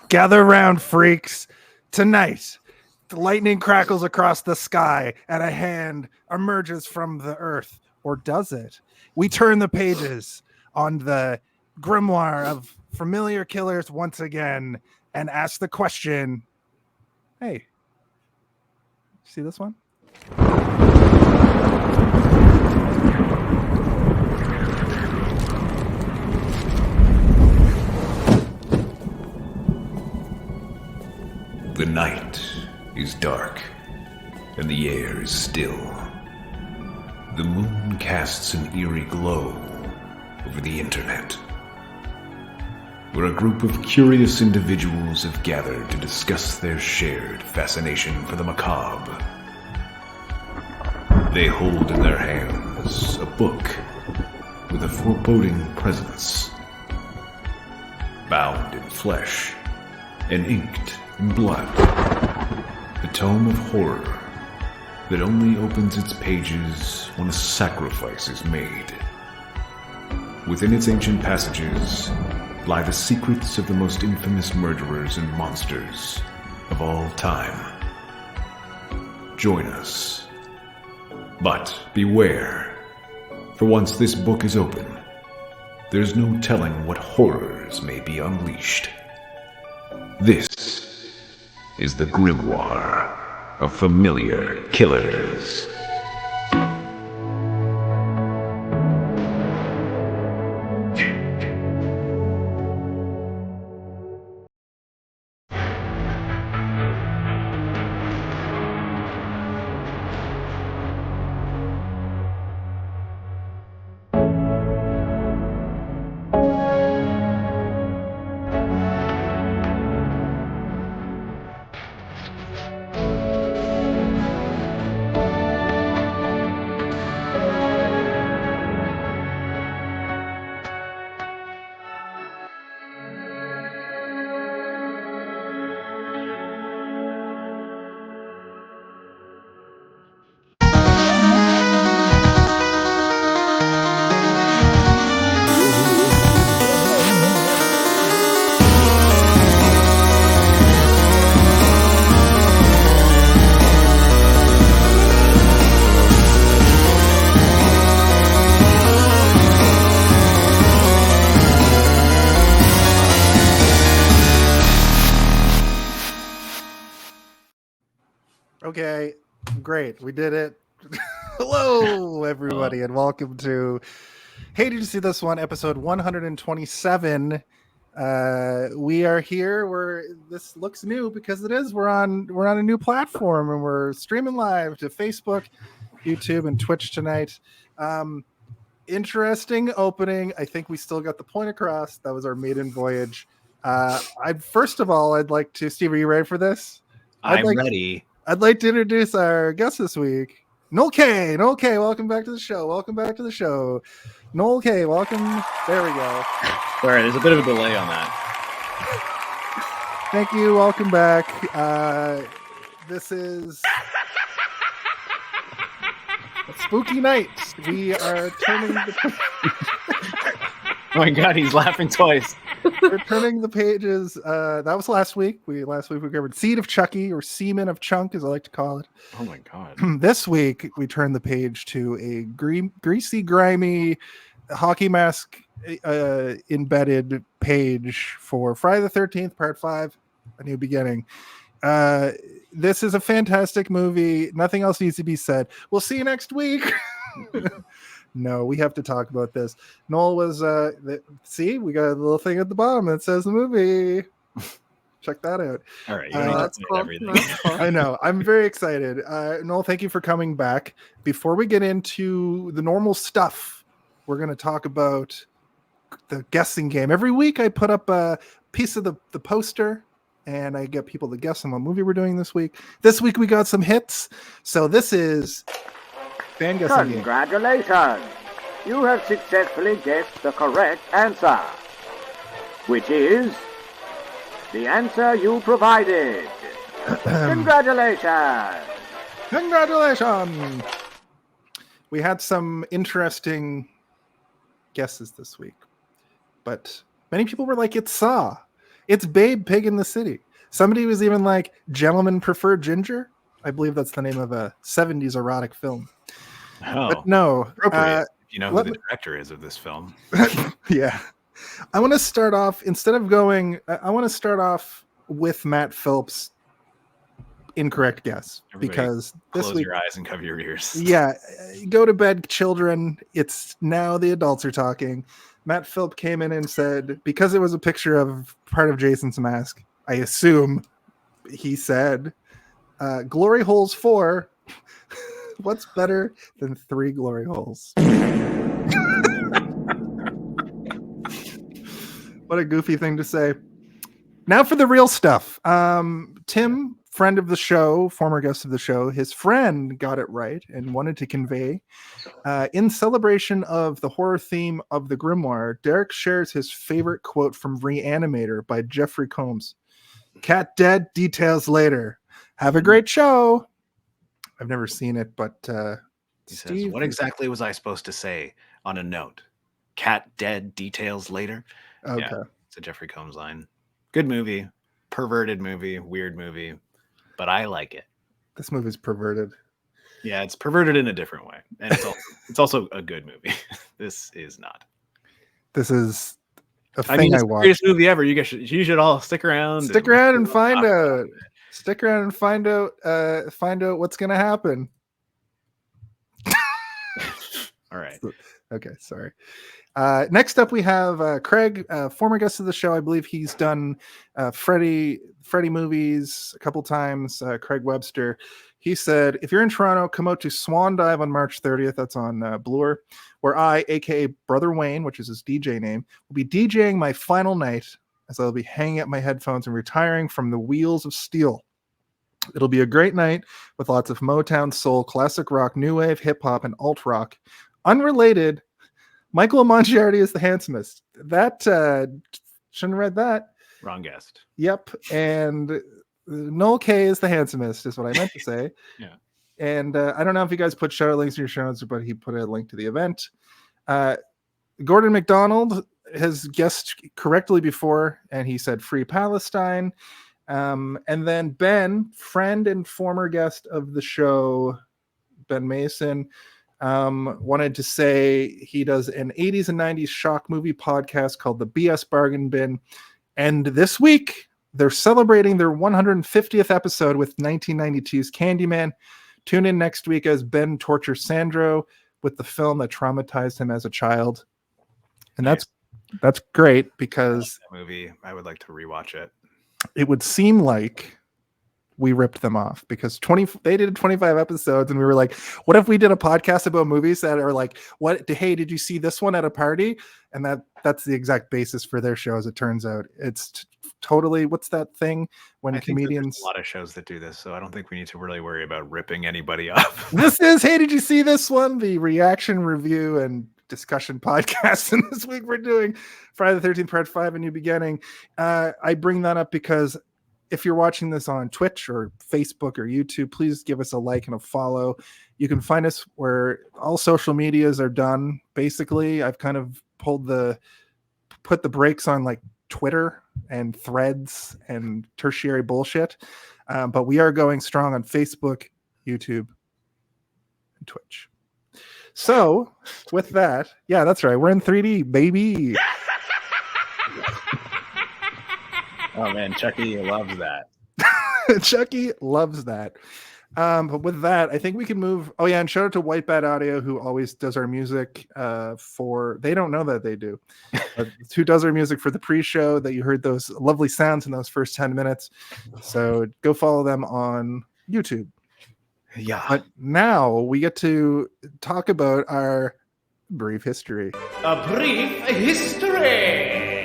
Gather round, freaks. Tonight, the lightning crackles across the sky and a hand emerges from the earth. Or does it? We turn the pages on the grimoire of familiar killers once again and ask the question, hey, see this one? The night is dark, and the air is still. The moon casts an eerie glow over the internet, where a group of curious individuals have gathered to discuss their shared fascination for the macabre. They hold in their hands a book with a foreboding presence, bound in flesh and inked in blood, a tome of horror that only opens its pages when a sacrifice is made. Within its ancient passages lie the secrets of the most infamous murderers and monsters of all time. Join us. But beware, for once this book is open, there's no telling what horrors may be unleashed. This is the grimoire of familiar killers. Okay, great. We did it. Hello, everybody, and welcome to Hey, Did You See This One? Episode 127. We are here where this looks new because it is. We're on a new platform and we're streaming live to Facebook, YouTube, and Twitch tonight. Interesting opening. I think we still got the point across. That was our maiden voyage. First of all, I'd like to, Steve, are you ready for this? I'm ready. I'd like to introduce our guest this week, Noel K. Noel K, welcome back to the show. Noel K, welcome. There we go. Sorry, there's a bit of a delay on that. Thank you. Welcome back. This is a spooky night. We are turning the... Oh my god, he's laughing twice. We're turning the pages. That was last week. Last week we covered Seed of Chucky, or Semen of Chunk, as I like to call it. Oh my god. This week we turned the page to a greasy, grimy hockey mask embedded page for Friday the 13th, Part 5, A New Beginning. This is a fantastic movie. Nothing else needs to be said. We'll see you next week. No, we have to talk about this. Noel was, see, we got a little thing at the bottom that says the movie. Check that out. All right, you don't cool. everything. I know. I'm very excited. Noel, thank you for coming back. Before we get into the normal stuff, we're going to talk about the guessing game. Every week I put up a piece of the poster and I get people to guess on what movie we're doing this week. This week we got some hits. So this is fan guessing game. Congratulations! You have successfully guessed the correct answer, which is the answer you provided. Congratulations! Congratulations! We had some interesting guesses this week, but many people were like, it's Saw. It's Babe Pig in the City. Somebody was even like, Gentlemen Prefer Ginger. I believe that's the name of a 70s erotic film. Oh, But no. appropriate. If you know who let the me- director is of this film. Yeah. I want to start off, instead of going, I want to start off with Matt Phillips' incorrect guess. Everybody Because this Close week, your eyes and cover your ears. yeah, go to bed, children. It's now the adults are talking. Matt Phillips came in and said, because it was a picture of part of Jason's mask, I assume he said, Glory Holes 4. What's better than 3 glory holes? What a goofy thing to say. Now for the real stuff. Tim, friend of the show, former guest of the show, his friend got it right and wanted to convey. In celebration of the horror theme of the Grimoire, Derek shares his favorite quote from Reanimator by Jeffrey Combs. Cat dead, details later. Have a great show. I've never seen it, but He says, what exactly was I supposed to say on a note? Cat dead, details later? Okay. Yeah, it's a Jeffrey Combs line. Good movie, perverted movie, weird movie, but I like it. This movie's perverted. Yeah, it's perverted in a different way. And it's also a good movie. This is not. This is a thing I mean, it's I the watched. greatest movie ever. You should all stick around. Stick around and find out. Stick around and find out what's gonna happen. All right. Okay, sorry. Next up, we have Craig, former guest of the show. I believe he's done Freddy movies a couple times. Craig Webster. He said, if you're in Toronto, come out to Swan Dive on March 30th. That's on Bloor, where I, aka Brother Wayne, which is his DJ name, will be DJing my final night as I'll be hanging up my headphones and retiring from the wheels of steel. It'll be a great night with lots of Motown, soul, classic rock, new wave, hip hop, and alt rock. Unrelated, Michael Mongiardi is the handsomest. That shouldn't have read that. Wrong guest. Yep. And Noel K is the handsomest, is what I meant to say. Yeah. And I don't know if you guys put show links in your show notes, but he put a link to the event. Gordon McDonald has guessed correctly before, and he said Free Palestine. And then Ben, friend and former guest of the show, Ben Mason, wanted to say he does an 80s and 90s shock movie podcast called the BS Bargain Bin. And this week, they're celebrating their 150th episode with 1992's Candyman. Tune in next week as Ben tortures Sandro with the film that traumatized him as a child. And that's great because that movie, I would like to rewatch it. It would seem like we ripped them off because they did 25 episodes and we were like, what if we did a podcast about movies that are like, hey, did you see this one at a party? And that's the exact basis for their show, as it turns out. It's totally, what's that thing when comedians... There's a lot of shows that do this, so I don't think we need to really worry about ripping anybody off. This is, hey, did you see this one? The reaction, review, and discussion podcast. And this week we're doing Friday the 13th Part 5, A New Beginning. I bring that up because if you're watching this on Twitch or Facebook or YouTube, please give us a like and a follow. You can find us where all social medias are done. Basically, I've kind of put the brakes on like Twitter and Threads and tertiary bullshit. But we are going strong on Facebook, YouTube, and Twitch. So with that, yeah, that's right. We're in 3D, baby. Oh man, Chucky loves that. Chucky loves that. But with that, I think we can move. Oh yeah, and shout out to White Bat Audio, who always does our music they don't know that they do. Who does our music for the pre-show that you heard those lovely sounds in those first 10 minutes. So go follow them on YouTube. Yeah. But now we get to talk about our brief history. A brief history.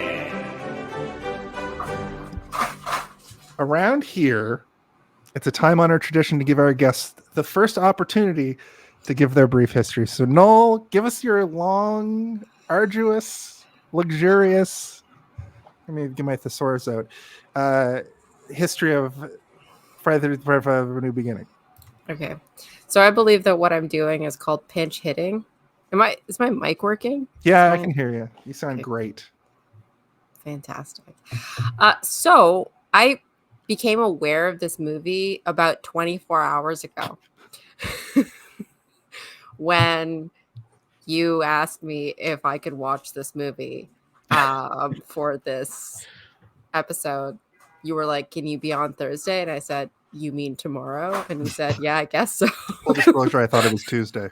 Around here, it's a time-honored tradition to give our guests the first opportunity to give their brief history. So, Noel, give us your long, arduous, luxurious, let me get my thesaurus out, history of Friday the 13th, A New Beginning. Okay. So I believe that what I'm doing is called pinch hitting. Is my mic working? Yeah, I can hear you. You sound Okay. great. fantastic. So I became aware of this movie about 24 hours ago when you asked me if I could watch this movie for this episode. You were like, can you be on Thursday? And I said, you mean tomorrow? And you said, yeah, I guess so. Full disclosure, I thought it was Tuesday.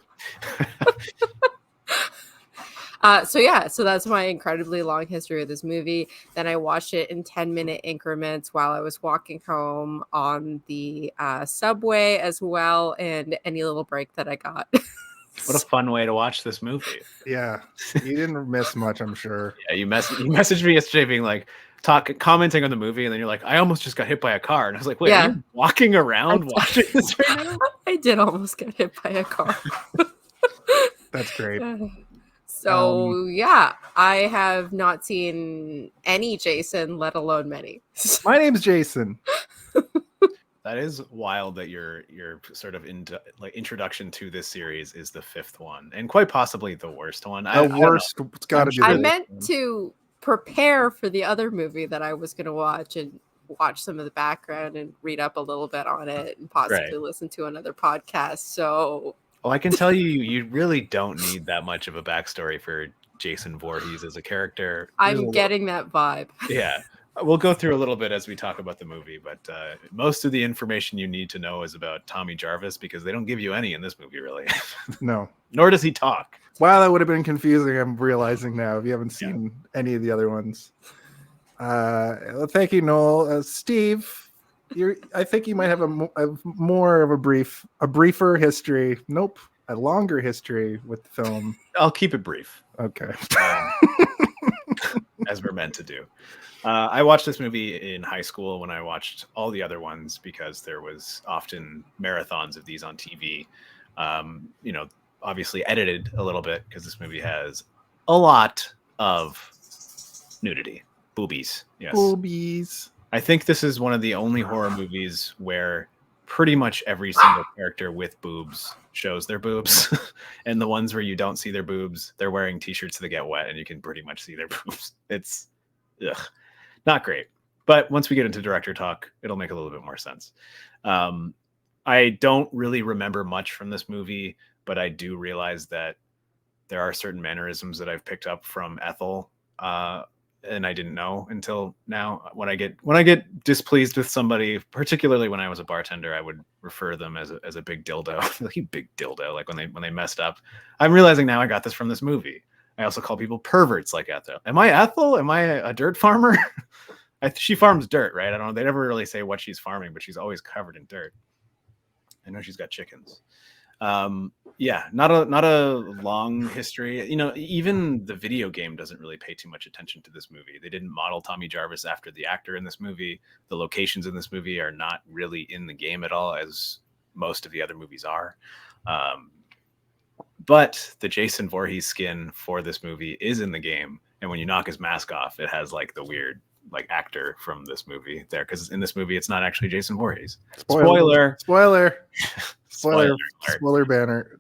So that's my incredibly long history of this movie. Then I watched it in 10-minute increments while I was walking home on the subway as well, and any little break that I got. What a fun way to watch this movie. Yeah, you didn't miss much, I'm sure. Yeah, you messaged me yesterday being like, commenting on the movie, and then you're like, I almost just got hit by a car. And I was like, wait, are you walking around watching this right now? I did almost get hit by a car. That's great. So yeah, I have not seen any Jason, let alone many. My name's Jason. That is wild that your sort of introduction to this series is the fifth one, and quite possibly the worst one. The worst. It's got to be. I meant to prepare for the other movie that I was going to watch and watch some of the background and read up a little bit on it and possibly listen to another podcast. So. Well, I can tell you really don't need that much of a backstory for Jason Voorhees as a character. I'm getting that vibe. Yeah. We'll go through a little bit as we talk about the movie, but most of the information you need to know is about Tommy Jarvis, because they don't give you any in this movie, really. No. Nor does he talk. Wow, that would have been confusing, I'm realizing now, if you haven't seen any of the other ones. Thank you, Noel. Steve, I think you might have a more of a briefer history. Nope, a longer history with the film. I'll keep it brief. Okay. As we're meant to do. I watched this movie in high school when I watched all the other ones, because there was often marathons of these on TV. Obviously edited a little bit, because this movie has a lot of nudity. Boobies. Yes. Boobies. I think this is one of the only horror movies where pretty much every single character with boobs shows their boobs. And the ones where you don't see their boobs, they're wearing t-shirts that get wet and you can pretty much see their boobs. It's not great. But once we get into director talk, it'll make a little bit more sense. I don't really remember much from this movie, but I do realize that there are certain mannerisms that I've picked up from Ethel, and I didn't know until now. When I get displeased with somebody, particularly when I was a bartender, I would refer them as a big dildo. Like, you big dildo, like when they messed up. I'm realizing now I got this from this movie. I also call people perverts like Ethel. Am I Ethel? Am I a dirt farmer? She farms dirt, right? I don't know. They never really say what she's farming, but she's always covered in dirt. I know she's got chickens. Not a long history. Even the video game doesn't really pay too much attention to this movie. They didn't model Tommy Jarvis after the actor in this movie. The locations in this movie are not really in the game at all, as most of the other movies are. But the Jason Voorhees skin for this movie is in the game, and when you knock his mask off, it has like the weird actor from this movie there, because in this movie it's not actually Jason Voorhees. Spoiler banner.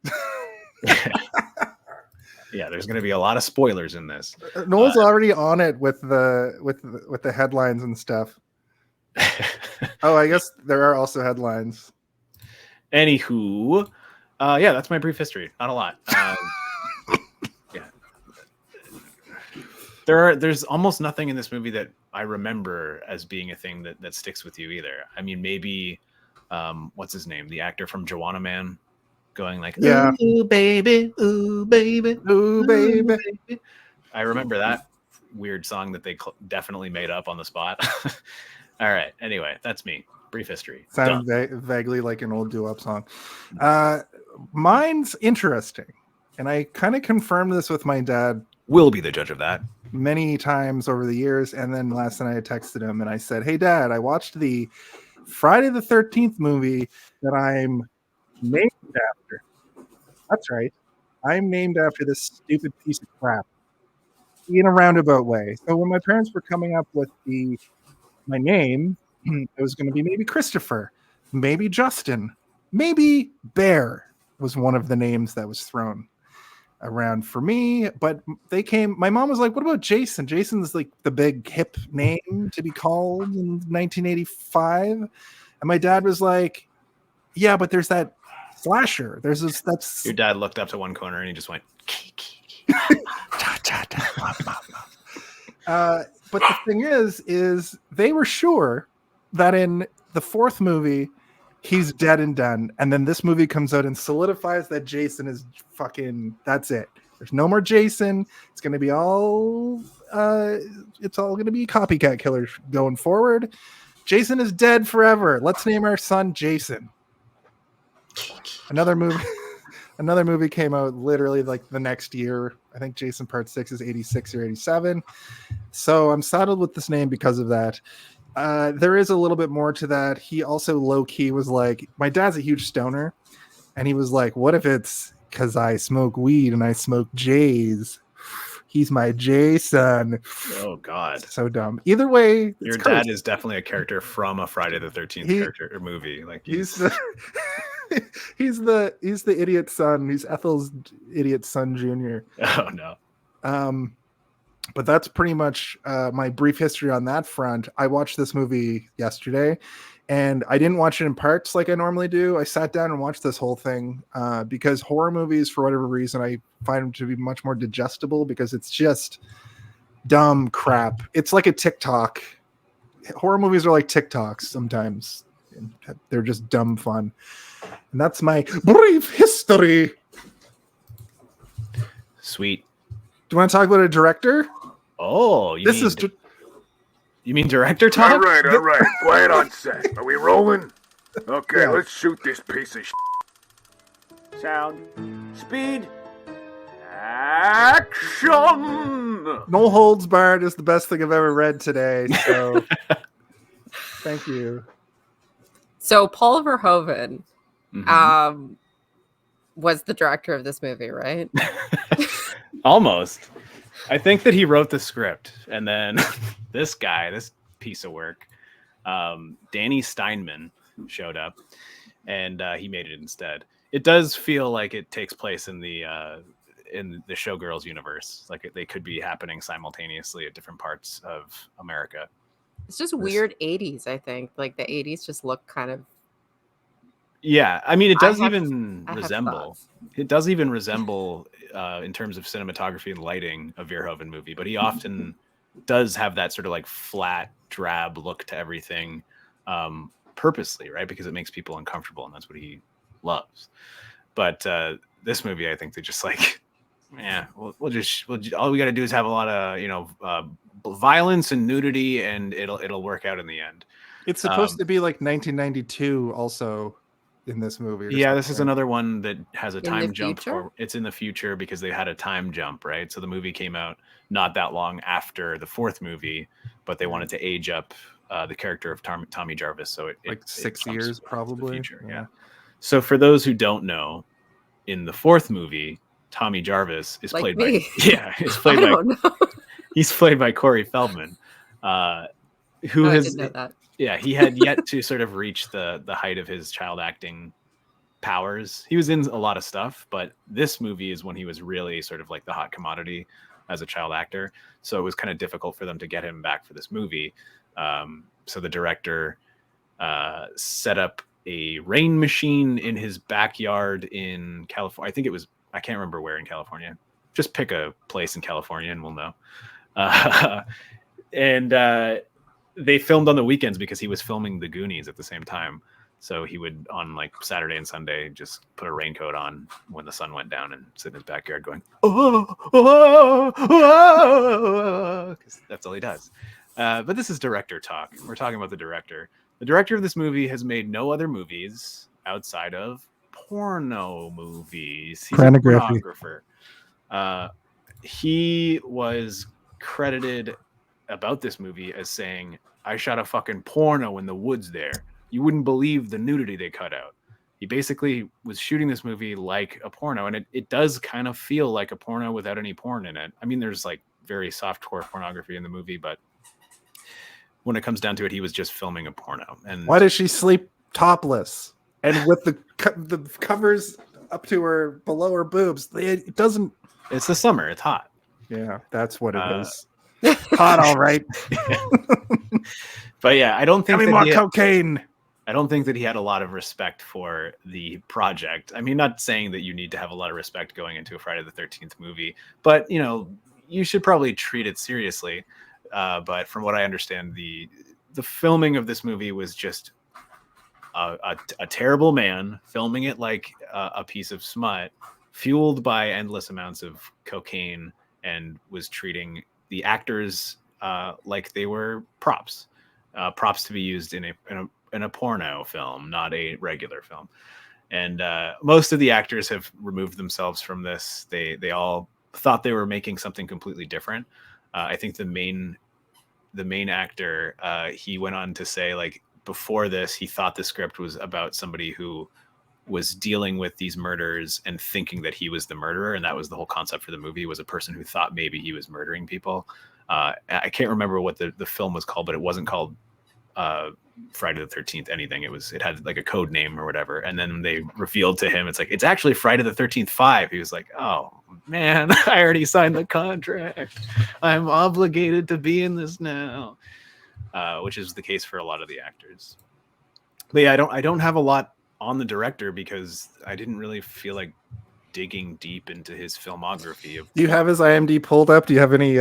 Yeah, there's going to be a lot of spoilers in this. Noel's already on it with the headlines and stuff. Oh, I guess there are also headlines. Anywho, that's my brief history. Not a lot. There's almost nothing in this movie that I remember as being a thing that sticks with you either. I mean, maybe what's his name? The actor from Joanna Man, going like, ooh baby, ooh baby, ooh baby. I remember that weird song that they definitely made up on the spot. All right. Anyway, that's me. Brief history. Sounds vaguely like an old doo-wop song. Mine's interesting, and I kind of confirmed this with my dad. We'll be the judge of that. Many times over the years, and then last night I texted him and I said, "Hey, Dad, I watched the Friday the 13th movie that I'm named after." That's right, I'm named after this stupid piece of crap in a roundabout way. So when my parents were coming up with my name, it was going to be maybe Christopher, maybe Justin, maybe Bear was one of the names that was thrown. around for me, but they came. My mom was like, "What about Jason? Jason's like the big hip name to be called in 1985." And my dad was like, "Yeah, but there's that slasher. There's this. That's Your dad looked up to one corner and he just went. But the thing is they were sure that in the fourth movie, he's dead and done. And then this movie comes out and solidifies that Jason is fucking, that's it. There's no more Jason. It's going to be all, it's all going to be copycat killers going forward. Jason is dead forever. Let's name our son Jason. Another movie came out literally like the next year. I think Jason Part 6 is 86 or 87. So I'm saddled with this name because of that. There is a little bit more to that. He also low-key was like, my dad's a huge stoner, and he was like, what if it's because I smoke weed and I smoke J's? He's my Jason. Oh, God. So dumb. Either way, your dad is definitely a character from a Friday the 13th character or movie. Like he's the he's the idiot son. He's Ethel's idiot son junior. Oh no. But that's pretty much my brief history on that front. I watched this movie yesterday, and I didn't watch it in parts like I normally do. I sat down and watched this whole thing because horror movies, for whatever reason, I find them to be much more digestible because it's just dumb crap. It's like a TikTok. Horror movies are like TikToks sometimes. They're just dumb fun. And that's my brief history. Sweet. Do you want to talk about a director? Oh, you mean director talk? All right. Quiet on set. Are we rolling? Okay, let's shoot this piece of shit. Sound. Speed. Action! No Holds Barred is the best thing I've ever read today. So, thank you. So Paul Verhoeven was the director of this movie, right? Almost. I think that he wrote the script, and then this piece of work, Danny Steinmann, showed up, and he made it instead. It does feel like it takes place in the Showgirls universe. Like they could be happening simultaneously at different parts of America. It's just weird 80s, I think. Like the 80s just look kind of. Yeah, I mean, it does even resemble in terms of cinematography and lighting a Verhoeven movie, but he often does have that sort of like flat, drab look to everything purposely, right? Because it makes people uncomfortable, and that's what he loves. But this movie, I think they just like, yeah, we'll just all we got to do is have a lot of violence and nudity, and it'll work out in the end. It's supposed to be like 1992 also. In this movie, yeah, this is another one that has a time jump. Future? It's in the future because they had a time jump, right? So the movie came out not that long after the fourth movie, but they wanted to age up the character of Tommy Jarvis. So it 6 years probably. Future, yeah. So for those who don't know, in the fourth movie, Tommy Jarvis is Like played me. by he's played by Corey Feldman, who I has didn't know that. Yeah, he had yet to sort of reach the height of his child acting powers. He was in a lot of stuff, but this movie is when he was really sort of like the hot commodity as a child actor. So it was kind of difficult for them to get him back for this movie. So the director set up a rain machine in his backyard in California. I can't remember where in California. Just pick a place in California and we'll know. They filmed on the weekends because he was filming The Goonies at the same time. So he would, on like Saturday and Sunday, just put a raincoat on when the sun went down and sit in his backyard going, because that's all he does. But this is director talk. We're talking about the director. The director of this movie has made no other movies outside of porno movies. He's a pornographer. He was credited about this movie as saying, I shot a fucking porno in the woods there. You wouldn't believe the nudity they cut out. He basically was shooting this movie like a porno, and it does kind of feel like a porno without any porn in it. I mean, there's like very softcore pornography in the movie, but when it comes down to it, he was just filming a porno. And why does she sleep topless and with the covers up to her below her boobs? It doesn't It's the summer. It's hot. Yeah, that's what it Uh, is. Hot, all right. But yeah, I don't Give think me that more he, cocaine. I don't think that he had a lot of respect for the project. I mean, not saying that you need to have a lot of respect going into a Friday the 13th movie, but you know, you should probably treat it seriously. But from what I understand, the filming of this movie was just a terrible man filming it like a piece of smut, fueled by endless amounts of cocaine, and was treating the actors like they were props, props to be used in a porno film, not a regular film. And most of the actors have removed themselves from this. They all thought they were making something completely different. I think the main actor, he went on to say, like, before this, he thought the script was about somebody who was dealing with these murders and thinking that he was the murderer, and that was the whole concept for the movie, was a person who thought maybe he was murdering people. I can't remember what the film was called, but it wasn't called Friday the 13th anything. It had like a code name or whatever, and then when they revealed to him, it's like, it's actually Friday the 13th 5. He was like, oh man, I already signed the contract, I'm obligated to be in this now. Which is the case for a lot of the actors. But yeah, I don't have a lot on the director because I didn't really feel like digging deep into his filmography. Do you have his IMDb pulled up? Do you have any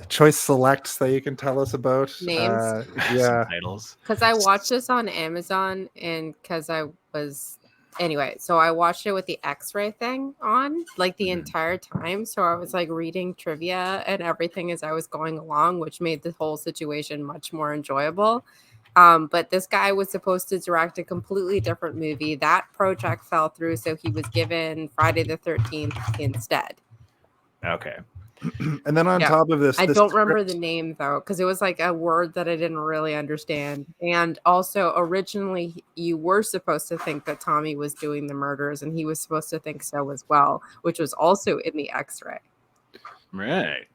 choice selects that you can tell us about? Names? Yeah. Titles. Because I watched this on Amazon, and because I was anyway, so I watched it with the X-ray thing on like the entire time. So I was like reading trivia and everything as I was going along, which made the whole situation much more enjoyable. But this guy was supposed to direct a completely different movie. That project fell through, so he was given Friday the 13th instead. Okay. And then on top of this, I this don't remember script- the name though, because it was like a word that I didn't really understand. And also, originally, you were supposed to think that Tommy was doing the murders, and he was supposed to think so as well, which was also in the X-ray. Right.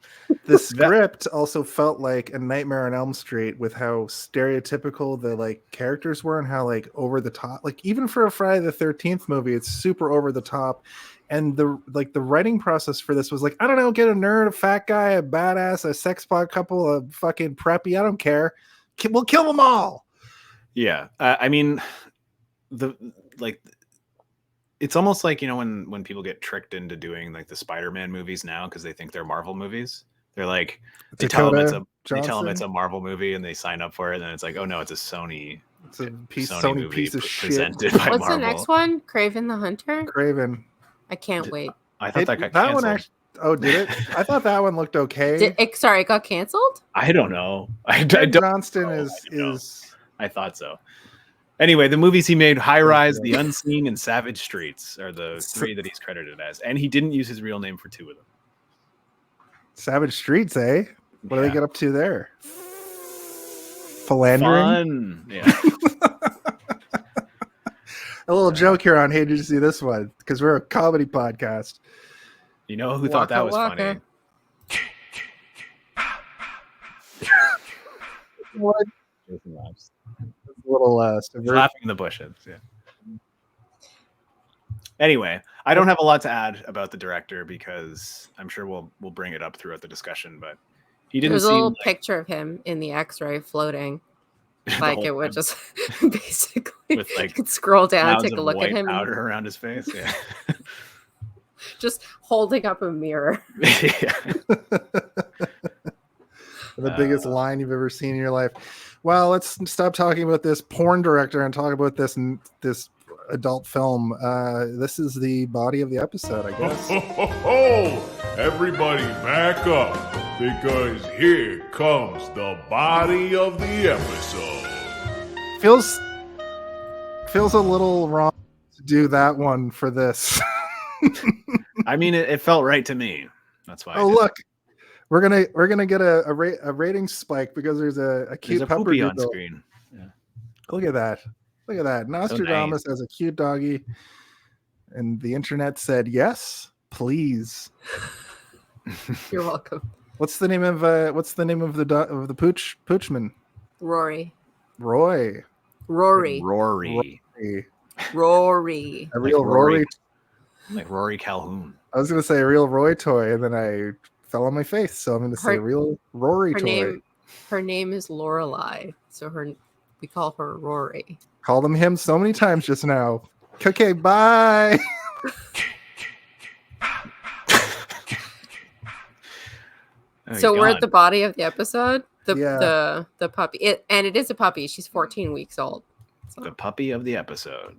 The script also felt like a Nightmare on Elm Street, with how stereotypical the like characters were and how like over the top, like even for a Friday the 13th movie, it's super over the top. And the writing process for this was like, I don't know, get a nerd, a fat guy, a badass, a sex pot couple, a fucking preppy, I don't care, we'll kill them all. Yeah. I mean, it's almost like, you know, when people get tricked into doing like the Spider-Man movies now because they think they're Marvel movies. They're like, they tell them it's a Marvel movie, and they sign up for it, and then it's like, oh no, it's a Sony. It's a Sony movie piece of presented shit. by What's Marvel. the next one? Craven the Hunter? Craven. I can't wait. I thought that got that canceled. one actually. Oh, did it? I thought that one looked okay. Sorry, it got canceled? I don't know. I Ted don't Johnston know. is. I thought so. Anyway, the movies he made, High Rise, The Unseen, and Savage Streets, are the 3 that he's credited as, and he didn't use his real name for 2 of them. Savage Streets, eh? What do they get up to there? Philandering? Fun. Yeah. A little joke here on Hey, did you see this one? Because we're a comedy podcast. You know who thought that was funny? What? Jason laughs. A little He's laughing in the bushes. Yeah. Anyway, I don't have a lot to add about the director because I'm sure we'll bring it up throughout the discussion, but he didn't. There's a little picture of him in the X-ray floating. Like it would just basically with like you could scroll down and take a look at him. Powder around his face. Yeah. Just holding up a mirror. The biggest line you've ever seen in your life. Well, let's stop talking about this porn director and talk about this adult film. This is the body of the episode, I guess. Everybody back up, because here comes the body of the episode. Feels a little wrong to do that one for this. I mean, it felt right to me. That's why. Oh, look, we're gonna get a rating spike because there's a cute there's a puppy on screen. Yeah. Look at that. Look at that. Nostradamus So nice. as a cute doggy. And the internet said, yes, please. You're welcome. What's the name of the poochman? Rory. Roy. Rory. Rory. Rory. Rory. A real Rory. Rory. Like Rory Calhoun. I was gonna say a real Roy toy, and then I fell on my face, so I'm gonna say Her- real Rory Her toy. name is Lorelai, so we call her Rory. Called him so many times just now. Okay, bye. Oh, So he's we're gone. at the body of the episode. Yeah. The puppy. And it is a puppy. She's 14 weeks old. So. The puppy of the episode.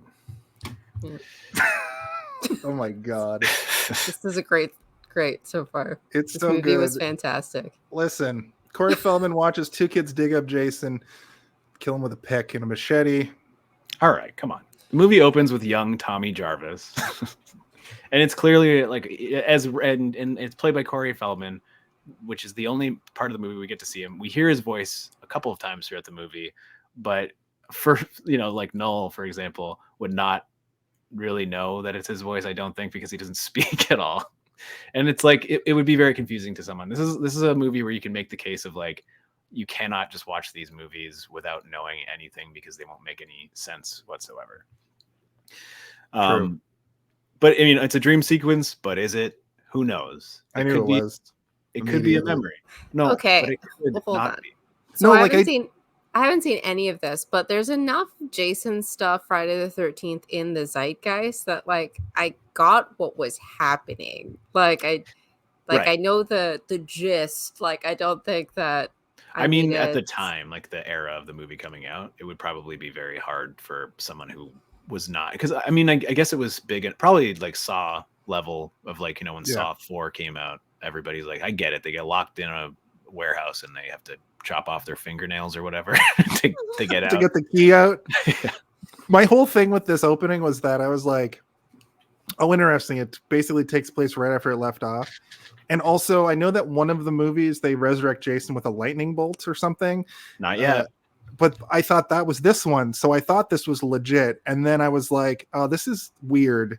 Oh my god. This is a great so far. It's This so movie good. was fantastic. Listen, Corey Feldman watches two kids dig up Jason, kill him with a pick and a machete. All right, come on. The movie opens with young Tommy Jarvis. And it's clearly like and it's played by Corey Feldman, which is the only part of the movie we get to see him. We hear his voice a couple of times throughout the movie, but for like Noel, for example, would not really know that it's his voice, I don't think, because he doesn't speak at all. And it's like it would be very confusing to someone. This is a movie where you can make the case of like you cannot just watch these movies without knowing anything because they won't make any sense whatsoever. True. But I mean, it's a dream sequence, but is it? Who knows? I knew it was. It could be a memory. No, Okay. but it could Well, hold not on. be. So No, I like, haven't seen any of this, but there's enough Jason stuff, Friday the 13th, in the zeitgeist that like I got what was happening. Right. I know the gist. Like I don't think that I mean, at the time, like the era of the movie coming out, it would probably be very hard for someone who was not, because I mean, I guess it was big and probably like Saw level of like, when Saw 4 came out, everybody's like, I get it. They get locked in a warehouse and they have to chop off their fingernails or whatever to get out. To get the key out. Yeah. My whole thing with this opening was that I was like, oh, interesting. It basically takes place right after it left off. And also, I know that one of the movies, they resurrect Jason with a lightning bolt or something. Not yet. But I thought that was this one. So I thought this was legit. And then I was like, oh, this is weird.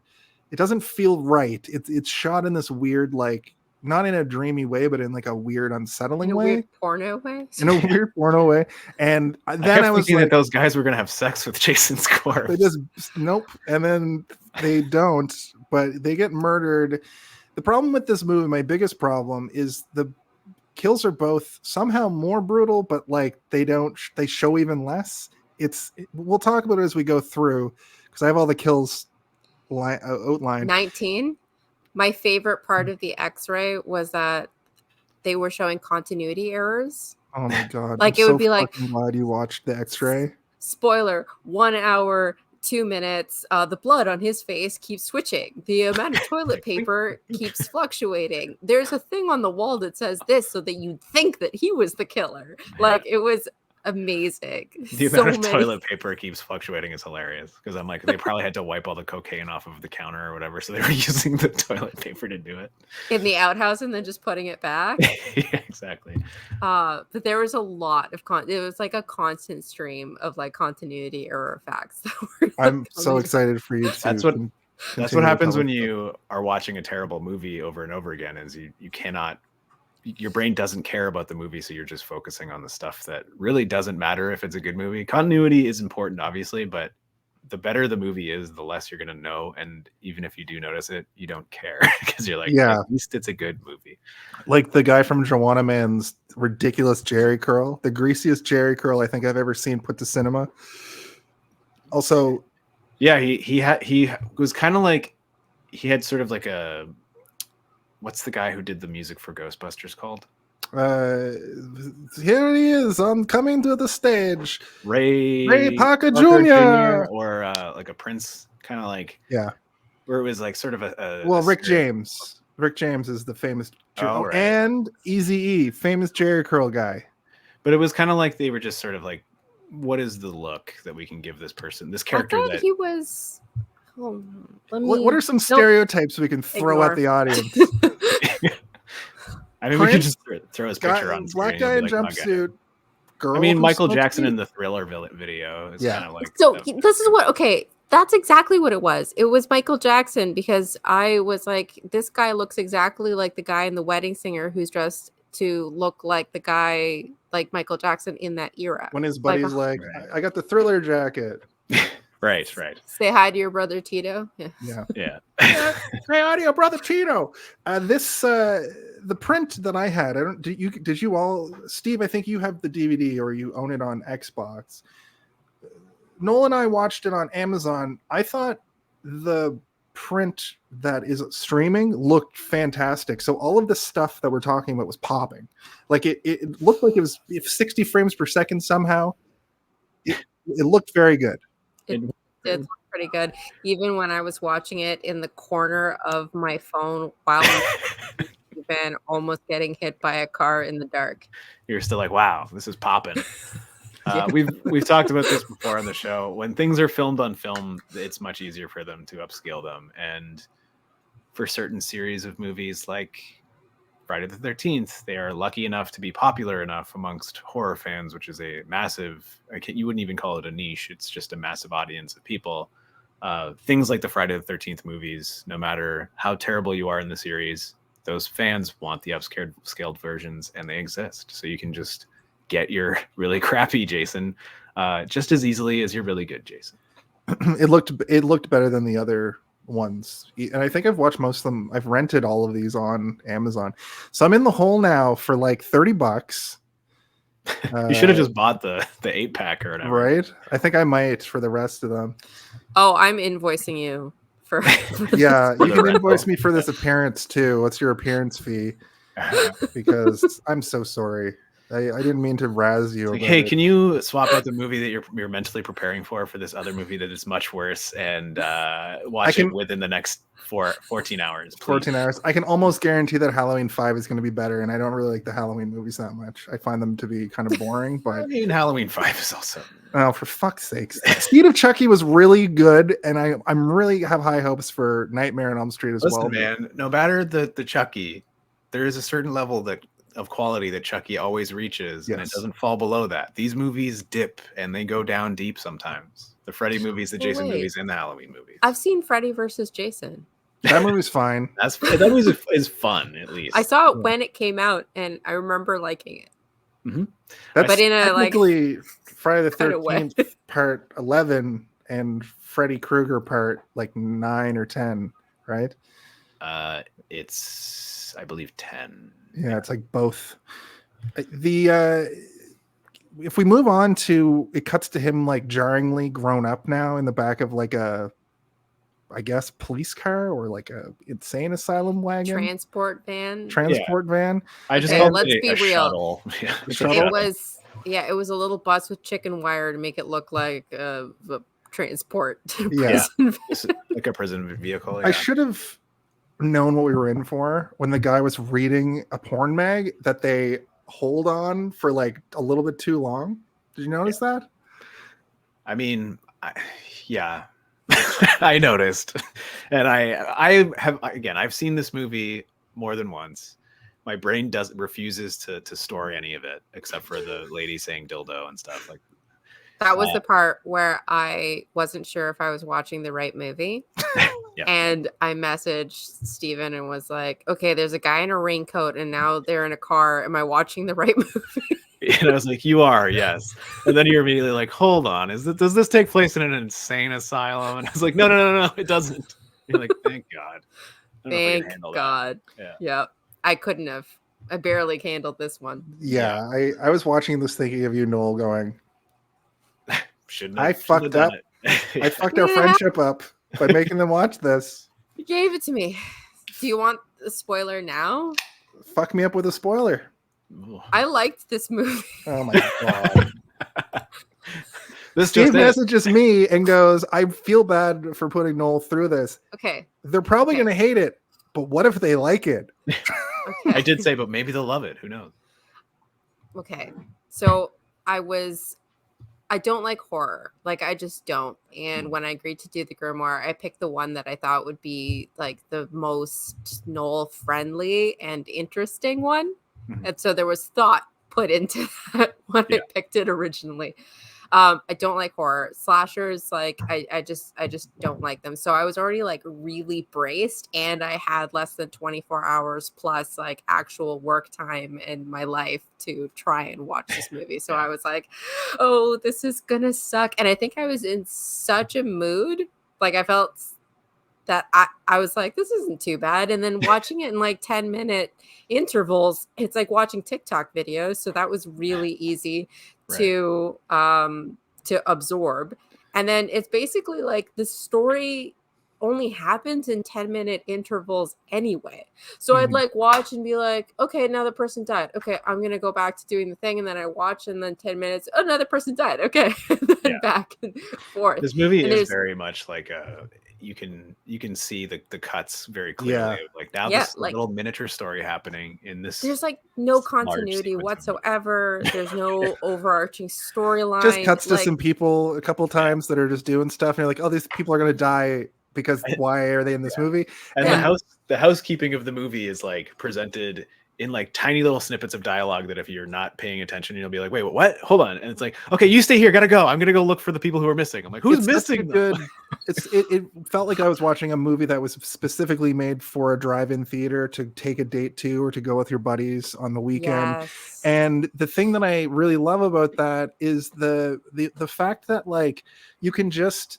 It doesn't feel right. It's shot in this weird, like, not in a dreamy way, but in like a weird, unsettling way. Weird porno way. In a weird porno way. And then I was thinking like, that those guys were going to have sex with Jason's corpse. they just, nope. And then they don't, but they get murdered. The problem with this movie, my biggest problem, is the kills are both somehow more brutal, but like they show even less. We'll talk about it as we go through because I have all the kills outlined. 19. My favorite part of the X-ray was that they were showing continuity errors. Oh my god! Like I'm it would be like, fucking glad you watched the X-ray. Spoiler: 1 hour, 2 minutes. The blood on his face keeps switching. The amount of toilet paper keeps fluctuating. There's a thing on the wall that says this, so that you'd think that he was the killer. Like it was amazing. The amount of toilet paper keeps fluctuating is hilarious because I'm like, they probably had to wipe all the cocaine off of the counter or whatever, so they were using the toilet paper to do it in the outhouse and then just putting it back. Yeah, exactly. But there was a lot of it was like a constant stream of like continuity error facts. I'm so excited for you. That's what happens when you are watching a terrible movie over and over again. Is you cannot. Your brain doesn't care about the movie, so you're just focusing on the stuff that really doesn't matter if it's a good movie. Continuity is important, obviously, but the better the movie is, the less you're going to know. And even if you do notice it, you don't care because you're like, yeah, at least it's a good movie. Like the guy from Joanna Man's ridiculous Jerry curl, the greasiest Jerry curl I think I've ever seen put to cinema. Also, yeah, he was kind of like, he had sort of like a, what's the guy who did the music for Ghostbusters called? Here he is coming to the stage. Ray Parker Jr. Or like a Prince, kind of like, yeah, where it was like sort of a Rick James. Rick James is the famous, right. And Eazy-E, famous Jerry curl guy. But it was kind of like they were just sort of like, what is the look that we can give this person, this character? I thought he was. Oh, what are some stereotypes we can throw at the audience? I mean, we could just throw his picture on screen. Black guy in jumpsuit. Girl. I mean, Michael Jackson in the Thriller video is kind of like. So this is what. Okay, that's exactly what it was. It was Michael Jackson because I was like, this guy looks exactly like the guy in The Wedding Singer who's dressed to look like the guy like Michael Jackson in that era. When his buddy's like I got the Thriller jacket. Right. Say hi to your brother Tito. Yeah. Yeah. Yeah. Hey, audio brother Tito. This the print that I had. I don't. Did you all, Steve? I think you have the DVD or you own it on Xbox. Noel and I watched it on Amazon. I thought the print that is streaming looked fantastic. So all of the stuff that we're talking about was popping. Like it looked like it was 60 frames per second somehow. It looked very good. It did look pretty good. Even when I was watching it in the corner of my phone while been almost getting hit by a car in the dark. You're still like, wow, this is popping. Yeah. We've talked about this before on the show. When things are filmed on film, it's much easier for them to upscale them. And for certain series of movies like Friday the 13th, they are lucky enough to be popular enough amongst horror fans, which is a massive, you wouldn't even call it a niche. It's just a massive audience of people. Things like the Friday the 13th movies, no matter how terrible you are in the series, those fans want the upscaled versions, and they exist. So you can just get your really crappy Jason just as easily as your really good Jason. It looked better than the other ones, and I think I've watched most of them. I've rented all of these on Amazon, so I'm in the hole now for like $30. You should have just bought the 8-pack or whatever. Right? I think I might for the rest of them. Oh, I'm invoicing you for Yeah, you can rental. invoice me for this appearance too. What's your appearance fee? Because I'm so sorry. I didn't mean to razz you. Like, about hey, it. can you swap out the movie that you're mentally preparing for this other movie that is much worse and watch it within the next 14 hours? Please. 14 hours. I can almost guarantee that Halloween 5 is going to be better, and I don't really like the Halloween movies that much. I find them to be kind of boring, but I mean, Halloween 5 is also. Oh, for fuck's sakes. Seed of Chucky was really good, and I'm really have high hopes for Nightmare on Elm Street as Listen, well. Man, no matter the Chucky, there is a certain level of quality that Chucky always reaches, and it doesn't fall below that. These movies dip and they go down deep sometimes. The Freddy movies, the Jason movies, and the Halloween movies. I've seen Freddy versus Jason. That movie's fine. That movie is fun, at least. I saw it when it came out, and I remember liking it. Mm-hmm. That's but in a technically Friday the kind of way. 13th part 11 and Freddy Krueger part like 9 or 10, right? It's I believe 10. Yeah, it's like both. The if we move on to, it cuts to him like jarringly grown up now in the back of like a, I guess, police car or like a insane asylum wagon, transport van. Van. I just Okay, let's be real. Shuttle. Yeah. It was a little bus with chicken wire to make it look like a transport. Yeah, like a prison vehicle. I should have known what we were in for when the guy was reading a porn mag that they hold on for like a little bit too long. Did you notice that? I mean, I noticed, and I've seen this movie more than once. My brain refuses to store any of it except for the lady saying dildo and stuff like that. Was the part where I wasn't sure if I was watching the right movie. Yeah. And I messaged Steven and was like, okay, there's a guy in a raincoat and now they're in a car. Am I watching the right movie? And I was like, you are, yes. And then you're immediately like, hold on, does this take place in an insane asylum? And I was like, no, it doesn't. You're like, thank God. Thank God. Yeah. I couldn't have. I barely handled this one. Yeah. I was watching this thinking of you, Noel, going, I fucked up. I fucked our friendship up by making them watch this. You gave it to me. Do you want the spoiler now? Fuck me up with a spoiler. I liked this movie. Oh my God. This Steve messages me and goes, I feel bad for putting Noel through this. Okay. They're probably going to hate it, but what if they like it? Okay. I did say, but maybe they'll love it. Who knows? Okay. So I don't like horror. Like, I just don't. And when I agreed to do the grimoire, I picked the one that I thought would be like the most Noel friendly and interesting one. Mm-hmm. And so there was thought put into that when I picked it originally. I don't like horror slashers. Like I just don't like them. So I was already like really braced, and I had less than 24 hours plus like actual work time in my life to try and watch this movie. So I was like, oh, this is gonna suck. And I think I was in such a mood, like I felt that I was like, this isn't too bad. And then watching it in like 10-minute intervals, it's like watching TikTok videos. So that was really easy to absorb. And then it's basically like the story only happens in 10-minute intervals anyway. So I'd like watch and be like, okay, another person died. Okay, I'm gonna go back to doing the thing. And then I watch, and then 10 minutes, another person died. Okay. And then back and forth. This movie and is very much like you can see the cuts very clearly. Like now this like, little miniature story happening in this. There's like no continuity whatsoever. There's no overarching storyline. Just cuts to some people a couple times that are just doing stuff, and you're like, oh, these people are gonna die because why are they in this movie? And the housekeeping of the movie is like presented in like tiny little snippets of dialogue that if you're not paying attention, you'll be like, wait, what? Hold on. And it's like, okay, you stay here, gotta go. I'm gonna go look for the people who are missing. I'm like, who's missing? It felt like I was watching a movie that was specifically made for a drive-in theater to take a date to, or to go with your buddies on the weekend. Yes. And the thing that I really love about that is the fact that like you can just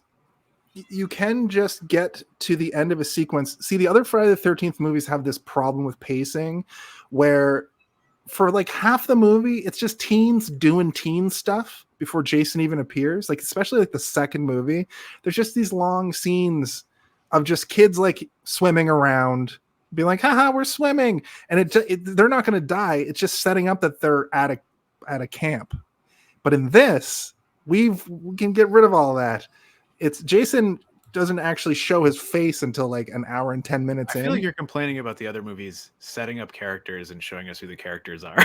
get to the end of a sequence. See, the other Friday the 13th movies have this problem with pacing where for like half the movie, it's just teens doing teen stuff before Jason even appears. Like, especially like the second movie, there's just these long scenes of just kids like swimming around, being like, haha, we're swimming. And they're not going to die. It's just setting up that they're at a camp. But in this, we can get rid of all that. It's Jason doesn't actually show his face until like an hour and 10 minutes in. I feel like you're complaining about the other movies setting up characters and showing us who the characters are.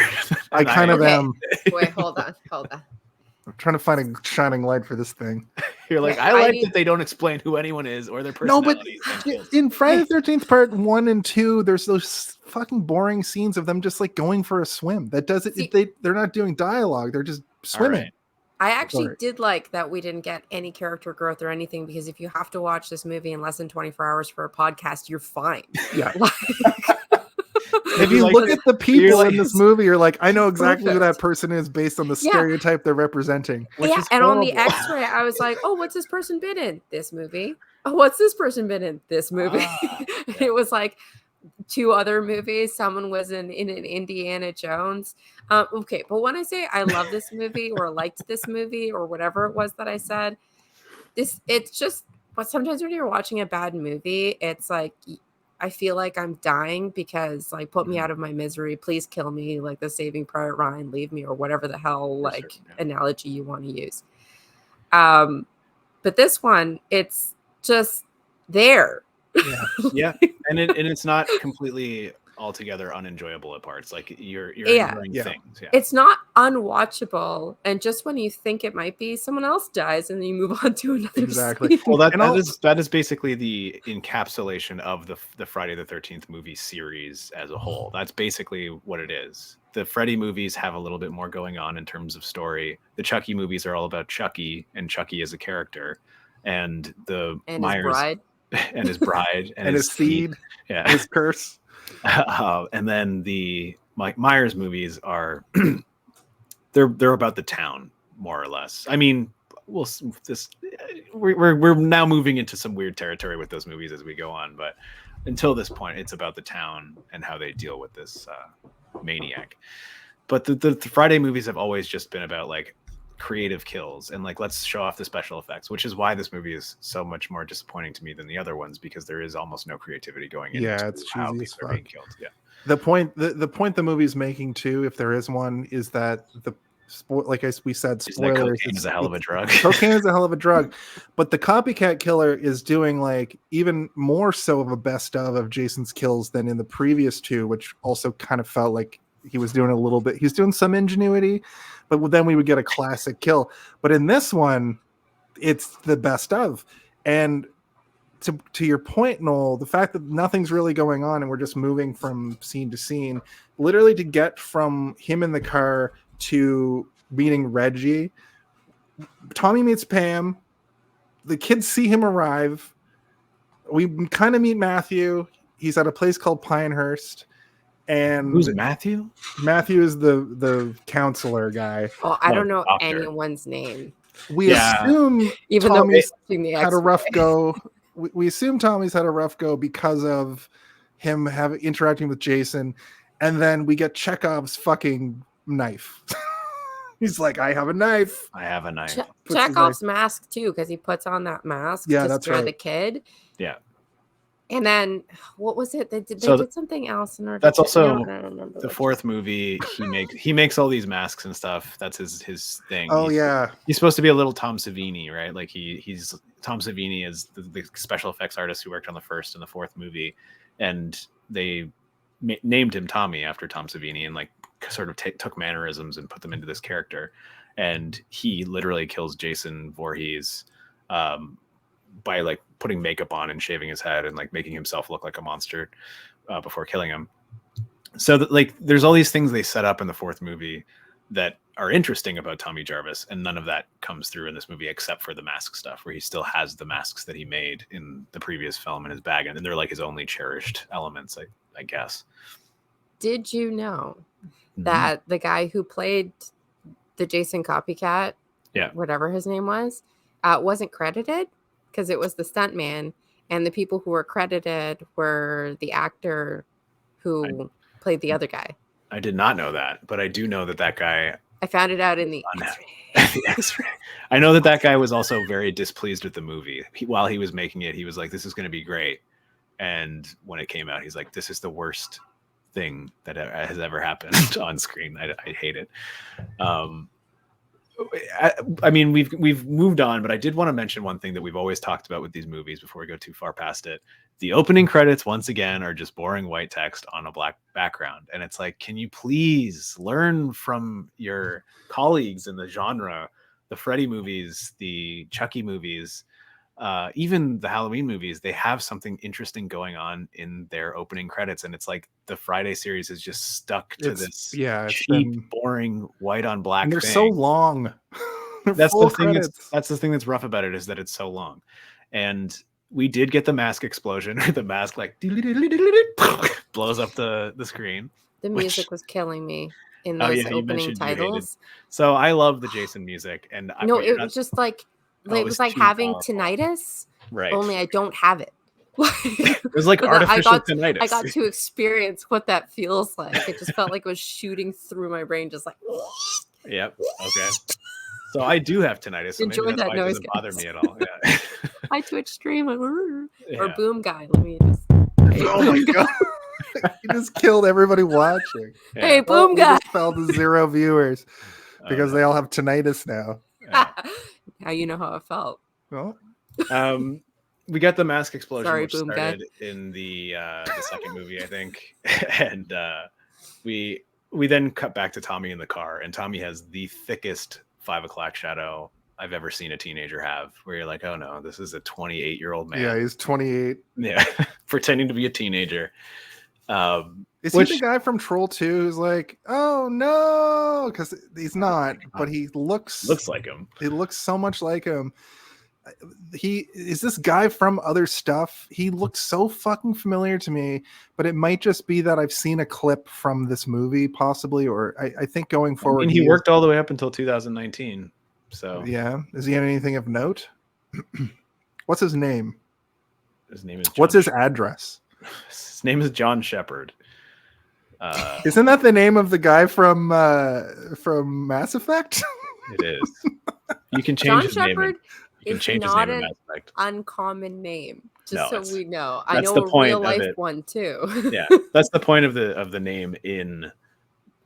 I kind of am. Wait, hold on. I'm trying to find a shining light for this thing. You're like, I like that they don't explain who anyone is or their personalities. No, but in Friday the 13th part 1 and 2, there's those fucking boring scenes of them just like going for a swim. That does it. They're not doing dialogue. They're just swimming. I actually did like that we didn't get any character growth or anything, because if you have to watch this movie in less than 24 hours for a podcast, you're fine. Yeah. If you look at the people in this movie, you're like, I know exactly who that person is based on the stereotype they're representing. And on the X-ray, I was like, oh, what's this person been in? This movie. Oh, what's this person been in? This movie. It was like 2 other movies. Someone was in an Indiana Jones. Okay, but when I say I love this movie or liked this movie or whatever it was that I said, it's just, but sometimes when you're watching a bad movie, it's like I feel like I'm dying because like put me out of my misery, please kill me, like the Saving Private Ryan, leave me, or whatever the hell analogy you want to use. But this one, it's just there. Yeah. And it's not completely altogether unenjoyable at parts. Like you're enjoying things. Yeah. It's not unwatchable. And just when you think it might be, someone else dies and then you move on to another. Exactly. Well, that is basically the encapsulation of the Friday the 13th movie series as a whole. That's basically what it is. The Freddy movies have a little bit more going on in terms of story. The Chucky movies are all about Chucky and Chucky as a character, and the Myers his bride. and his bride and his seed, his curse. And then the Myers movies are they're about the town, more or less. I mean, we're now moving into some weird territory with those movies as we go on, but until this point, it's about the town and how they deal with this maniac. But the Friday movies have always just been about like creative kills and like let's show off the special effects, which is why this movie is so much more disappointing to me than the other ones, because there is almost no creativity going into it's how cheesy people are being killed. The point the movie's making too, if there is one, is that like we said, spoilers, cocaine is a hell of a drug. Cocaine is a hell of a drug, but the copycat killer is doing like even more so of a best of Jason's kills than in the previous 2, which also kind of felt like he was doing a little bit. He's doing some ingenuity, but then we would get a classic kill. But in this one, it's the best of. And to your point, Noel, the fact that nothing's really going on and we're just moving from scene to scene, literally to get from him in the car to meeting Reggie, Tommy meets Pam. The kids see him arrive. We kind of meet Matthew. He's at a place called Pinehurst. And Who's Matthew? Matthew is the counselor guy. Oh, I No, don't know doctor. anyone's name. We Yeah. assume Even though Tommy's we're watching the had a rough X-ray. go. We assume Tommy's had a rough go because of him interacting with Jason. And then we get Chekhov's fucking knife. He's like, I have a knife. I have a knife. Puts his Chekhov's mask too, because he puts on that mask Yeah, to that's scare right. the kid. Yeah. And then what was it? They did something else in order. That's to, also I don't remember the which. fourth movie. He makes all these masks and stuff. That's his thing. Oh, yeah. He's supposed to be a little Tom Savini, right? Like he's Tom Savini is the special effects artist who worked on the first and the fourth movie, and they named him Tommy after Tom Savini, and like sort of took mannerisms and put them into this character. And he literally kills Jason Voorhees by like putting makeup on and shaving his head and like making himself look like a monster before killing him. So that, like, there's all these things they set up in the fourth movie that are interesting about Tommy Jarvis, and none of that comes through in this movie except for the mask stuff, where he still has the masks that he made in the previous film in his bag, and they're like his only cherished elements, I guess. Did you know that the guy who played the Jason copycat, whatever his name was, wasn't credited because it was the stuntman, and the people who were credited were the actor who played the other guy. I did not know that, but I do know that guy. I found it out in the X-ray. I know that guy was also very displeased with the movie. While he was making it, he was like, "This is going to be great," and when it came out, he's like, "This is the worst thing that has ever happened on screen. I hate it." I mean, we've moved on, but I did want to mention one thing that we've always talked about with these movies before we go too far past it. The opening credits, once again, are just boring white text on a black background. And it's like, can you please learn from your colleagues in the genre, the Freddy movies, the Chucky movies, even the Halloween movies? They have something interesting going on in their opening credits. And it's like the Friday series is just stuck to this cheap, boring white on black and they're thing. so long. That's the thing. That's the thing that's rough about it, is that it's so long. And we did get the mask explosion, or the mask like blows up the screen. The music was killing me in those opening titles. So I love the Jason music, and it was just like it was like having tinnitus, right? Only I don't have it. It was like artificial tinnitus. I got to experience what that feels like. It just felt like it was shooting through my brain, just like. Yep. Okay. So I do have tinnitus. So enjoy that noise. It doesn't bother me at all. Yeah. I Twitch stream or Boom Guy. Let me just. Oh my god! You just killed everybody watching. Yeah. Hey, Boom Guy! Just fell to 0 viewers because they all have tinnitus now. Now you know how it felt. Well, we got the mask explosion, Sorry, which started in the second movie, I think, and we then cut back to Tommy in the car, and Tommy has the thickest 5 o'clock shadow I've ever seen a teenager have, where you're like, oh no, this is a 28-year-old man. Yeah, he's 28. Yeah, pretending to be a teenager. Is he the guy from Troll 2 who's like, oh no? Because he's not, but he looks like him. He looks so much like him. He is this guy from other stuff. He looks so fucking familiar to me, but it might just be that I've seen a clip from this movie, possibly, or I think going forward. He worked all the way up until 2019. So yeah, is he in anything of note? What's his name? His name is. What's his address? His name is John Shepard. Isn't that the name of the guy from Mass Effect? It is. You can change his name. You can it's change not his name an uncommon name, just so we know. I know a real life one too. Yeah, that's the point of the name in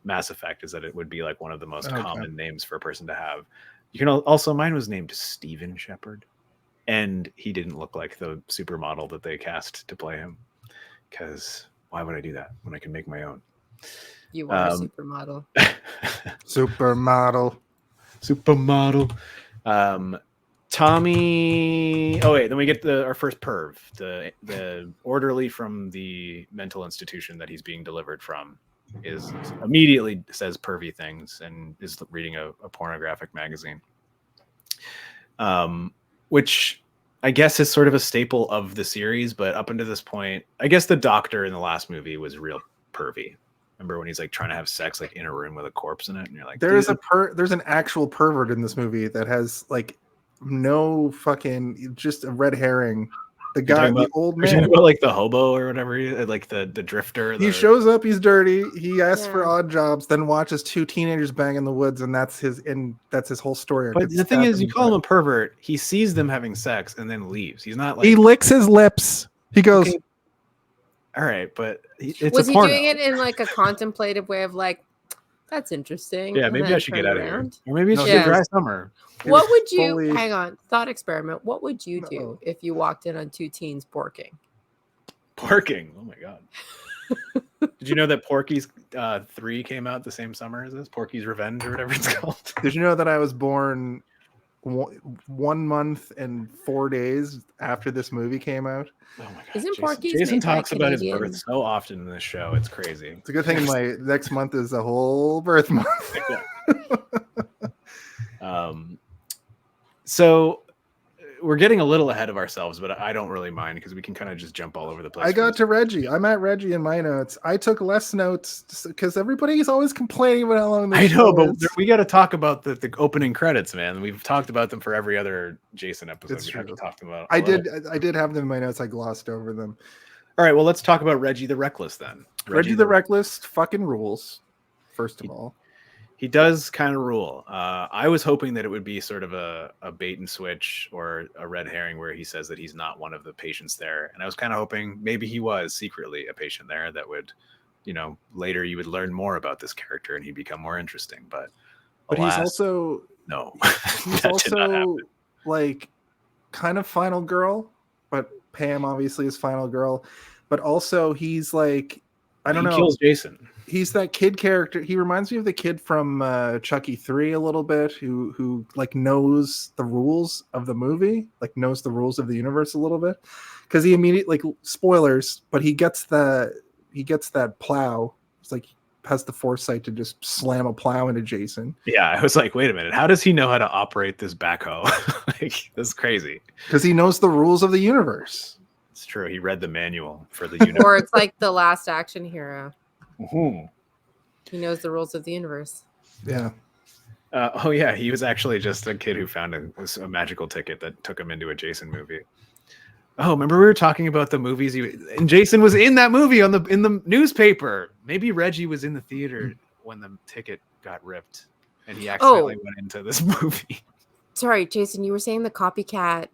Mass Effect, is that it would be like one of the most common names for a person to have. You can also, mine was named Steven Shepard, and he didn't look like the supermodel that they cast to play him. Because why would I do that when I can make my own? You are a supermodel. Supermodel. Tommy. Oh wait, then we get our first perv, the orderly from the mental institution that he's being delivered from, is immediately says pervy things and is reading a pornographic magazine. Which I guess is sort of a staple of the series, but up until this point, I guess the doctor in the last movie was real pervy. Remember when he's like trying to have sex like in a room with a corpse in it, and you're like, There's "Dude." there's an actual pervert in this movie that has like no fucking, just a red herring. The You're guy, talking the about, old you're talking man. about like the hobo or whatever, like the drifter. He the- shows up, he's dirty, he asks for Yeah. odd jobs, then watches two teenagers bang in the woods, and that's his whole story. But the thing is, you call him a pervert. He sees them having sex and then leaves. He's not like, he licks his lips. He goes, okay, all right, but it's Was a he porno. doing it in like a contemplative way of like, that's interesting? Yeah, and maybe then I should get turn out of here, around? or maybe it's No, just a he dry was- summer. he What was would you fully- hang on? Thought experiment. What would you do Uh-oh. if you walked in on two teens porking? Porking. Oh my god. Did you know that Porky's 3 came out the same summer as this? Porky's Revenge or whatever it's called. Did you know that I was born 1 month and 4 days after this movie came out? Oh my god. Isn't Porky's Jason made by talks about his Canadian? birth so often in this show. It's crazy. It's a good thing my next month is a whole birth month. So we're getting a little ahead of ourselves, but I don't really mind because we can kind of just jump all over the place. I got to Reggie. I'm at Reggie in my notes. I took less notes because everybody's always complaining about how long. I know, but is. we got to talk about the opening credits, man. We've talked about them for every other Jason episode. It's We have to true. talk about. I did have them in my notes. I glossed over them. All right, well, let's talk about Reggie the Reckless then. Reggie the Reckless fucking rules. First of all, he does kind of rule. I was hoping that it would be sort of a bait and switch or a red herring where he says that he's not one of the patients there. And I was kind of hoping maybe he was secretly a patient there that would, later you would learn more about this character and he'd become more interesting. But alas, he's also no, he's that did not also happen. like kind of final girl, but Pam obviously is final girl, but also he's like, I don't know. He kills Jason. He's that kid character. He reminds me of the kid from Chucky 3 a little bit, who like knows the rules of the movie, like knows the rules of the universe a little bit, because he immediately, like, spoilers, but he gets that plow. It's like has the foresight to just slam a plow into Jason. Yeah, I was like, wait a minute, how does he know how to operate this backhoe? Like, that's crazy. Because he knows the rules of the universe. It's true. He read the manual for the universe. Or it's like the Last Action Hero. Mhm. He knows the rules of the universe. Yeah. Oh yeah, he was actually just a kid who found a magical ticket that took him into a Jason movie. Oh, remember we were talking about the movies, and Jason was in that movie in the newspaper. Maybe Reggie was in the theater when the ticket got ripped, and he accidentally went into this movie. Sorry, Jason, you were saying the copycat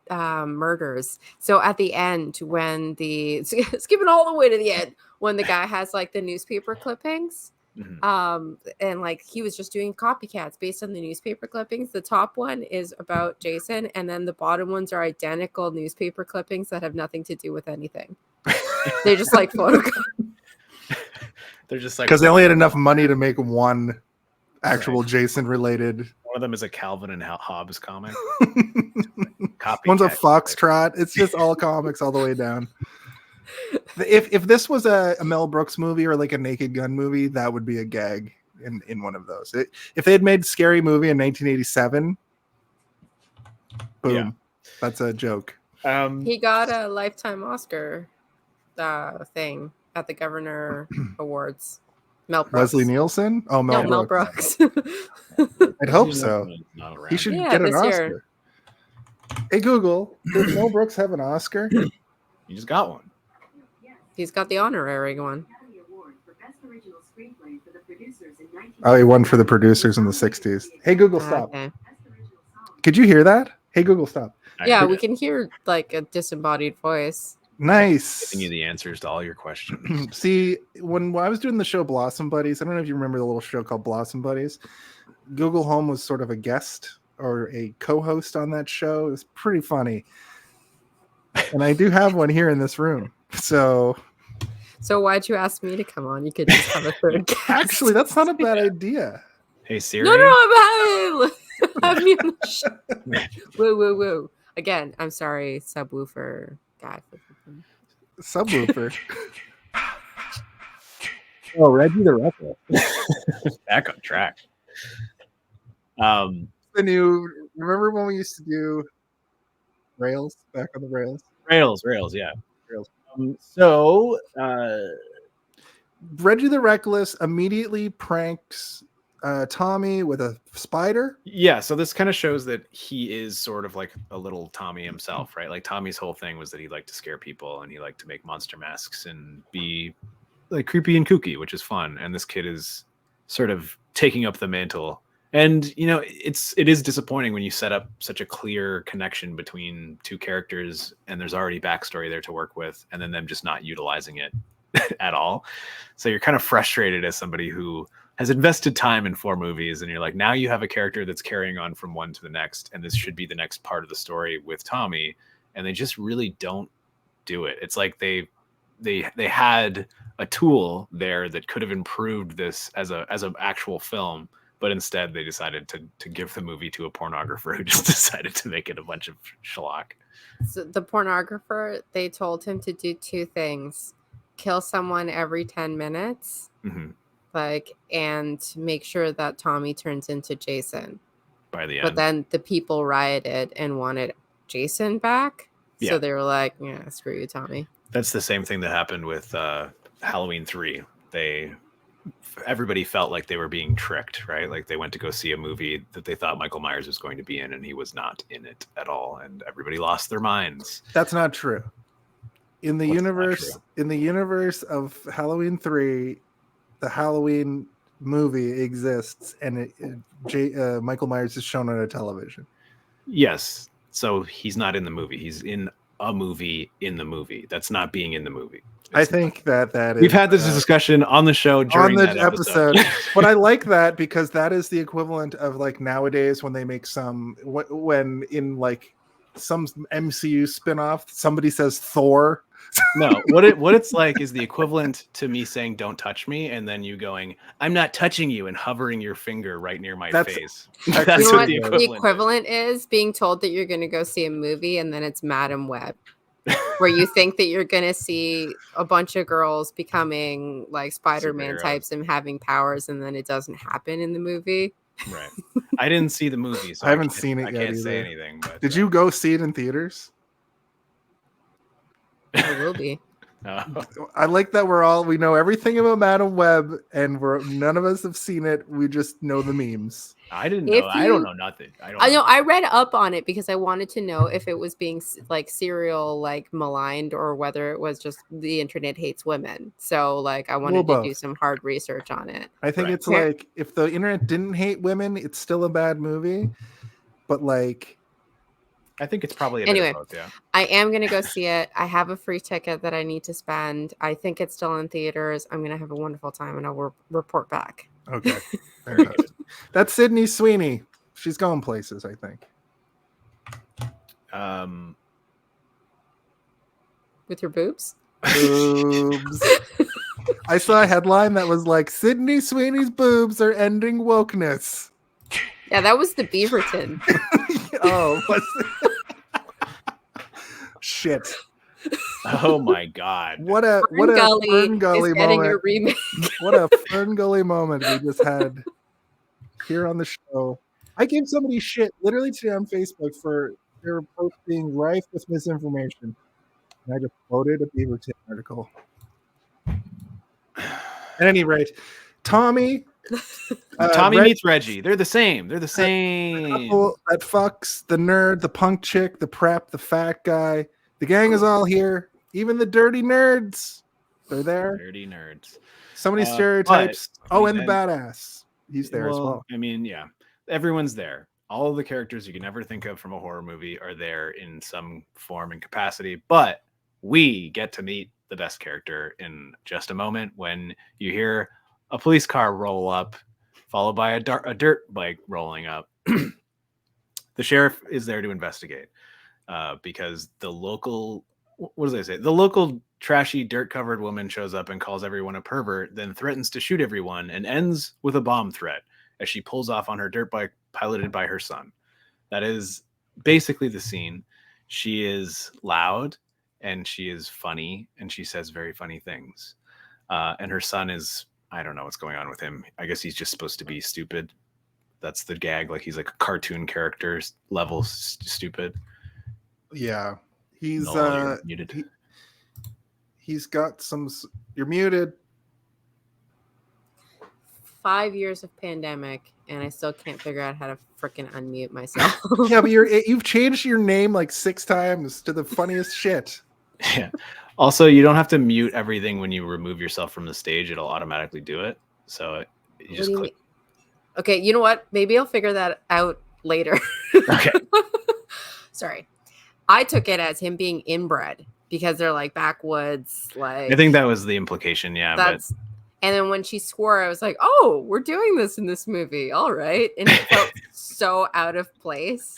murders. So at the end, when skipping all the way to the end, when the guy has like the newspaper clippings, and like he was just doing copycats based on the newspaper clippings. The top one is about Jason, and then the bottom ones are identical newspaper clippings that have nothing to do with anything. They just like photograph. They're just like, Because they only had enough money to make one actual Jason related. one of them is a Calvin and Hobbes comic. One's a Foxtrot. It's just all comics all the way down. If this was a Mel Brooks movie or like a Naked Gun movie, that would be a gag in one of those. If they had made Scary Movie in 1987, boom, Yeah. that's a joke. He got a lifetime Oscar thing at the Governor Awards. Mel Brooks. Leslie Nielsen? Oh, Mel Mel Brooks. Brooks. I'd hope so. Not around. He should Yeah, get an this Oscar. year. Hey, Google, does Mel Brooks have an Oscar? You just got one. He's got the honorary one. Oh, he won for the producers in the 60s. Hey, Google, stop. Okay. Could you hear that? Hey, Google, stop. Yeah, we can hear like a disembodied voice. Nice. Giving you the answers to all your questions. See, when I was doing the show Blossom Buddies, I don't know if you remember the little show called Blossom Buddies. Google Home was sort of a guest or a co-host on that show. It was pretty funny. And I do have one here in this room. So why'd you ask me to come on? You could just have a third guest. actually, that's not a bad idea. Hey Siri. No, I'm having me on the show. Woo, woo, woo. Again, I'm sorry, subwoofer guy. Subwoofer. Oh, Reggie the Reckless. Back on track. The new Remember when we used to do rails back on the rails? Rails, yeah. Rails. So Reggie the Reckless immediately pranks Tommy with a spider. yeah, so this kind of shows that he is sort of like a little Tommy himself, right? Like Tommy's whole thing was that he liked to scare people and he liked to make monster masks and be like creepy and kooky, which is fun. And this kid is sort of taking up the mantle. And you know, it is disappointing when you set up such a clear connection between two characters and there's already backstory there to work with, and then them just not utilizing it at all. So you're kind of frustrated as somebody who has invested time in 4 movies, and you're like, now you have a character that's carrying on from one to the next, and this should be the next part of the story with Tommy, and they just really don't do it. It's like they had a tool there that could have improved this as an actual film, but instead they decided to give the movie to a pornographer who just decided to make it a bunch of schlock. So the pornographer, they told him to do 2 things: kill someone every 10 minutes, and make sure that Tommy turns into Jason by the end. But then the people rioted and wanted Jason back. Yeah. So they were like, yeah, screw you, Tommy. That's the same thing that happened with Halloween 3. Everybody felt like they were being tricked, right? Like they went to go see a movie that they thought Michael Myers was going to be in, and he was not in it at all, and everybody lost their minds. That's not true. In the universe of Halloween 3, the Halloween movie exists, and Michael Myers is shown on a television. Yes. So he's not in the movie. He's in a movie in the movie. That's not being in the movie. I think that is. We've had this discussion on the show during on the that episode. But I like that because that is the equivalent of like nowadays when they make when in like some MCU spinoff, somebody says Thor. No, what it's like is the equivalent to me saying "Don't touch me," and then you going, "I'm not touching you," and hovering your finger right near my face. That's you know what the equivalent is being told that you're going to go see a movie, and then it's Madam Web, where you think that you're going to see a bunch of girls becoming like Spider-Man types and having powers, and then it doesn't happen in the movie. Right. I didn't see the movie, so I haven't seen it yet. I can't either. say anything. But, did you go see it in theaters? It will be. I like that we know everything about Madam Web, and none of us have seen it. We just know the memes. I didn't know. I don't know nothing. I know. I read up on it because I wanted to know if it was being like serial like maligned or whether it was just the internet hates women. So like I wanted to do some hard research on it. I think it's like if the internet didn't hate women, it's still a bad movie. But like, I think it's probably a bit of both, yeah. I am going to go see it. I have a free ticket that I need to spend. I think it's still in theaters. I'm going to have a wonderful time, and I'll report back. Okay. Very good. That's Sydney Sweeney. She's going places, I think. With your boobs? Boobs. I saw a headline that was like, Sydney Sweeney's boobs are ending wokeness. Yeah, that was the Beaverton. Oh, shit! Oh my god! What a Fern Gully moment! What a Fern Gully moment we just had here on the show. I gave somebody shit literally today on Facebook for their post being rife with misinformation, and I just quoted a Beaverton article. At any rate, Tommy meets Reggie. They're the same. They're the same. That fucks the nerd, the punk chick, the prep, the fat guy. The gang is all here. Even the dirty nerds. They're there. Dirty nerds. So many stereotypes. And the badass. He's there as well. I mean, yeah. Everyone's there. All of the characters you can ever think of from a horror movie are there in some form and capacity. But we get to meet the best character in just a moment when you hear a police car roll up, followed by a dirt bike rolling up. The sheriff is there to investigate because the local, what does they say? The local trashy, dirt-covered woman shows up and calls everyone a pervert, then threatens to shoot everyone and ends with a bomb threat as she pulls off on her dirt bike piloted by her son. That is basically the scene. She is loud and she is funny and she says very funny things. And her son is, I don't know what's going on with him. I guess he's just supposed to be stupid. that's the gag. Like he's like a cartoon character level stupid. Yeah, he's Noel, you're muted. he's got some. You're muted. 5 years of pandemic, and I still can't figure out how to freaking unmute myself. Yeah, but you've changed your name like 6 times to the funniest shit. Yeah. Also, you don't have to mute everything when you remove yourself from the stage. It'll automatically do it. So you just click. Okay, you know what? Maybe I'll figure that out later. Okay. Sorry. I took it as him being inbred because they're like backwoods. Like I think that was the implication. Yeah. that's. And then when she swore, I was like, "Oh, we're doing this in this movie, all right." And it felt so out of place.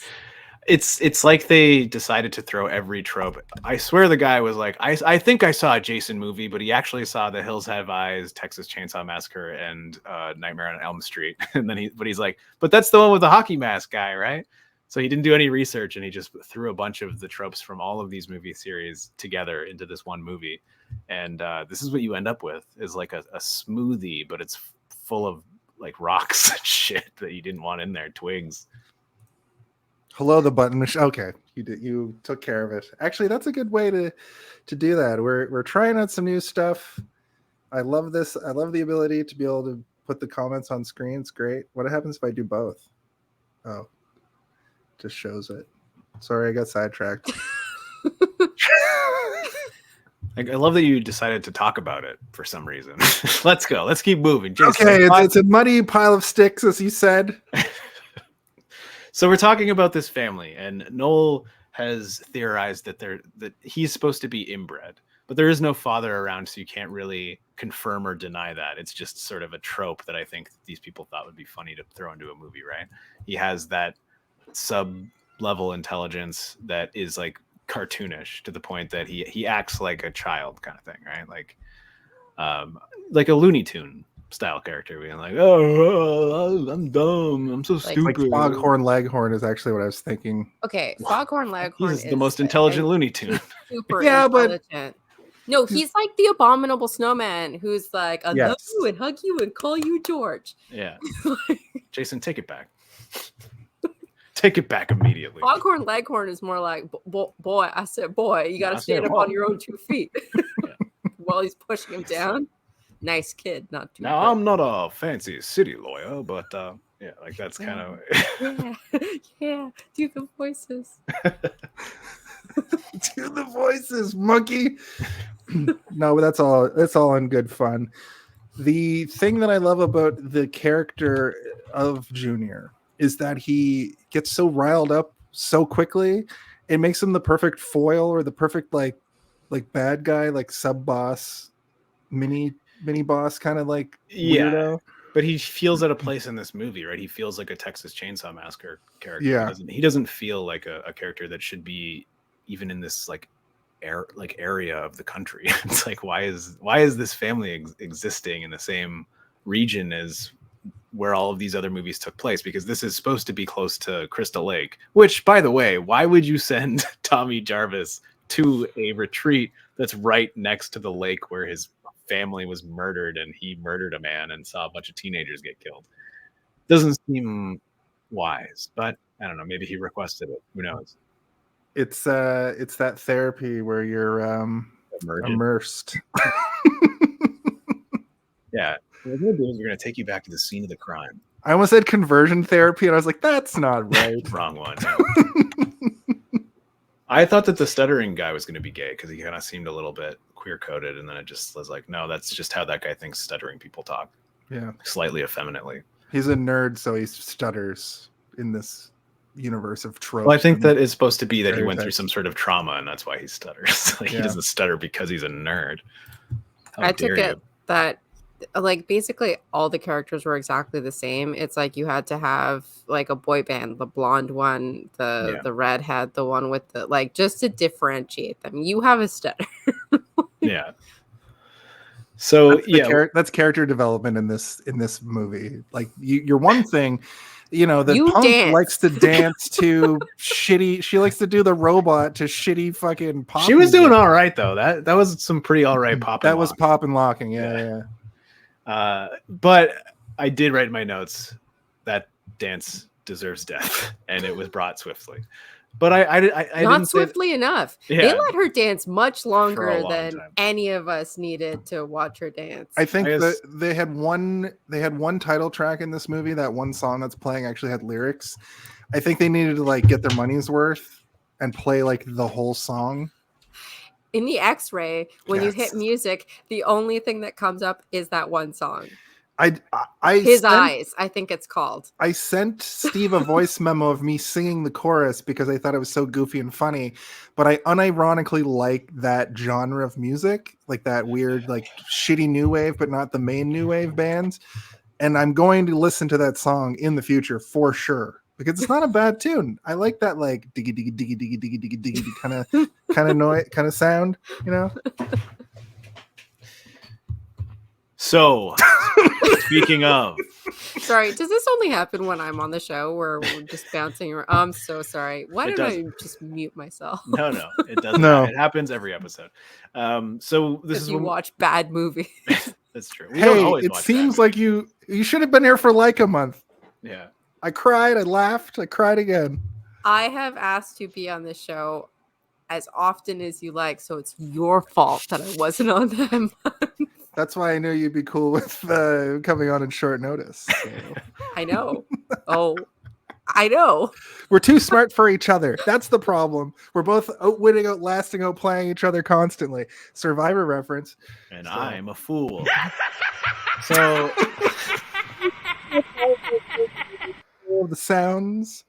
It's like they decided to throw every trope. I swear the guy was like, I think I saw a Jason movie, but he actually saw The Hills Have Eyes, Texas Chainsaw Massacre, and Nightmare on Elm Street. And then he's like, but that's the one with the hockey mask guy, right? So he didn't do any research, and he just threw a bunch of the tropes from all of these movie series together into this one movie. And this is what you end up with, is like a smoothie, but it's full of like rocks and shit that you didn't want in there, twigs. Hello, the button. Okay, you took care of it. Actually, that's a good way to do that. We're trying out some new stuff. I love this. I love the ability to be able to put the comments on screen. It's great. What happens if I do both? Oh, just shows it. Sorry, I got sidetracked. I love that you decided to talk about it for some reason. Let's go. Let's keep moving. Jason, okay, it's a muddy pile of sticks, as you said. So we're talking about this family, and Noel has theorized that he's supposed to be inbred, but there is no father around, so you can't really confirm or deny that. It's just sort of a trope that I think these people thought would be funny to throw into a movie, right? He has that sub-level intelligence that is like cartoonish to the point that he acts like a child kind of thing, right? Like a Looney Tune style character being like, oh, I'm dumb, I'm so stupid. Like Foghorn Leghorn is actually what I was thinking. Okay, Foghorn Leghorn is the most intelligent Looney Tune. Super Yeah, intelligent. No, he's like the abominable snowman who's like, I love you and hug you and call you George. Yeah. Jason, take it back. Take it back immediately. Foghorn Leghorn is more like, boy, I said, boy, you got to stand up on your own 2 feet while he's pushing him down. Nice kid, not too. Now, I'm not a fancy city lawyer, but yeah, like that's kind of. Yeah, do the voices. Do the voices, monkey. No, but that's all in good fun. The thing that I love about the character of Junior is that he gets so riled up so quickly. It makes him the perfect foil or the perfect like bad guy, like sub boss, mini boss kind of like weirdo. But he feels at a place in this movie, right? He feels like a Texas Chainsaw Massacre character. Yeah, he doesn't feel like a character that should be even in this area of the country. It's like, why is this family existing in the same region as where all of these other movies took place? Because this is supposed to be close to Crystal Lake, which, by the way, why would you send Tommy Jarvis to a retreat that's right next to the lake where his family was murdered and he murdered a man and saw a bunch of teenagers get killed? Doesn't seem wise, but I don't know, maybe he requested it, who knows. It's that therapy where you're immersed. Yeah, what we're going to do is we're going to take you back to the scene of the crime. I almost said conversion therapy, and I was like, that's not right. Wrong one. I thought that the stuttering guy was going to be gay because he kind of seemed a little bit queer-coded, and then it just was like, no, that's just how that guy thinks stuttering people talk. Yeah. Slightly effeminately. He's a nerd, so he stutters in this universe of tropes. Well, I think that it's supposed to be that he went through some sort of trauma, and that's why he stutters. He doesn't stutter because he's a nerd. I took it that like basically all the characters were exactly the same. It's like you had to have like a boy band, the blonde one, the redhead, the one with the like, just to differentiate them. You have a stutter. Yeah. So that's character development in this movie. Like you're one thing, the punk likes to dance to shitty. She likes to do the robot to shitty fucking pop. She was doing all right though. That was some pretty all right pop. That was pop and locking. Yeah. But I did write in my notes that dance deserves death, and it was brought swiftly. But I Not didn't say swiftly enough. They Yeah. let her dance much For a longer long than time. any of us needed to watch her dance. I think I guess- that they had one title track in this movie. That one song that's playing actually had lyrics. I think they needed to like get their money's worth and play like the whole song. In the X-ray, when you hit Yes. music, the only thing that comes up is that one song. I His sent, Eyes, I think it's called. I sent Steve a voice memo of me singing the chorus because I thought it was so goofy and funny, but I unironically like that genre of music, like that weird, like shitty new wave, but not the main new wave bands. And I'm going to listen to that song in the future for sure because it's not a bad tune. I like that like diggy diggy diggy diggy diggy diggy diggy kind of noise kind of sound, you know. So, speaking of, Sorry, does this only happen when I'm on the show where we're just bouncing around? I'm so sorry. Why It don't I doesn't. just mute myself? no, it doesn't. No. It happens every episode. So this If is you when watch bad movies. that's true. We don't Hey, always it watch seems bad like you should have been here for like a month. movies. Yeah. I cried, I laughed, I cried again. I have asked to be on the show as often as you like, so it's your fault that I wasn't on them. That's why I knew you'd be cool with coming on in short notice. So. I know. Oh, I know. We're too smart for each other. That's the problem. We're both outwitting, outlasting, outplaying each other constantly. Survivor reference. And So- I'm a fool. So All the sounds.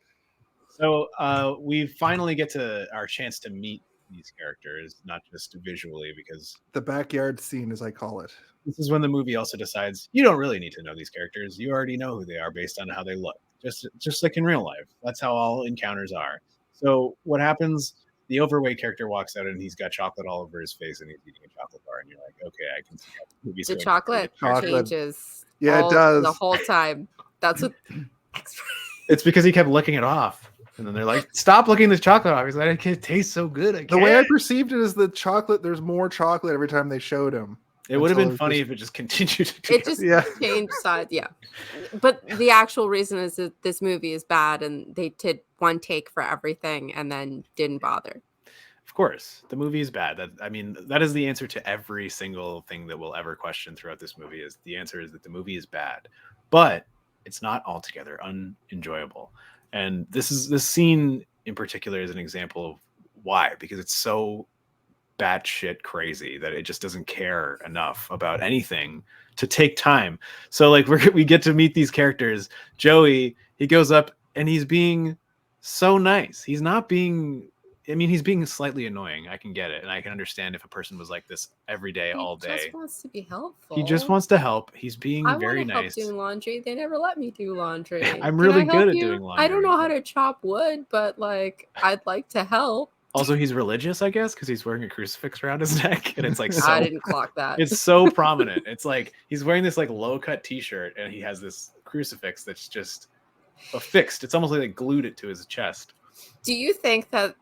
we finally get to our chance to meet these characters, not just visually, because The backyard scene, as I call it. this is when the movie also decides you don't really need to know these characters. You already know who they are based on how they look. Just like in real life. That's how all encounters are. So what happens? The overweight character walks out and he's got chocolate all over his face and he's eating a chocolate bar, and you're like, okay, I can see how the movie's The going. chocolate Chocolate. changes. Yeah, it does. The whole time. That's what. It's because he kept licking it off. And then they're like, stop licking this chocolate off. He's like, it tastes so good. I can't. The way I perceived it is the chocolate, there's more chocolate every time they showed him. It would have Until been it funny just- if it just continued to It just Yeah. changed sides. Yeah. But the actual reason is that this movie is bad and they did one take for everything and then didn't bother. Of course, the movie is bad. That is the answer to every single thing that we'll ever question throughout this movie. Is the answer is that the movie is bad, but it's not altogether unenjoyable. And this scene in particular is an example of why, because it's so batshit crazy that it just doesn't care enough about anything to take time. So like we get to meet these characters. Joey, he goes up and he's being so nice. He's not being. I mean, he's being slightly annoying. I can get it, and I can understand if a person was like this every day, all He day. just wants to be helpful. He just wants to help. He's being I very want to help nice. doing laundry. They never let me do laundry. I'm Can really I help good at you? doing I don't laundry. know how to chop wood, but like I'd like to help. Also, he's religious, I guess, because he's wearing a crucifix around his neck, and it's like so. I didn't clock that. It's so prominent. It's like he's wearing this like low cut T-shirt, and he has this crucifix that's just affixed. It's almost like glued it to his chest. Do you think that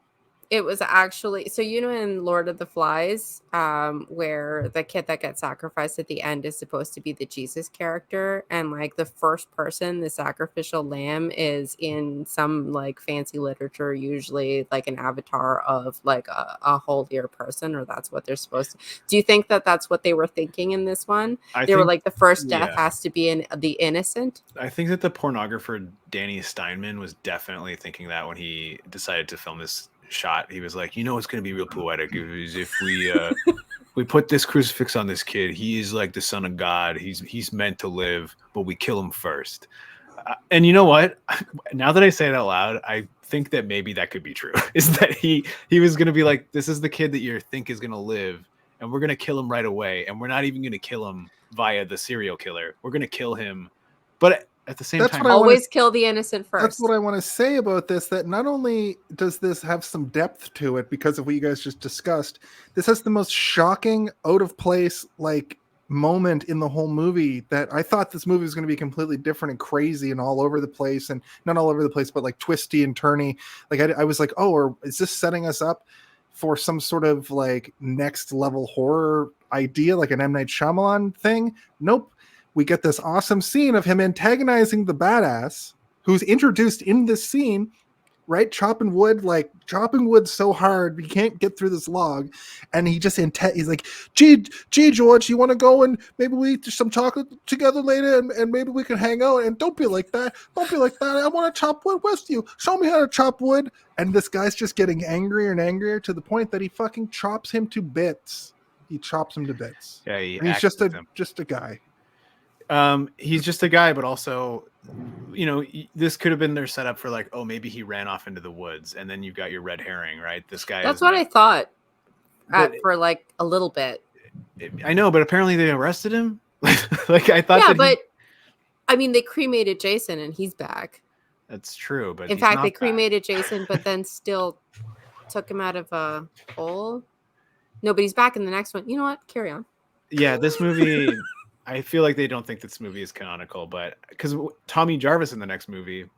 it was actually so in Lord of the Flies, where the kid that gets sacrificed at the end is supposed to be the Jesus character, and like the first person, the sacrificial lamb, is in some like fancy literature, usually like an avatar of like a holier person, or that's what they're supposed to. Do you think that that's what they were thinking in this one? They were like, the first death yeah. has to be in the innocent. I think that the pornographer Danny Steinmann was definitely thinking that when he decided to film this shot. He was like, it's going to be real poetic if we put this crucifix on this kid. He is like the son of God. He's meant to live, but we kill him first. And you know what? Now that I say it out loud, I think that maybe that could be true. Is that he was going to be like, this is the kid that you think is going to live, and we're going to kill him right away, and we're not even going to kill him via the serial killer. We're going to kill him, but at the same That's time, what I wanna- Always kill the innocent first. That's what I want to say about this, that not only does this have some depth to it because of what you guys just discussed, this has the most shocking, out of place, like moment in the whole movie that I thought this movie was going to be completely different and crazy and all over the place, and not all over the place, but like twisty and turny. Like I was like, oh, or is this setting us up for some sort of like next level horror idea, like an M. Night Shyamalan thing? Nope. We get this awesome scene of him antagonizing the badass, who's introduced in this scene, right? Chopping wood so hard we can't get through this log, and he's like, gee George, you want to go and maybe we eat some chocolate together later, and maybe we can hang out, and don't be like that, I want to chop wood with you, show me how to chop wood. And this guy's just getting angrier and angrier to the point that he fucking chops him to bits. He chops him to bits. Yeah, and he's just a guy. He's just a guy, but also, this could have been their setup for like, oh, maybe he ran off into the woods, and then you've got your red herring, right? This guy. That's what I thought for like a little bit. I know, but apparently they arrested him. Like I thought. Yeah, but I mean, they cremated Jason, and he's back. That's true, but in fact, they cremated Jason, but then still took him out of a hole. Nobody's back in the next one. You know what? Carry on. Yeah, this movie. I feel like they don't think this movie is canonical, but because Tommy Jarvis in the next movie,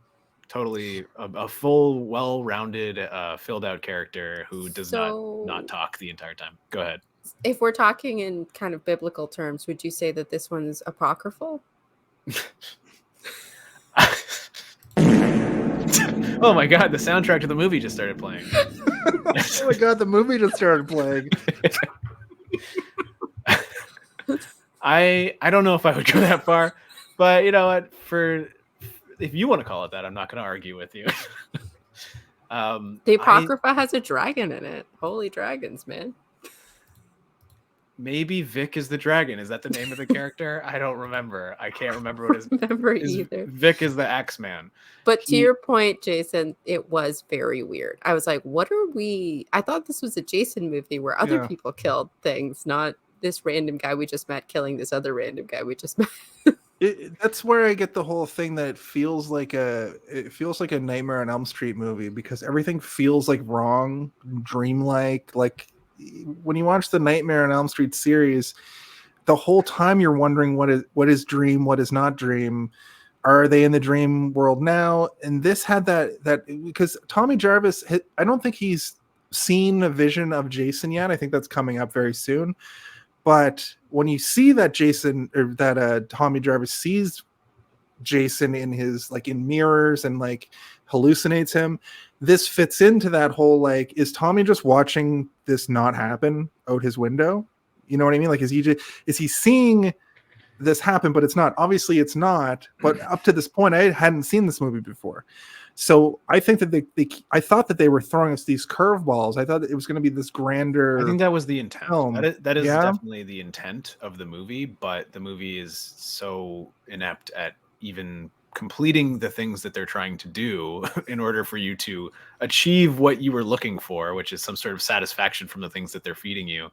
totally a full, well-rounded, filled-out character who does not talk the entire time. Go ahead. If we're talking in kind of biblical terms, would you say that this one's apocryphal? Oh my god, the soundtrack to the movie just started playing. Oh my god, the movie just started playing. I don't know if I would go that far, but you know what? If you want to call it that, I'm not going to argue with you. The Apocrypha has a dragon in it. Holy dragons, man. Maybe Vic is the dragon. Is that the name of the character? I don't remember. I can't remember what his either. Vic is the Axeman. But to your point, Jason, it was very weird. I was like, what are we? I thought this was a Jason movie where other people killed things, not this random guy we just met killing this other random guy we just met. That's where I get the whole thing that it feels like a Nightmare on Elm Street movie, because everything feels like wrong, dreamlike. Like when you watch the Nightmare on Elm Street series, the whole time you're wondering what is dream, what is not dream. Are they in the dream world now? And this had that because Tommy Jarvis, I don't think he's seen a vision of Jason yet. I think that's coming up very soon. But when you see that Jason, or that Tommy Jarvis sees Jason in his in mirrors and hallucinates him, this fits into that whole is Tommy just watching this not happen out his window? You know what I mean? Is he seeing this happen? But it's not. Obviously, it's not. But up to this point, I hadn't seen this movie before. So I think that I thought that they were throwing us these curveballs. I thought that it was going to be this grander. I think that was the intent. Film. That is definitely the intent of the movie, but the movie is so inept at even completing the things that they're trying to do in order for you to achieve what you were looking for, which is some sort of satisfaction from the things that they're feeding you.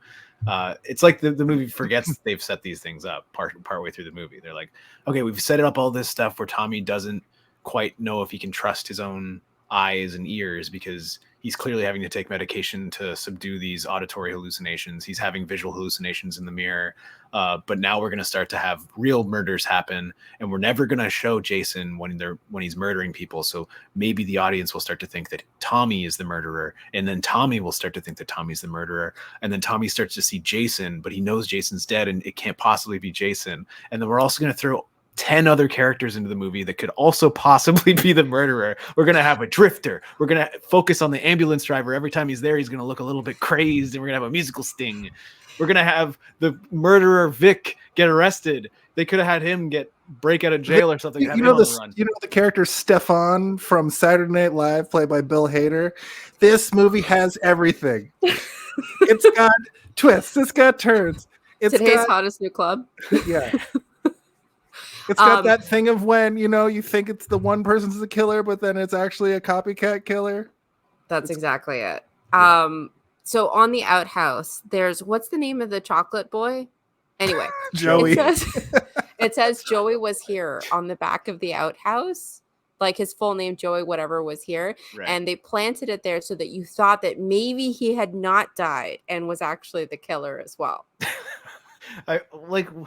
It's like the movie forgets that they've set these things up partway through the movie. They're like, okay, we've set up all this stuff where Tommy doesn't quite know if he can trust his own eyes and ears because he's clearly having to take medication to subdue these auditory hallucinations. He's having visual hallucinations in the mirror. But now we're going to start to have real murders happen, and we're never going to show Jason when he's murdering people. So maybe the audience will start to think that Tommy is the murderer, and then Tommy will start to think that Tommy's the murderer, and then Tommy starts to see Jason, but he knows Jason's dead and it can't possibly be Jason. And then we're also going to throw 10 other characters into the movie that could also possibly be the murderer. We're going to have a drifter. We're going to focus on the ambulance driver. Every time he's there, he's going to look a little bit crazed, and we're going to have a musical sting. We're going to have the murderer Vic get arrested. They could have had him break out of jail or something. The character Stefan from Saturday Night Live, played by Bill Hader. This movie has everything. It's got twists. It's got turns. Today's hottest new club. Yeah. It's got that thing of when, you think it's the one person's the killer, but then it's actually a copycat killer. That's exactly it. Yeah. So on the outhouse, what's the name of the chocolate boy? Anyway, Joey. It says Joey was here on the back of the outhouse. Like his full name, Joey, whatever, was here. Right. And they planted it there so that you thought that maybe he had not died and was actually the killer as well.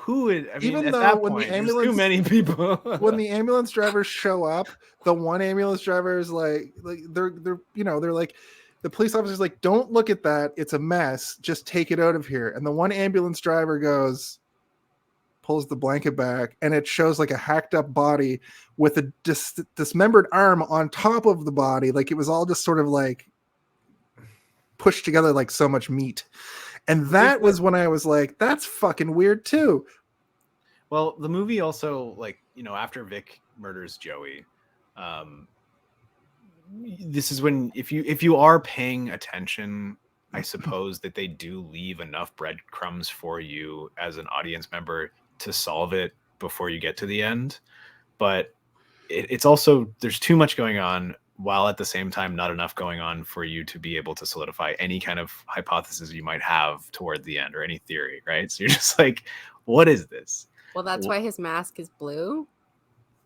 Who would? Even though when the ambulance, too many people. When the ambulance drivers show up, the one ambulance driver is they're like, the police officer's like, don't look at that. It's a mess. Just take it out of here. And the one ambulance driver goes, pulls the blanket back, and it shows like a hacked up body with a dismembered arm on top of the body. Like it was all just sort of like pushed together like so much meat. And that was when I was like, that's fucking weird too. Well, the movie also, like, after Vic murders Joey, this is when, if you are paying attention, I suppose that they do leave enough breadcrumbs for you as an audience member to solve it before you get to the end. But it's also, there's too much going on, while at the same time not enough going on for you to be able to solidify any kind of hypothesis you might have toward the end or any theory, right? So you're just like, what is this? Well, that's why his mask is blue.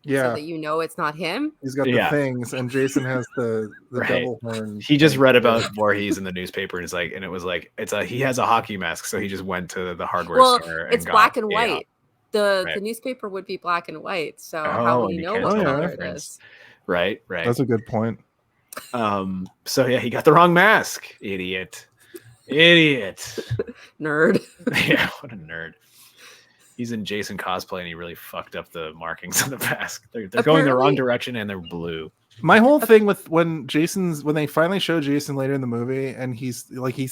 Yeah. So that it's not him. He's got the things, and Jason has the right. devil horn. He just read about Voorhees in the newspaper, and it was like he has a hockey mask, so he just went to the hardware store. It's black and white. The newspaper would be black and white. So how would he know what color it is? Right. That's a good point. So yeah, he got the wrong mask. Idiot. Nerd. Yeah, what a nerd. He's in Jason cosplay, and he really fucked up the markings on the mask. They're going the wrong direction, and they're blue. My whole thing with when they finally show Jason later in the movie, and he's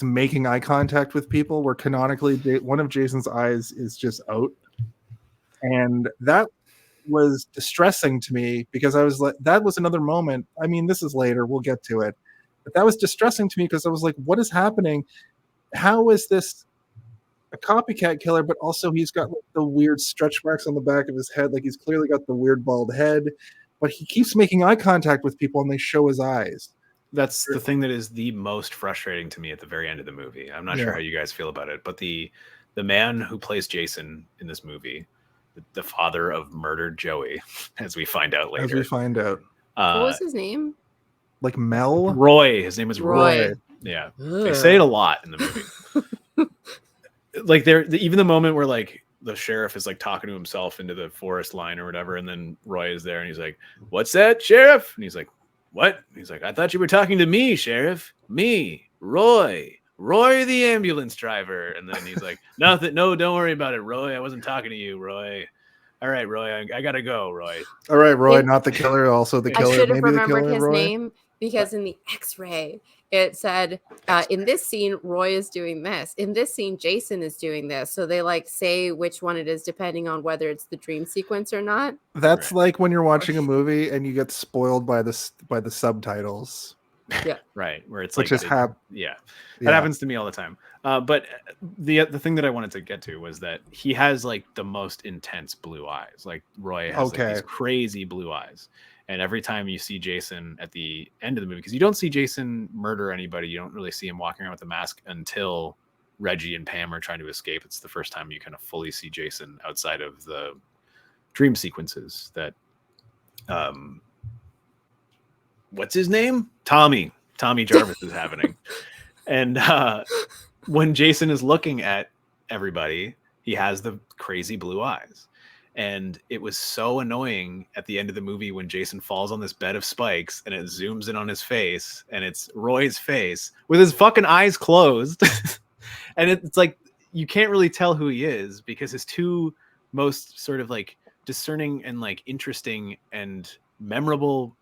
making eye contact with people, where canonically one of Jason's eyes is just out, and that was distressing to me, because I was like, that was another moment. I mean, this is later, we'll get to it, but that was distressing to me, because I was like, what is happening? How is this a copycat killer? But also he's got like the weird stretch marks on the back of his head, like he's clearly got the weird bald head, but he keeps making eye contact with people, and they show his eyes. That's the thing that is the most frustrating to me at the very end of the movie. I'm not sure how you guys feel about it, but the man who plays Jason in this movie, the father of murdered Joey, as we find out later. What was his name? Like Mel? Roy. His name is Roy. Yeah. Ugh. They say it a lot in the movie. Like even the moment where like the sheriff is like talking to himself into the forest line or whatever, and then Roy is there, and he's like, "What's that, Sheriff?" And he's like, "What?" And he's like, "I thought you were talking to me, Sheriff. Me, Roy the ambulance driver." And then he's like, "Nothing. No, don't worry about it, Roy. I wasn't talking to you, Roy. All right, Roy. I gotta go, Roy." All right, Roy, not the killer, also the killer. I should have maybe remembered the killer, his Roy? name, because in the X-ray it said, in this scene Roy is doing this, in this scene Jason is doing this. So they like say which one it is depending on whether it's the dream sequence or not. That's like when you're watching a movie and you get spoiled by the subtitles. Yeah, right. Where it's which like is that happens to me all the time. But the thing that I wanted to get to was that he has like the most intense blue eyes. Like Roy has like, these crazy blue eyes. And every time you see Jason at the end of the movie, because you don't see Jason murder anybody, you don't really see him walking around with a mask until Reggie and Pam are trying to escape. It's the first time you kind of fully see Jason outside of the dream sequences that what's his name? Tommy Jarvis is happening. And when Jason is looking at everybody, he has the crazy blue eyes. And it was so annoying at the end of the movie when Jason falls on this bed of spikes and it zooms in on his face, and it's Roy's face with his fucking eyes closed. And it's like, you can't really tell who he is, because his two most sort of like discerning and like interesting and memorable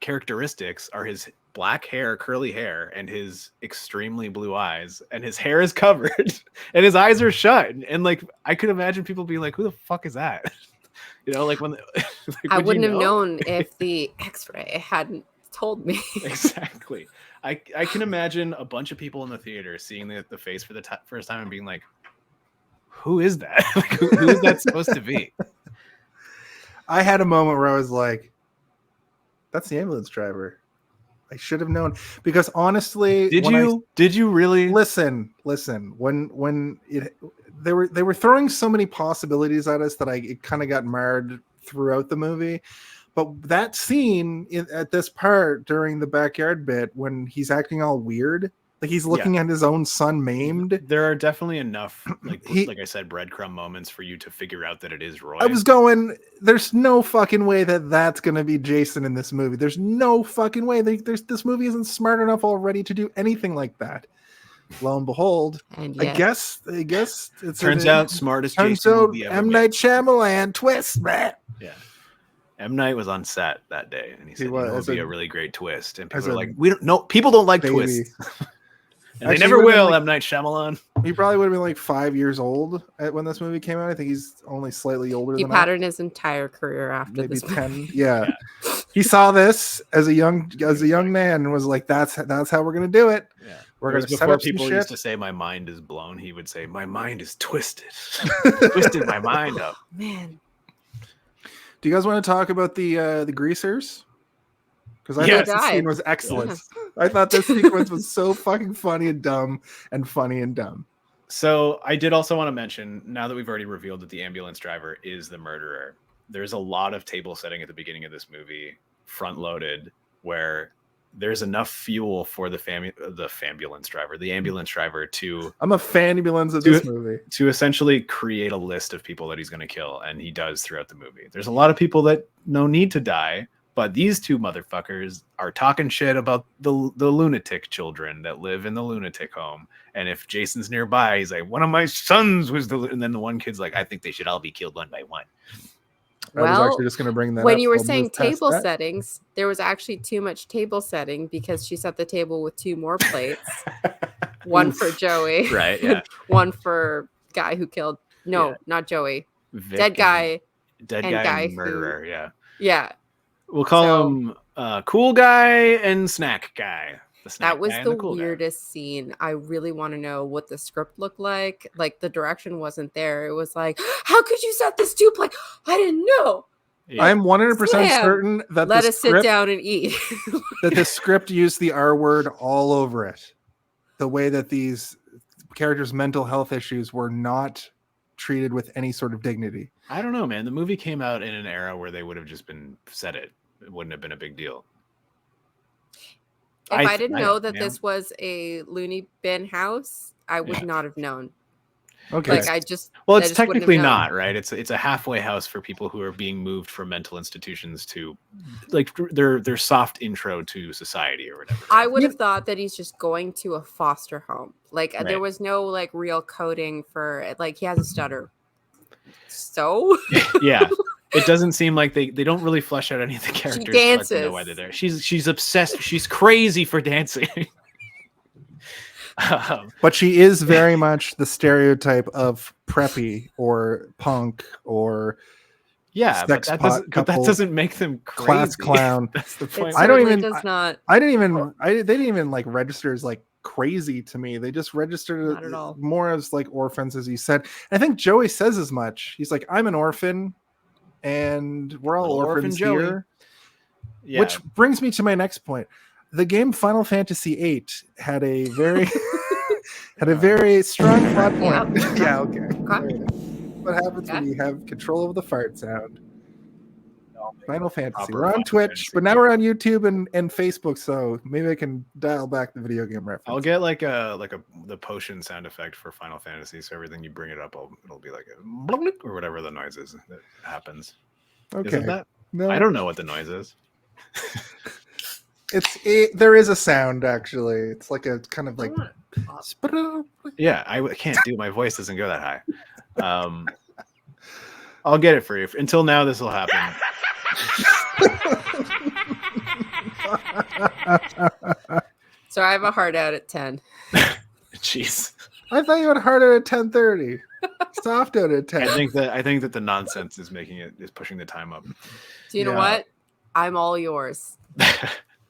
characteristics are his black hair, curly hair, and his extremely blue eyes, and his hair is covered and his eyes are shut. And like, I could imagine people being like, who the fuck is that? You know, like when like, I wouldn't have known if the X-ray hadn't told me. Exactly. I can imagine a bunch of people in the theater seeing the face for the first time and being like, who is that? Like, who is that supposed to be? I had a moment where I was like, that's the ambulance driver. I should have known, because honestly, did you really listen? When they were throwing so many possibilities at us that it kind of got marred throughout the movie. But that scene at this part during the backyard bit, when he's acting all weird, like he's looking at his own son maimed. There are definitely enough, like I said, breadcrumb moments for you to figure out that it is Roy. I was going, there's no fucking way that's going to be Jason in this movie. There's no fucking way. This movie isn't smart enough already to do anything like that. lo and behold, And I yet, guess it's Turns out smartest turns Jason out movie ever M made. Night Shyamalan twist, man. Yeah. M. Night was on set that day, and he said, was, "You know, it would as be a- a really great twist." And as people are a like, "We don't know. People don't like baby. twists, and Actually, they never he would've been will." like- M. Night Shyamalan. He probably would have been like 5 years old when this movie came out. I think he's only slightly older he than that. patterned his entire career after Maybe this 10. movie. Yeah. He saw this as a young man and was like, that's how we're gonna do it. Yeah. We're Whereas gonna set before up some people shit. used to say my mind is blown, he would say my mind is twisted. Twisted my mind up. Man, Do you guys want to talk about the greasers? Because I Yes. thought this scene was excellent. I thought this sequence was so fucking funny and dumb. So I did also want to mention, now that we've already revealed that the ambulance driver is the murderer, there's a lot of table setting at the beginning of this movie, front loaded, where there's enough fuel for the ambulance driver to I'm a fanbulance of this movie. to essentially create a list of people that he's going to kill, and he does throughout the movie. There's a lot of people that no need to die, but these two motherfuckers are talking shit about the lunatic children that live in the lunatic home. And if Jason's nearby, he's like, one of my sons was and then the one kid's like, I think they should all be killed one by one. I was Well, actually just going to bring that when up. you were We'll saying move past table that. settings, there was actually too much table setting because she set the table with 2 more plates. One for Joey, Right, yeah. one for guy who killed. No, Yeah. not Joey. Vic Dead guy. Dead and guy guy and who- murderer, yeah. Yeah, We'll call So- him cool guy and snack guy. The snack that was guy and the cool guy. weirdest scene. I really want to know what the script looked like. Like the direction wasn't there. It was like, how could you set this 2 plate? I didn't know. Yeah. I'm 100% Slam. certain that Let the us sit script down and eat. that the script used the R word all over it. The way that these characters' mental health issues were not treated with any sort of dignity. I don't know, man. The movie came out in an era where they would have just said it. It wouldn't have been a big deal. If I didn't know that yeah. this was a loony bin house, I would Yeah. not have known. Okay. Like I just Well, I it's just wouldn't have technically known. not, right? It's a halfway house for people who are being moved from mental institutions to like their soft intro to society or whatever. I would have thought that he's just going to a foster home. Like Right. there was no like real coding for like he has a stutter. So Yeah. It doesn't seem like they don't really flesh out any of the characters. So I don't know dances. why they're there. She's obsessed. She's crazy for dancing. But she is very much the stereotype of preppy or punk or yeah, but Sex that pot doesn't couple, make them crazy. class clown. That's the it point. I don't certainly even- does not. they didn't even like register as like crazy to me. They just registered Not at all. more as like orphans, as you said. I think Joey says as much. He's like, I'm an orphan and we're all Little orphan orphans Joey. here. Yeah. Which brings me to my next point. The game Final Fantasy VIII had a very strong plot point. Yeah. Yeah, okay. Okay. What happens when Okay. you have control of the fart sound? Final Fantasy. Proper We're on Final Twitch, Fantasy. but now we're on YouTube and Facebook, so maybe I can dial back the video game reference. I'll get like the potion sound effect for Final Fantasy, so everything you bring it up, it'll be like a blink or whatever the noise is that happens. Okay. Isn't that? No, I don't know what the noise is. there is a sound actually. It's like a kind of like Yeah, I can't do. My voice doesn't go that high. I'll get it for you. Until now, this will happen. So I have a heart out at 10. Jeez, I thought you had hard out at 10:30. Soft out at 10. I think that the nonsense is pushing the time up. Do you know Yeah. what? I'm all yours.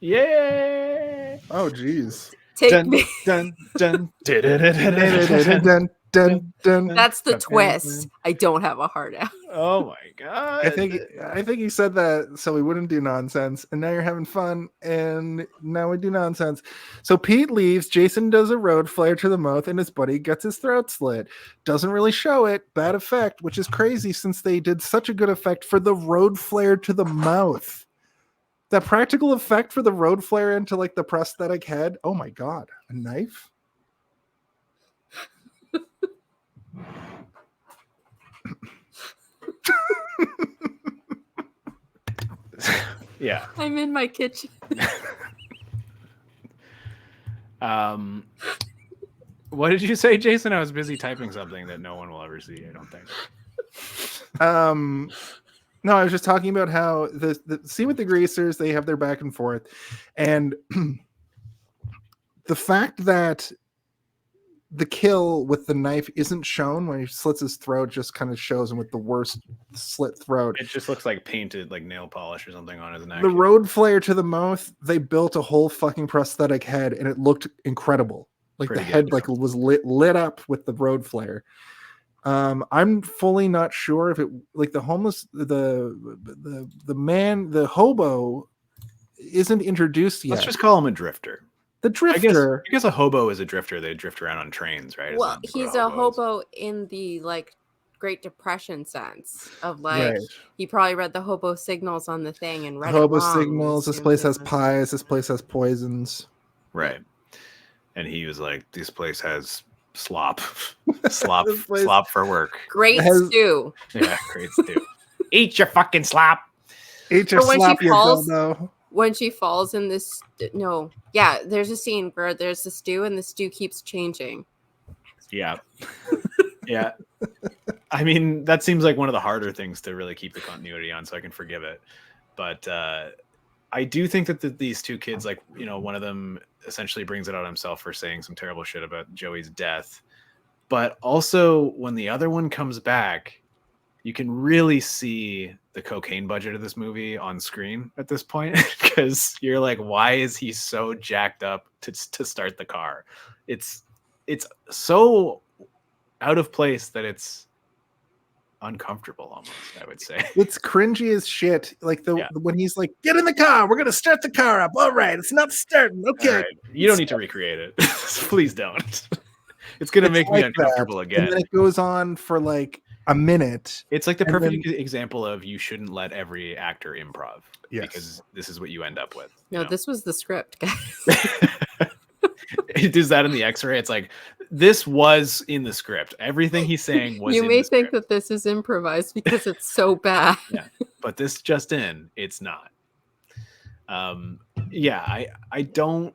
Yeah. Oh geez. Take Dun, me. dun, dun, dun, Dun, dun, dun. That's the twist. I don't have a heart out. Oh my god! I think you said that so we wouldn't do nonsense, and now you're having fun, and now we do nonsense. So Pete leaves. Jason does a road flare to the mouth, and his buddy gets his throat slit. Doesn't really show it. Bad effect, which is crazy since they did such a good effect for the road flare to the mouth. That practical effect for the road flare into like the prosthetic head. Oh my god, a knife. Yeah. I'm in my kitchen. What did you say, Jason? I was busy typing something that no one will ever see. I don't think. No, I was just talking about how the scene with the greasers, they have their back and forth, and the fact that the kill with the knife isn't shown when he slits his throat just kind of shows him with the worst slit throat. It just looks like painted, like nail polish or something on his neck. The road flare to the mouth, they built a whole fucking prosthetic head, and it looked incredible. Like Pretty the head, good, like was lit up with the road flare. I'm fully not sure if it like the homeless, the man, the hobo isn't introduced yet. Let's just call him a drifter. The drifter. I guess a hobo is a drifter. They drift around on trains, right? Well, he's a hobo in the like Great Depression sense of like Right. he probably read the hobo signals on the thing and read Hobo it wrong. signals. This place has pies. This place has poisons. Right. And he was like, "This place has slop, slop, This place- slop for work." Great has- stew. Yeah, great stew. Eat your fucking slop. Eat your But when she slop, your falls- dildo. When she falls in this, no, yeah, there's a scene where there's the stew and the stew keeps changing. Yeah. Yeah. I mean, that seems like one of the harder things to really keep the continuity on, so I can forgive it. But I do think that these two kids, like, you know, one of them essentially brings it out himself for saying some terrible shit about Joey's death. But also, when the other one comes back, you can really see the cocaine budget of this movie on screen at this point, because you're like, why is he so jacked up to start the car? It's so out of place that it's uncomfortable almost, I would say. It's cringy as shit. Like when he's like, "Get in the car. We're gonna start the car up. All right, it's not starting. Okay." All right. You don't need to recreate it. Please don't. It's gonna make me like uncomfortable that. again. And then it goes on for like a minute. It's like the and perfect then- example of you shouldn't let every actor improv, Yes. because this is what you end up with. No, you know? this was the script, guys. It does that in the X-ray. It's like, this was in the script. Everything he's saying was. You in may the think script. that this is improvised because it's so bad. Yeah, but this just in, it's not. Yeah, I don't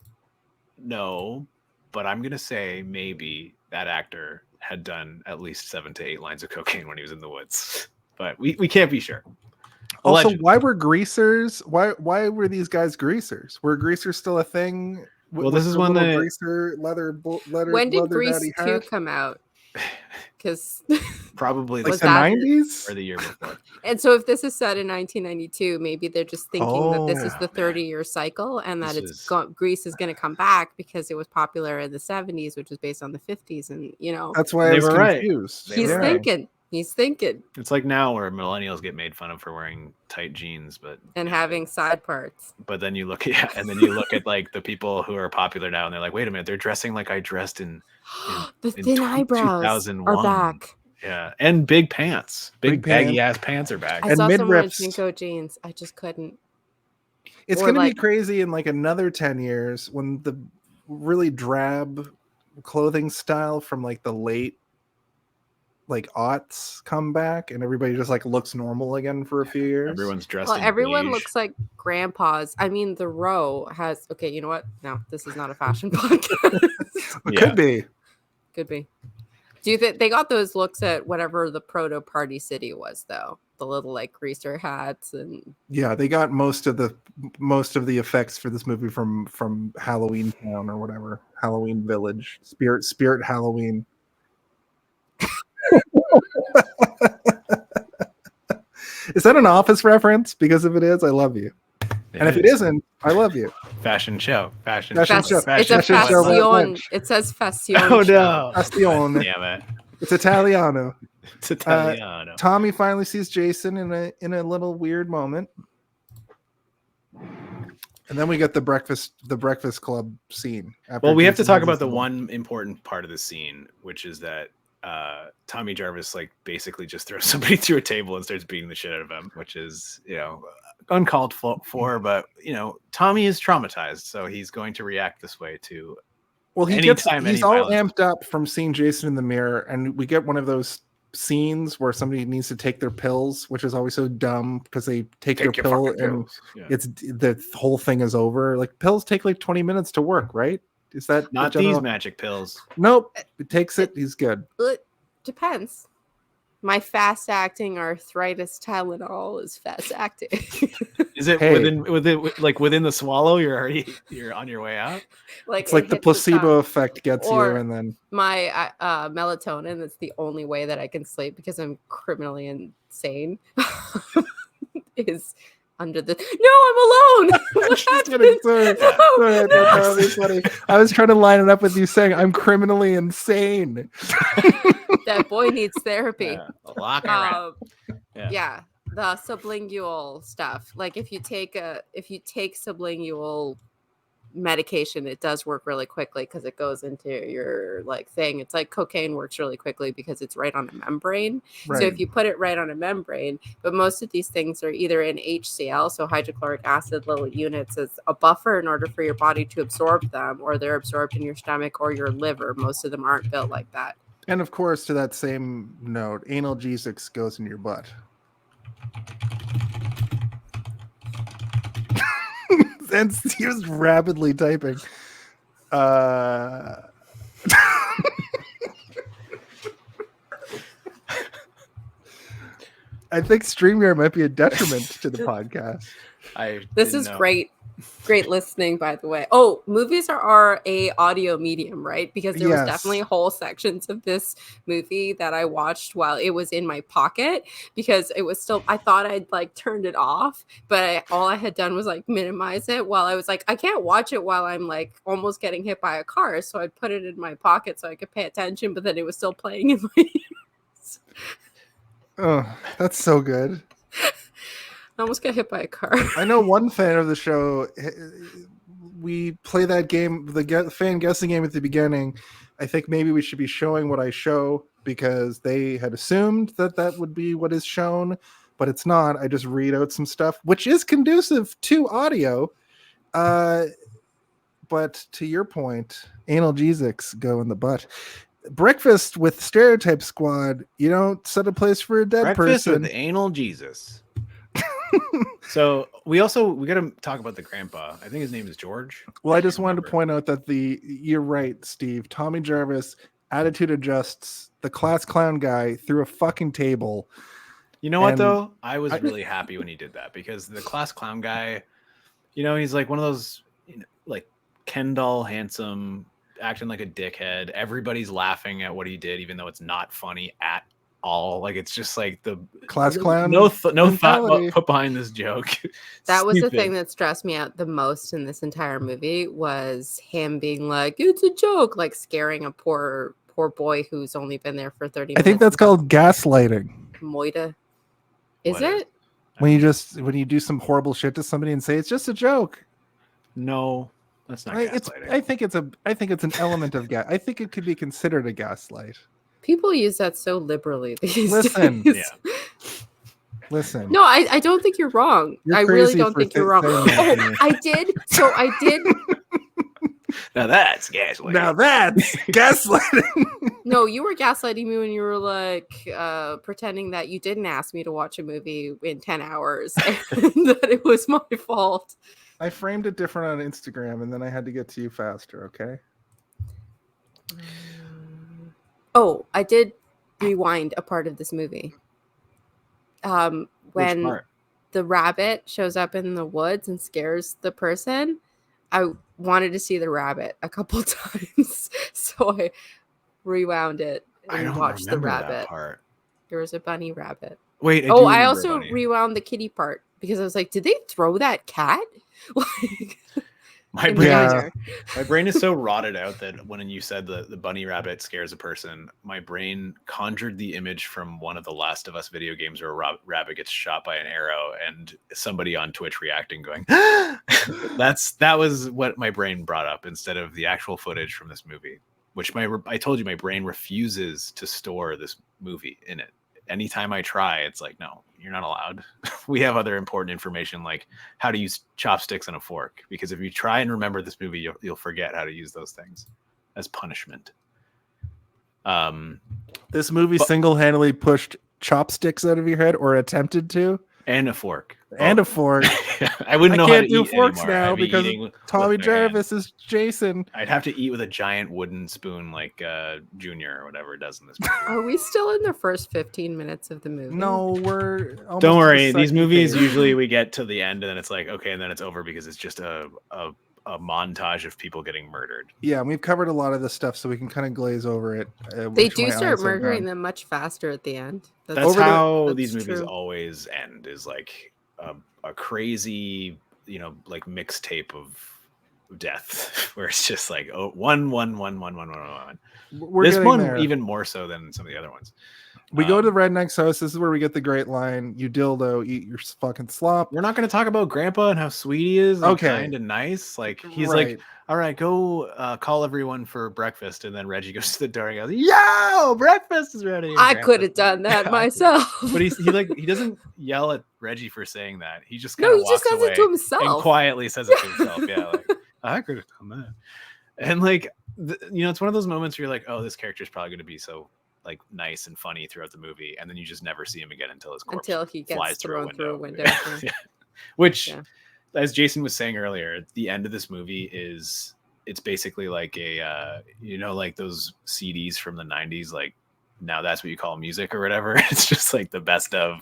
know, but I'm gonna say maybe that actor had done at least 7 to 8 lines of cocaine when he was in the woods, but we can't be sure. Also, Allegedly. why were greasers? Why were these guys greasers? Were greasers still a thing? Well, this is the when little the- greaser leather. When did leather Grease daddy 2 hat? come out? Because Probably Like Was the that- 90s? or the year before. and so if this is set in 1992, maybe they're just thinking that this is Oh, the 30-year cycle and that This it's is- Grease is going to come back because it was popular in the 70s, which was based on the 50s, and you know That's why I They was were right. confused. They he's were right. thinking. He's thinking It's like now where millennials get made fun of for wearing tight jeans, but and having side parts. but then you look at and then you look at like the people who are popular now, and they're like, wait a minute, they're dressing like I dressed in The in thin tw- eyebrows 2001. are back. yeah, and big pants, big Big baggy pants. ass pants are back. I And saw someone in midriffs. Jinko jeans. I just couldn't. It's Or going to be like- crazy in like another 10 years when the really drab clothing style from like the late like aughts come back and everybody just like looks normal again for a few years. Everyone's dressed. Well, in everyone beige. looks like grandpas. I mean, the row has. Okay, you know what? No, this is not a fashion podcast. It Yeah. could be. Could be. Do you think they got those looks at whatever the proto Party City was, though? The little like greaser hats and Yeah, they got most of the effects for this movie from Halloween Town or whatever, Halloween Village, Spirit Halloween. Is that an Office reference? Because if it is, I love you. And if it isn't, I love you. fashion show, fashion Fashion show, show. it's a Fashion show by fashion. French. It says fashion. Oh show. no! Bastione. Damn it! It's Italiano. It's Italiano. Tommy finally sees Jason in a little weird moment. And then we get the breakfast club scene. after Well, we have to Jason talk has about his the little- one important part of the scene, which is that Tommy Jarvis like basically just throws somebody through a table and starts beating the shit out of him, which is, you know, uncalled for, but you know, Tommy is traumatized, so he's going to react this way to. Well, he's anytime any all violence- amped up from seeing Jason in the mirror, and we get one of those scenes where somebody needs to take their pills, which is always so dumb because they take their pill fucking and pills. Yeah. it's the whole thing is over. Like pills take like 20 minutes to work, right? Is that Not the these general- magic pills. Nope. It takes it. He's good. It depends. My fast acting arthritis Tylenol is fast acting. Is it Hey. within the swallow? You're on your way out. Like It's like it the hits placebo tongue. effect gets you, Or- and then My melatonin. That's the only way that I can sleep because I'm criminally insane. Is under the. No, I'm alone. What She's getting happened? so. No, Go ahead, no. that'll be funny. I was trying to line it up with you saying I'm criminally insane. That boy needs therapy. Yeah, lock her in. Yeah. Yeah, the sublingual stuff. Like if you take sublingual medication, it does work really quickly because it goes into your like thing. It's like cocaine works really quickly because it's right on a membrane. Right. So if you put it right on a membrane, but most of these things are either in HCl, so hydrochloric acid little units as a buffer in order for your body to absorb them, or they're absorbed in your stomach or your liver. Most of them aren't built like that. And of course, to that same note, analgesics goes in your butt. And Steve's rapidly typing. I think StreamYard might be a detriment to the podcast. This is great listening, by the way. Oh, movies are a audio medium, right? Because there was Yes. definitely whole sections of this movie that I watched while it was in my pocket because it was still, I thought I'd like turned it off, but all I had done was like minimize it while I was like, I can't watch it while I'm like almost getting hit by a car. So I'd put it in my pocket so I could pay attention, but then it was still playing in my ears. Oh, that's so good. I almost got hit by a car. I know one fan of the show. We play that game, the fan guessing game at the beginning. I think maybe we should be showing what I show because they had assumed that that would be what is shown, but it's not. I just read out some stuff, which is conducive to audio. But to your point, analgesics go in the butt. Breakfast with Stereotype Squad. You don't set a place for a dead Breakfast person. with anal Jesus. So we got to talk about the grandpa. I think his name is George. Well, I just wanted to point out that you're right, Steve. Tommy Jarvis attitude adjusts the class clown guy through a fucking table. You know what And though? I was really happy when he did that because the class clown guy, he's like one of those like Ken doll handsome, acting like a dickhead. Everybody's laughing at what he did, even though it's not funny at all. Like it's just like the Class clown. no thought mentality. put behind this joke. That was the Stupid. thing that stressed me out the most in this entire movie was him being like, it's a joke, like scaring a poor boy who's only been there for 30 minutes. I think that's called gaslighting. Moida. Is What it? When you do some horrible shit to somebody and say it's just a joke. No, that's not gaslighting. I think it's an element of gas. I think it could be considered a gaslight. People use that so liberally these Listen. days. Yeah. Listen. No, I don't think you're wrong. You're I really crazy don't for think you're wrong. saying that to Oh, me. I did. So I did. Now that's gaslighting. Now that's gaslighting. No, you were gaslighting me when you were like pretending that you didn't ask me to watch a movie in 10 hours and that it was my fault. I framed it different on Instagram, and then I had to get to you faster. Okay. Oh, I did rewind a part of this movie. When Which part? the rabbit shows up in the woods and scares the person, I wanted to see the rabbit a couple times, so I rewound it I and don't watched the remember that rabbit. part. There was a bunny rabbit. Wait. I do remember also Bunny. rewound the kitty part because I was like, did they throw that cat? Like, My in brain, Yeah. there. my brain is so rotted out that when you said the bunny rabbit scares a person, my brain conjured the image from one of the Last of Us video games where a rabbit gets shot by an arrow and somebody on Twitch reacting, going, that was what my brain brought up instead of the actual footage from this movie, which I told you my brain refuses to store this movie in it. Anytime I try, it's like, no, you're not allowed. We have other important information like how to use chopsticks and a fork, because if you try and remember this movie, you'll forget how to use those things as punishment. This movie single-handedly pushed chopsticks out of your head, or attempted to. And a fork. and a fork. I wouldn't know I how to can't do eat forks anymore. now I'd be because eating with Tommy bare hand. Jarvis is Jason. I'd have to eat with a giant wooden spoon like Junior or whatever it does in this movie. Are we still in the first 15 minutes of the movie? No, we're almost Don't to the worry. These second movies page. usually we get to the end and then it's like, okay, and then it's over because it's just a montage of people getting murdered. Yeah, we've covered a lot of this stuff, so we can kind of glaze over it. They which do my start eyes have murdering gone. them much faster at the end. That's Over the- how that's these movies true. always end, is like a crazy, like mixtape of death where it's just like, oh, one. We're This getting one there. even more so than some of the other ones. We go to Redneck's house. This is where we get the great line: "You dildo, eat your fucking slop." We're not going to talk about Grandpa and how sweet he is and Okay. kind and nice. Like he's Right. like, all right, go call everyone for breakfast, and then Reggie goes to the door and goes, "Yo, breakfast is ready." And I Grandpa's could have done that Yeah, myself. But he doesn't yell at Reggie for saying that. He just No, kind of he just walks says away it to and himself. quietly says it to himself. Yeah, like I could have done that. And like it's one of those moments where you're like, oh, this character is probably going to be so like nice and funny throughout the movie, and then you just never see him again until his corpse Until he flies gets thrown through a window. Yeah. Yeah. Yeah. Which, Yeah. as Jason was saying earlier, the end of this movie it's basically like a like those CDs from the 90s, like now that's what you call music or whatever. It's just like the best of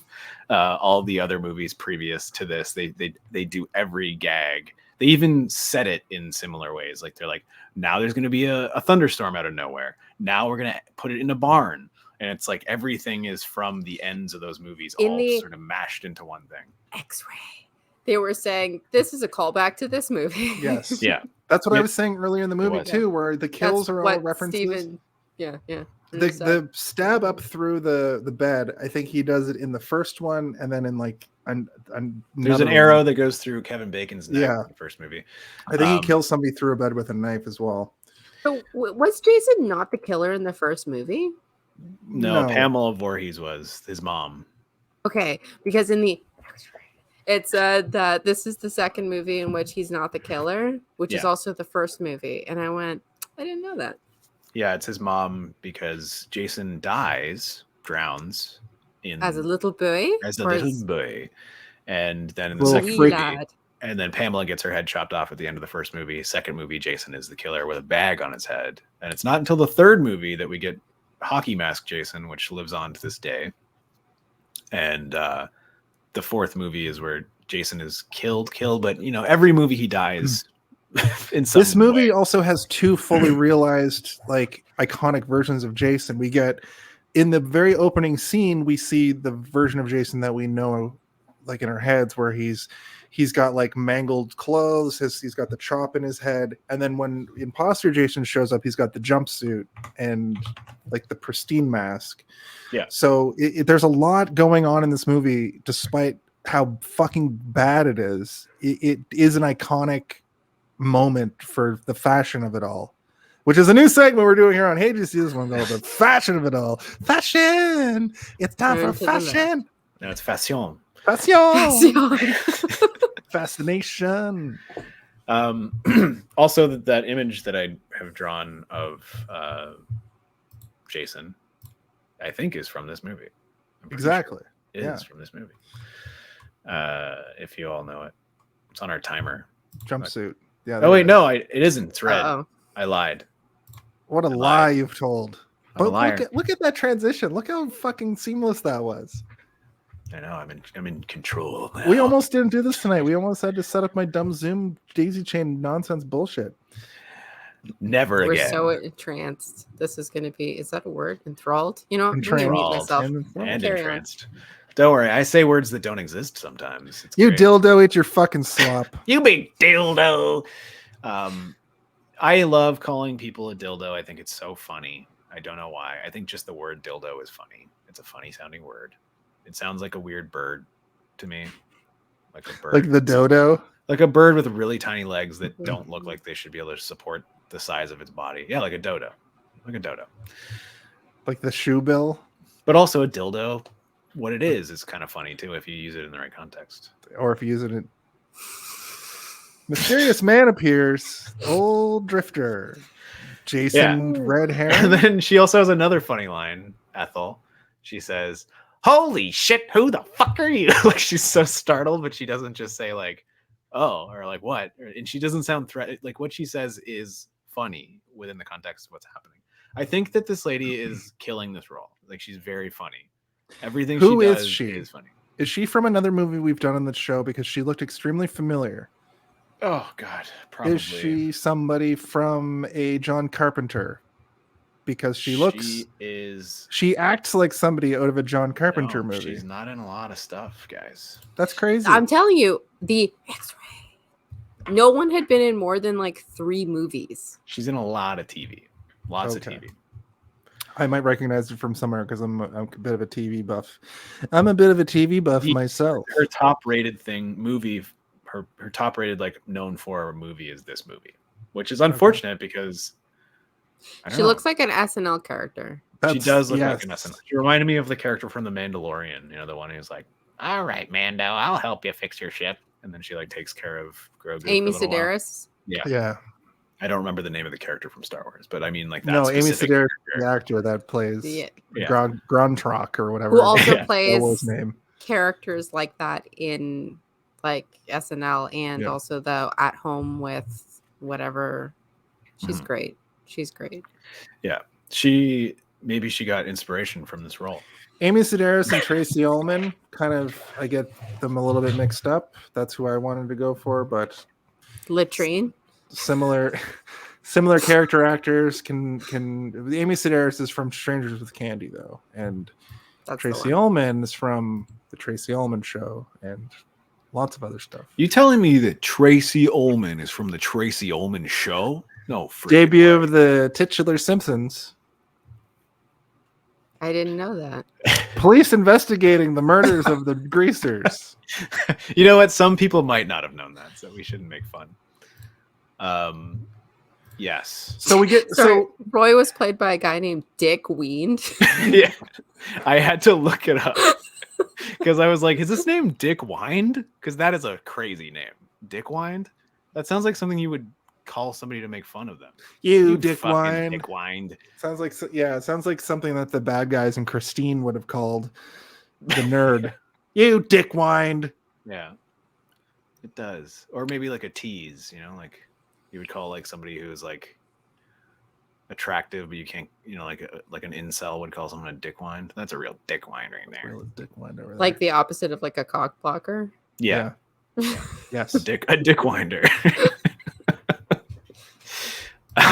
all the other movies previous to this. They do every gag. They even set it in similar ways. Like they're like, now there's going to be a thunderstorm out of nowhere. Now we're going to put it in a barn. And it's like everything is from the ends of those movies In all the- sort of mashed into one thing. X-ray. They were saying this is a callback to this movie. Yes. Yeah. That's what I Yep. was saying earlier in the movie was. too, where the kills That's are all what references. Steven, yeah. The stab up through the bed, I think he does it in the first one, and then in like There's an arrow that goes through Kevin Bacon's neck Yeah. in the first movie. I think he kills somebody through a bed with a knife as well. So was Jason not the killer in the first movie? No, Pamela Voorhees was his mom. Okay, because in the it's that this is the second movie in which he's not the killer, which is Yeah. also the first movie, and I went, I didn't know that. Yeah, it's his mom because Jason drowns As a little boy, boy, and then in the Little second wee movie, lad. and then Pamela gets her head chopped off at the end of the first movie. Second movie, Jason is the killer with a bag on his head, and it's not until the third movie that we get hockey mask Jason, which lives on to this day. And the fourth movie is where Jason is killed, but every movie he dies in some This movie way. also has two fully realized like iconic versions of Jason. We get in the very opening scene, we see the version of Jason that we know like in our heads, where he's got like mangled clothes, he's got the chop in his head, and then when imposter Jason shows up, he's got the jumpsuit and like the pristine mask. Yeah. So there's a lot going on in this movie, despite how fucking bad it is. It is an iconic moment for the fashion of it all, which is a new segment we're doing here on Hey Did You See This One called the fashion of it all. Fashion. It's time Turn for to the left. fashion. No, it's fashion. Fashion. Fascination. Also, that image that I have drawn of Jason, I think, is from this movie. I'm pretty Exactly. sure it is from this movie. If you all know it, it's on our timer. Jumpsuit. Yeah. Oh wait, no, it isn't. It's red. Uh-oh. I lied. What a I lie lied. you've told. I'm a But liar. look at that transition. Look how fucking seamless that was. I know. I'm in control now. We almost didn't do this tonight. We almost had to set up my dumb Zoom daisy chain nonsense bullshit. never We're again. so entranced. This is going to be, is that a word? Enthralled? You know, I'm Entranced. going to mute myself. and Carry on. entranced. Don't worry, I say words that don't exist sometimes. It's You great. dildo, eat your fucking slop. You big dildo. I love calling people a dildo. I think it's so funny. I don't know why. I think just the word dildo is funny. It's a funny sounding word. It sounds like a weird bird to me. Like a bird. Like the dodo. Like a bird with really tiny legs that don't look like they should be able to support the size of its body. Yeah, like a dodo. Like a dodo. Like the shoe bill. But also a dildo, what it is kind of funny too if you use it in the right context. Or if you use it. Mysterious man appears. Old drifter. Jason red hair. And then she also has another funny line, Ethel. She says, holy shit, who the fuck are you? Like she's so startled, but she doesn't just say like, oh, or like what, and she doesn't sound like what she says is funny within the context of what's happening. I think that this lady is killing this role. Like she's very funny. Everything Who she is does she? is funny. Is she from another movie we've done on the show? Because she looked extremely familiar. Oh God, probably. Is she somebody from a John Carpenter? Because she acts like somebody out of a John Carpenter movie. She's not in a lot of stuff, guys. That's crazy. I'm telling you, the X-ray. No one had been in more than like 3 movies. She's in a lot of TV. Lots of TV. I might recognize it from somewhere because I'm a bit of a TV buff. I'm a bit of a TV buff myself. Her top-rated movie, her top-rated like known for movie is this movie, which is unfortunate because She looks like an SNL character. She does look like an SNL. She reminded me of the character from The Mandalorian. You know, the one who's like, "All right, Mando, I'll help you fix your ship," and then she like takes care of Grogu. Amy Sedaris. Yeah. I don't remember the name of the character from Star Wars, but I mean like that. No, Amy Sedaris, the actor that plays Gruntrock or whatever. Who also plays His name. Characters like that in like SNL and also the At Home with whatever. She's great. She's great. Yeah. Maybe she got inspiration from this role. Amy Sedaris and Tracy Ullman, kind of, I get them a little bit mixed up. That's who I wanted to go for, but Latrine. Similar character actors can Amy Sedaris is from Strangers with Candy though, and That's Tracy Ullman is from the Tracy Ullman Show and lots of other stuff. You telling me that Tracy Ullman is from the Tracy Ullman Show? No, debut of the titular Simpsons. I didn't know that. Police investigating the murders of the greasers. You know what? Some people might not have known that, so we shouldn't make fun. Yes. So we get Roy was played by a guy named Dick Weend. Yeah, I had to look it up because I was like, "Is this name Dick Wind?" Because that is a crazy name, Dick Wind. That sounds like something you would call somebody to make fun of them. You Dick Wind. Dick Wind. Sounds like it sounds like something that the bad guys in Christine would have called the nerd. You Dick Wind. Yeah, it does. Or maybe like a tease. You know, like. You would call like somebody who's like attractive, but you can't, you know, like an incel would call someone a dickwind. That's a real dickwind right there. Real dickwind over there. Like the opposite of like a cock blocker. Yeah. Yes. A dickwinder.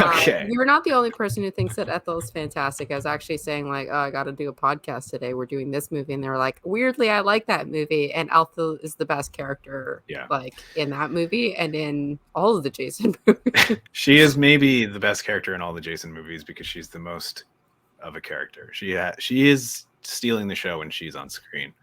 Okay. You're not the only person who thinks that Ethel is fantastic. I was actually saying like, oh, I got to do a podcast today. We're doing this movie, and they were like, weirdly, I like that movie, and Ethel is the best character, like in that movie and in all of the Jason movies. She is maybe the best character in all the Jason movies because she's the most of a character. She is stealing the show when she's on screen.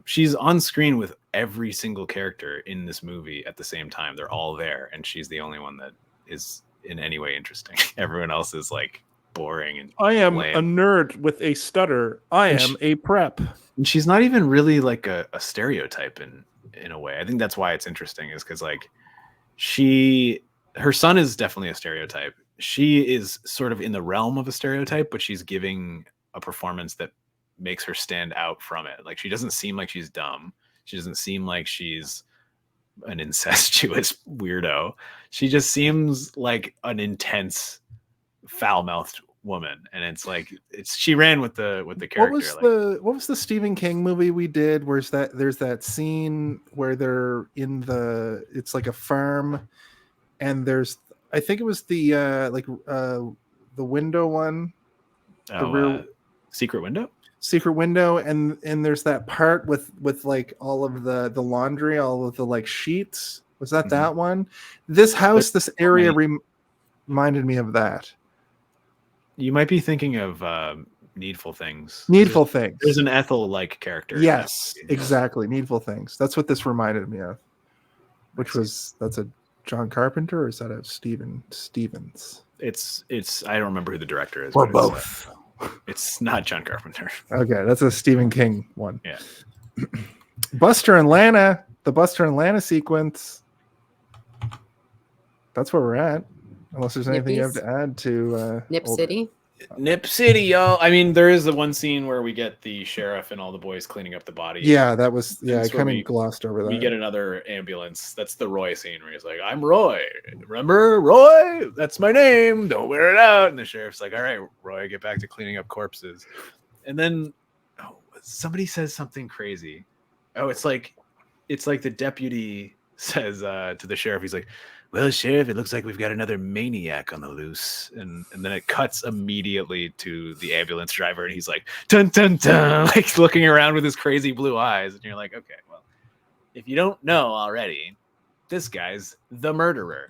She's on screen with every single character in this movie at the same time. They're all there, and she's the only one that is in any way interesting. Everyone else is like boring and I am lame. a nerd with a stutter. I am a prep. And she's not even really like a stereotype in a way. I think that's why it's interesting is because like her son is definitely a stereotype. She is sort of in the realm of a stereotype, but she's giving a performance that makes her stand out from it. Like she doesn't seem like she's dumb. She doesn't seem like she's an incestuous weirdo. She just seems like intense, foul-mouthed woman, and it's like she ran with the character. What was the Stephen King movie we did? There's that scene where they're in it's like a farm, and I think it was the window one, Secret Window, and there's that part with like all of the laundry, all of the like sheets. Was that one? This house, this area reminded me of that. You might be thinking of Needful Things. Needful Things. There's an Ethel-like character. Yes, exactly. Needful Things. That's what this reminded me of. That's a John Carpenter, or is that a Stevens? It's I don't remember who the director is. Or both. It's not John Carpenter. Okay, that's a Stephen King one. Yeah. Buster and Lana, the Buster and Lana sequence. That's where we're at. Unless there's anything you have to add to Nip City. Nip City, yo. I mean, there is the one scene where we get the sheriff and all the boys cleaning up the body. Yeah, that was. Yeah, I That's where kind of glossed over that. we get another ambulance. That's the Roy scene where he's like, "I'm Roy. Remember Roy? That's my name. Don't wear it out." And the sheriff's like, "All right, Roy, get back to cleaning up corpses." And then somebody says something crazy. Oh, it's like the deputy says to the sheriff, he's like, "Well, sheriff, it looks like we've got another maniac on the loose." And then it cuts immediately to the ambulance driver, and he's like, "Dun dun dun," like looking around with his crazy blue eyes. And you're like, okay, well, if you don't know already, this guy's the murderer.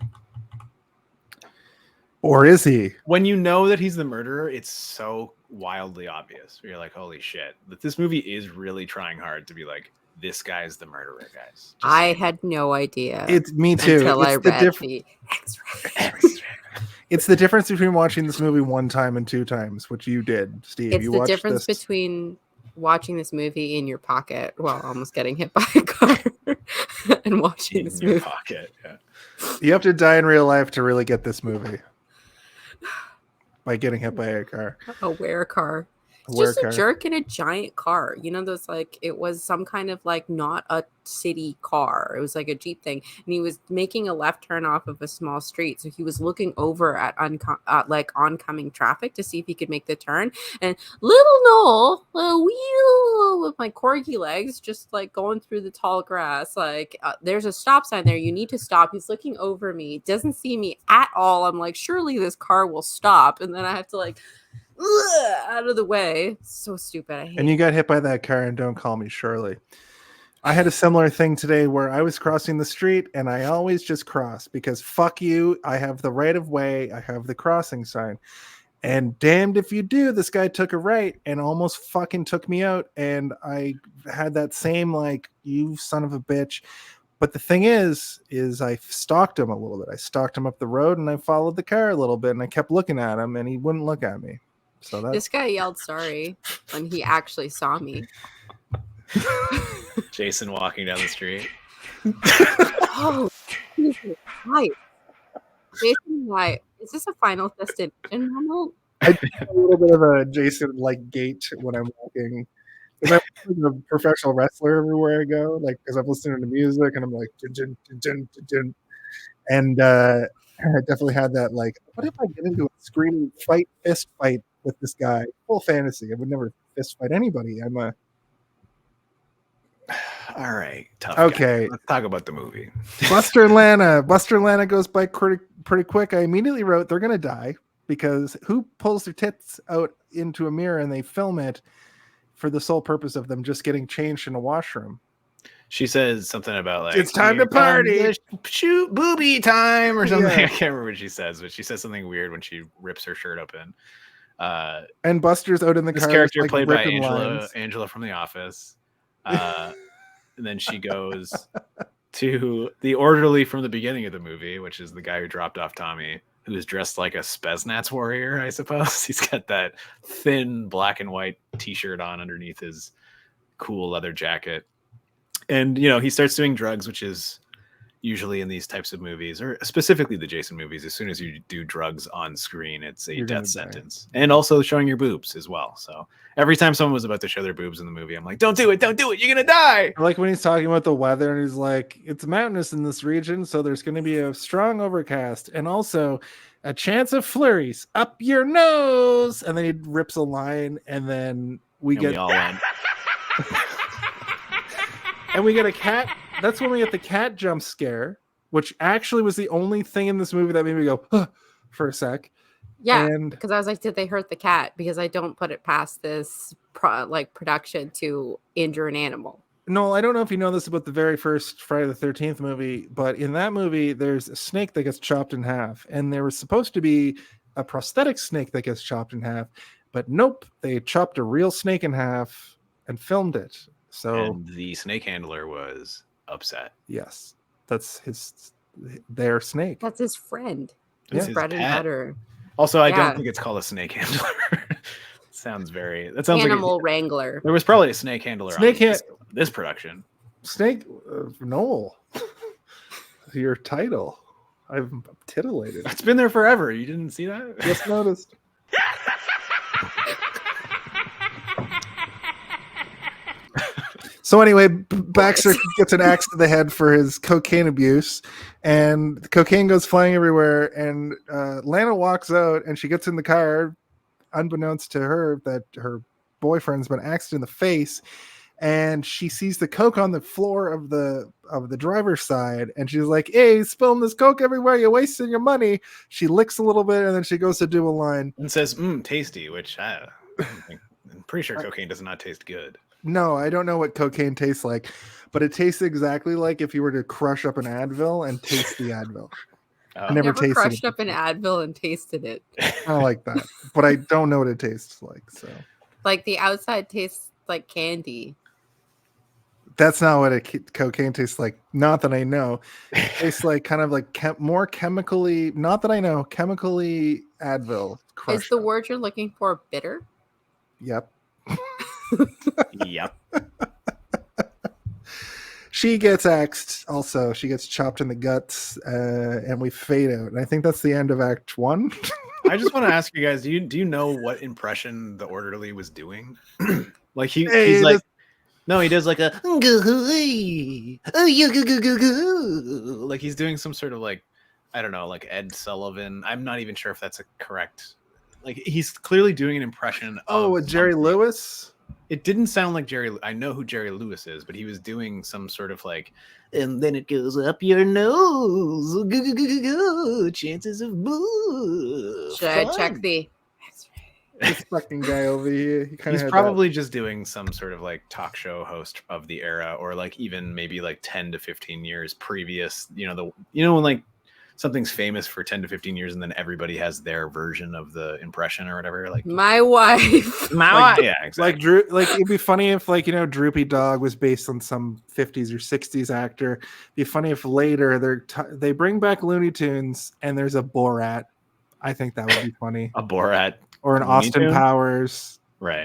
Or is he? When you know that he's the murderer, it's so wildly obvious. You're like, holy shit. That this movie is really trying hard to be like, this guy's the murderer, guys. I had no idea. It's me too. Until It's I the read the X-ray. It's the difference between watching this movie one time and two times, which you did, Steve. It's you the watched difference this. between watching this movie in your pocket while almost getting hit by a car and watching this in your movie. pocket. Yeah. You have to die in real life to really get this movie. By getting hit by a car. A wear car. It's Wear just car. a jerk in a giant car. You know, those like it was some kind of like not a city car. It was like a Jeep thing, and he was making a left turn off of a small street. So he was looking over at like oncoming traffic to see if he could make the turn. And little Noel, wheel with my corgi legs, just like going through the tall grass. Like there's a stop sign there. You need to stop. He's looking over me, doesn't see me at all. I'm like, surely this car will stop, and then I have to like. Out of the way. So stupid. I hate And you got hit by that car, and don't call me Shirley. I had a similar thing today where I was crossing the street, and I always just cross because fuck you. I have the right of way. I have the crossing sign. And damned if you do, this guy took a right and almost fucking took me out. And I had that same like, you son of a bitch. But the thing is I stalked him a little bit. I stalked him up the road, and I followed the car a little bit, and I kept looking at him, and he wouldn't look at me. So this guy yelled sorry when he actually saw me. Jason walking down the street. Oh, Jesus Christ. Jason, why? Is this a Final Destination moment? I do a little bit of a Jason like gait when I'm walking. Because I'm a professional wrestler everywhere I go, like because I'm listening to music and I'm like, dun, dun, dun, dun, dun. And I definitely had that like, what if I get into a screaming fist fight with this guy? Full fantasy. I would never fist fight anybody. I'm a. All right, tough. Okay. Guy. Let's talk about the movie. Buster and Lana. Buster and Lana goes by pretty quick. I immediately wrote they're gonna die because who pulls their tits out into a mirror and they film it for the sole purpose of them just getting changed in a washroom? She says something about like it's time to party, shoot booby time or something. Yeah. I can't remember what she says, but she says something weird when she rips her shirt open. And Buster's out in the this car. Character like, played by lines. Angela from The Office. And then she goes to the orderly from the beginning of the movie, which is the guy who dropped off Tommy, who is dressed like a Spetsnaz warrior, I suppose. He's got that thin black and white t-shirt on underneath his cool leather jacket. And, you know, he starts doing drugs, which is usually in these types of movies, or specifically the Jason movies, as soon as you do drugs on screen, it's a death sentence. And also showing your boobs as well. So every time someone was about to show their boobs in the movie, I'm like, don't do it, you're gonna die. Like when he's talking about the weather and he's like, it's mountainous in this region, so there's going to be a strong overcast and also a chance of flurries up your nose. And then he rips a line, and then we all went. And we get a cat. That's when we get the cat jump scare, which actually was the only thing in this movie that made me go, huh, for a sec. Yeah, because I was like, did they hurt the cat? Because I don't put it past this production to injure an animal. No, I don't know if you know this about the very first Friday the 13th movie, but in that movie, there's a snake that gets chopped in half. And there was supposed to be a prosthetic snake that gets chopped in half. But nope, they chopped a real snake in half and filmed it. So and the snake handler was upset. Yes, that's their snake. That's his friend. His bread and butter. Also, I don't think it's called a snake handler. Sounds animal like wrangler. There was probably a snake handler on this production. Snake Noel. Your title. I've titillated. It's been there forever. You didn't see that? Just noticed. So anyway, Baxter gets an axe to the head for his cocaine abuse, and the cocaine goes flying everywhere. And Lana walks out, and she gets in the car, unbeknownst to her that her boyfriend's been axed in the face, and she sees the coke on the floor of the driver's side, and she's like, "Hey, spilling this coke everywhere! You're wasting your money." She licks a little bit, and then she goes to do a line and says, tasty, which I'm pretty sure cocaine does not taste good. No, I don't know what cocaine tastes like, but it tastes exactly like if you were to crush up an Advil and taste the Advil. I never tasted crushed it up an Advil and tasted it. I like that, but I don't know what it tastes like. So, like the outside tastes like candy. That's not what cocaine tastes like. Not that I know. It tastes like kind of like more chemically. Not that I know. Chemically Advil. Is the word you're looking for bitter? Yep. Yep. She gets axed also. She gets chopped in the guts, and we fade out. And I think that's the end of Act 1. I just want to ask you guys, do you know what impression the orderly was doing? Like he's like, no, he does like a like he's doing some sort of like, I don't know, like Ed Sullivan. I'm not even sure if that's a correct. Like he's clearly doing an impression. Of Jerry Lewis. It didn't sound like Jerry. I know who Jerry Lewis is, but he was doing some sort of like, and then it goes up your nose. Chances of boo. Should I check the? This fucking guy over here. He's probably just doing some sort of like talk show host of the era, or like even maybe like 10 to 15 years previous. When like something's famous for 10 to 15 years and then everybody has their version of the impression or whatever, like my wife. Yeah, exactly. Like it'd be funny if Droopy Dog was based on some 50s or 60s actor. It'd be funny if later they bring back Looney Tunes and there's a Borat. I think that would be funny. A Borat or an Austin Powers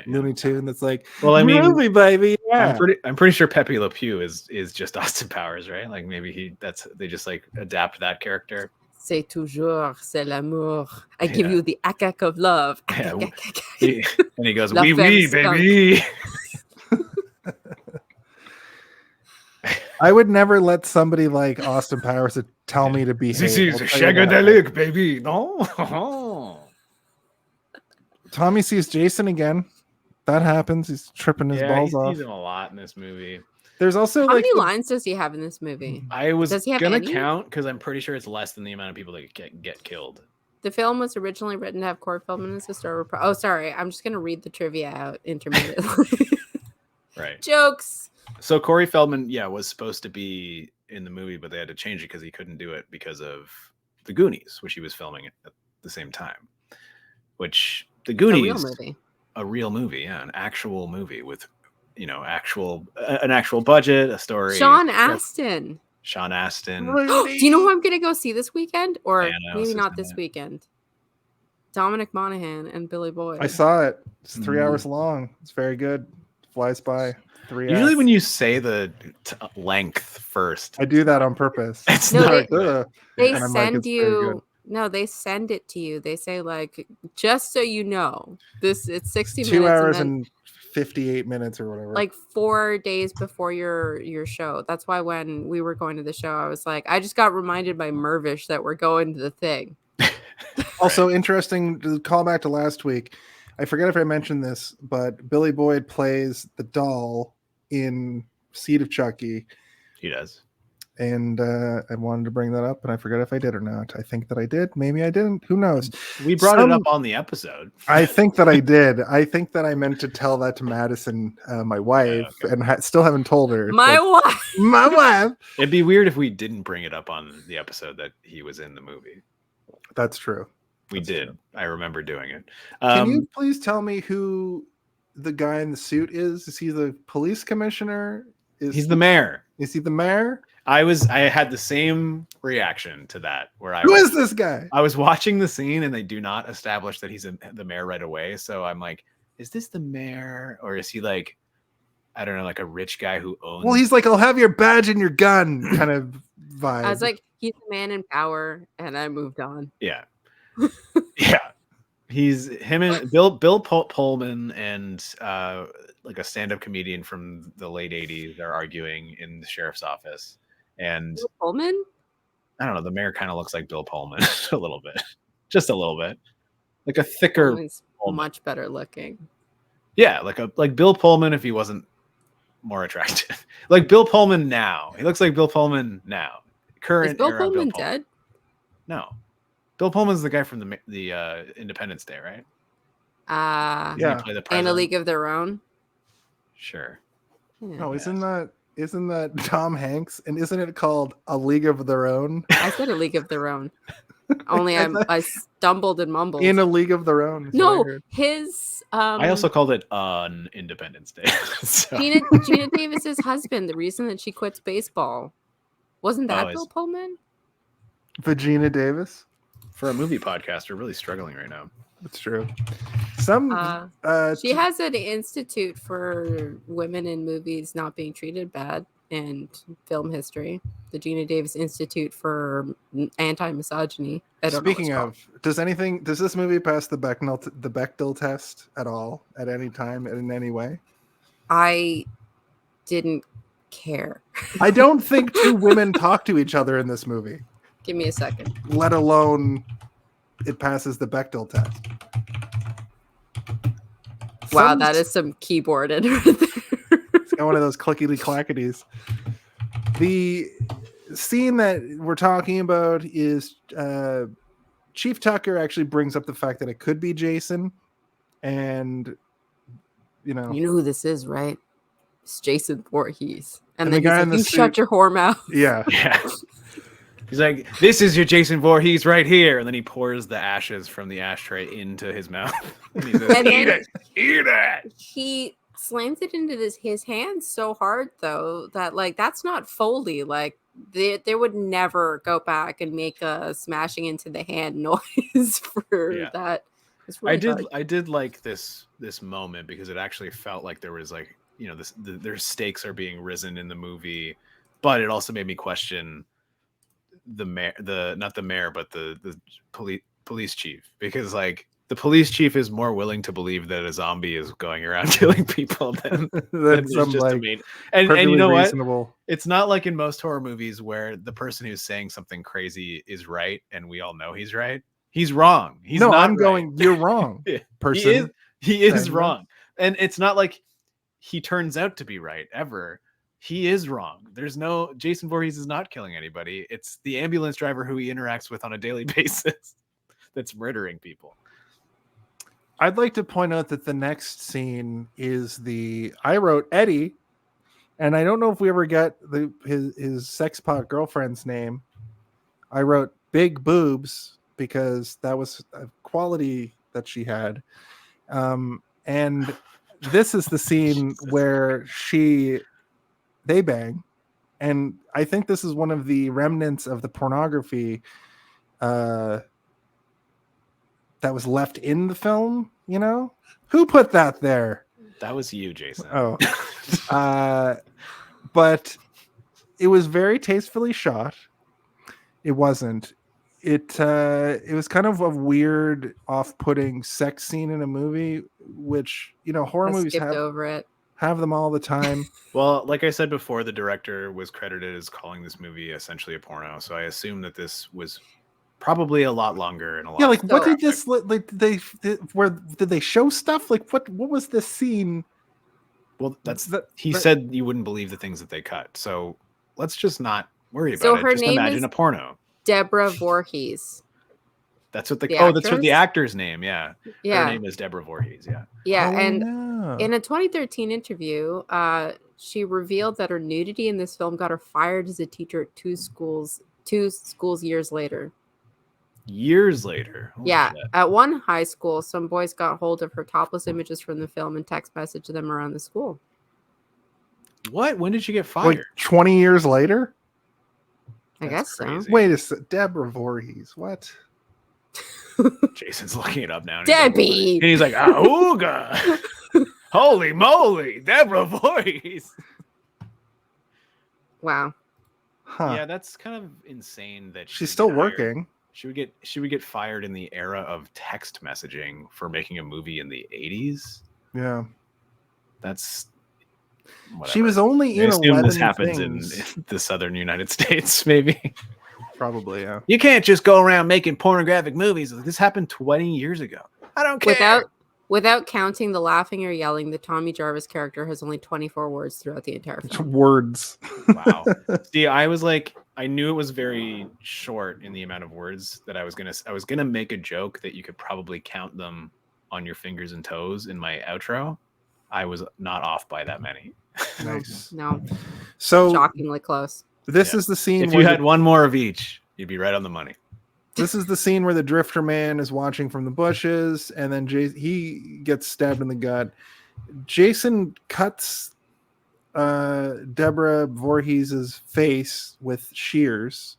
Looney Tune that's like, well, I mean, movie, baby. Yeah. I'm pretty sure Pepe Le Pew is just Austin Powers, right? Like maybe they just like adapt that character. C'est toujours, c'est l'amour. I give you the akak of love. Yeah. And he goes, oui, oui, baby. I would never let somebody like Austin Powers tell me to behave. This is shagadelic, baby. No. Tommy sees Jason again. That happens. He's tripping his balls off. He's in a lot in this movie. There's also how many lines does he have in this movie? I was gonna count because I'm pretty sure it's less than the amount of people that get killed. The film was originally written to have Corey Feldman as the star. Oh, sorry. I'm just gonna read the trivia out intermittently. Right. Jokes. So Corey Feldman, was supposed to be in the movie, but they had to change it because he couldn't do it because of The Goonies, which he was filming at the same time. Which The Goonies, a real movie, an actual movie with, an actual budget, a story. Sean Astin. Do you know who I'm gonna go see this weekend, or maybe not this weekend? Dominic Monaghan and Billy Boyd. I saw it. It's 3 hours long. It's very good. Flies by. 3 Usually when you say the length first, I do that on purpose. It's they send you. No, they send it to you. They say like, just so you know, it's 60 minutes. 2 hours and 58 minutes or whatever. Like 4 days before your show. That's why when we were going to the show, I was like, I just got reminded by Mervish that we're going to the thing. Also interesting to call back to last week. I forget if I mentioned this, but Billy Boyd plays the doll in Seed of Chucky. He does. And I wanted to bring that up, and I forgot if I did or not. I think that I did. Maybe I didn't. Who knows? We brought it up on the episode. I think that I did. I think that I meant to tell that to Madison, my wife, and still haven't told her. My wife. It'd be weird if we didn't bring it up on the episode that he was in the movie. That's true. We did. I remember doing it. Can you please tell me who the guy in the suit is? Is he the police commissioner? He's the mayor. Is he the mayor? I had the same reaction to that. Who is this guy? I was watching the scene and they do not establish that he's the mayor right away. So I'm like, is this the mayor? Or is he like, I don't know, like a rich guy who owns... Well, he's like, I'll have your badge and your gun kind of vibe. I was like, he's a man in power, and I moved on. Yeah. Yeah. He's him and Bill Pullman and like a stand-up comedian from the late 80s are arguing in the sheriff's office. And Bill Pullman? I don't know, the mayor kind of looks like Bill Pullman a little bit. Just a little bit. Like a thicker Pullman's Pullman. much better looking. Yeah, like Bill Pullman if he wasn't more attractive. Like Bill Pullman now. He looks like Bill Pullman now. Current Is Bill era Pullman Bill Pullman. dead? No. Bill Pullman's the guy from the Independence Day, right? Yeah. Doesn't he play the And A president? League of Their Own. Sure. Yeah. No, isn't that Tom Hanks? And isn't it called A League of Their Own? I said A League of Their Own. Only I stumbled and mumbled. In A League of Their Own. is what I No, heard. his I also called it on Independence Day. So. Gina Davis's husband, the reason that she quits baseball. Wasn't that Oh, Bill Pullman? Vagina Davis. For a movie podcast, we're really struggling right now. That's true. Some She has an institute for women in movies not being treated bad and film history. The Gina Davis Institute for Anti-Misogyny. I don't know Speaking what it's of, does this movie pass the Bechdel test at all at any time in any way? called. I didn't care. I don't think two women talk to each other in this movie, Give me a second. let alone it passes the Bechdel test. Wow, Some- that is some keyboard in right there. It's got one of those clickety clackities. The scene that we're talking about is Chief Tucker actually brings up the fact that it could be Jason, and You know who this is, right? It's Jason Voorhees. And And then the guy he's in like, the you shut suit- your whore mouth. yeah, Yeah. He's like, this is your Jason Voorhees right here. And then he pours the ashes from the ashtray into his mouth. And he says, And eat then- it. Eat it. He slams it into his hands so hard, though, that, like, that's not Foley. Like, they would never go back and make a smashing into the hand noise for Yeah. that. It's really hard. I did like this moment because it actually felt like there was like, you know, their stakes are being risen in the movie, but it also made me question the mayor, not the mayor, but the police chief, because like the police chief is more willing to believe that a zombie is going around killing people than that's is some just a like main. And perfectly you know what? reasonable. It's not like in most horror movies where the person who's saying something crazy is right and we all know he's right. He's wrong. He's no, not I'm right. going. You're wrong, person. He is saying wrong. And it's not like he turns out to be right ever. He is wrong. There's no Jason Voorhees is not killing anybody. It's the ambulance driver who he interacts with on a daily basis that's murdering people. I'd like to point out that the next scene is I wrote Eddie, and I don't know if we ever got his sex pot girlfriend's name. I wrote Big Boobs because that was a quality that she had. And this is the scene where they bang. And I think this is one of the remnants of the pornography that was left in the film, you know? Who put that there? That was you, Jason. Oh. But it was very tastefully shot. It wasn't. It was kind of a weird, off-putting sex scene in a movie, which, you know, horror I movies skipped over it. have them all the time. Well, like I said before, the director was credited as calling this movie essentially a porno. So I assume that this was probably a lot longer and a lot. Yeah, like what So- did this like? Did they show stuff? Like what was this scene? Well, that's That- he that- said you wouldn't believe the things that they cut. So let's just not worry about So it. her Just name imagine is- a porno. Deborah Voorhees. That's what The that's what the actress? actor's name. Yeah, her Yeah. name is Deborah Voorhees. Yeah. Yeah. Oh, And no. in a 2013 interview, she revealed that her nudity in this film got her fired as a teacher at two schools years later. Years later. Holy Yeah. shit. At one high school, some boys got hold of her topless images from the film and text messaged them around the school. What? When did she get like fired? 20 years later. I That's guess so. crazy. Wait a sec, Deborah Voorhees. What? Jason's looking it up now. And he's like, Debbie. and he's like, "Auga! Holy moly, Deborah Voorhees!" Wow. Huh? Yeah, that's kind of insane that She's she still hired- working. She would get fired in the era of text messaging for making a movie in the 80s. Yeah. That's whatever. She was only I in assume 11 this happens in things. the southern United States, maybe. Probably, yeah. You can't just go around making pornographic movies. This happened 20 years ago. I don't care. Without counting the laughing or yelling, the Tommy Jarvis character has only 24 words throughout the entire film. Words. Wow. See, I was like, I knew it was very short in the amount of words that I was gonna make a joke that you could probably count them on your fingers and toes in my outro. I was not off by that many. Nice. No. So Shockingly close. this is the scene If where you had one more of each, you'd be right on the money. this is the scene where the Drifter Man is watching from the bushes, and then he gets stabbed in the gut. Jason cuts Deborah Voorhees's face with shears.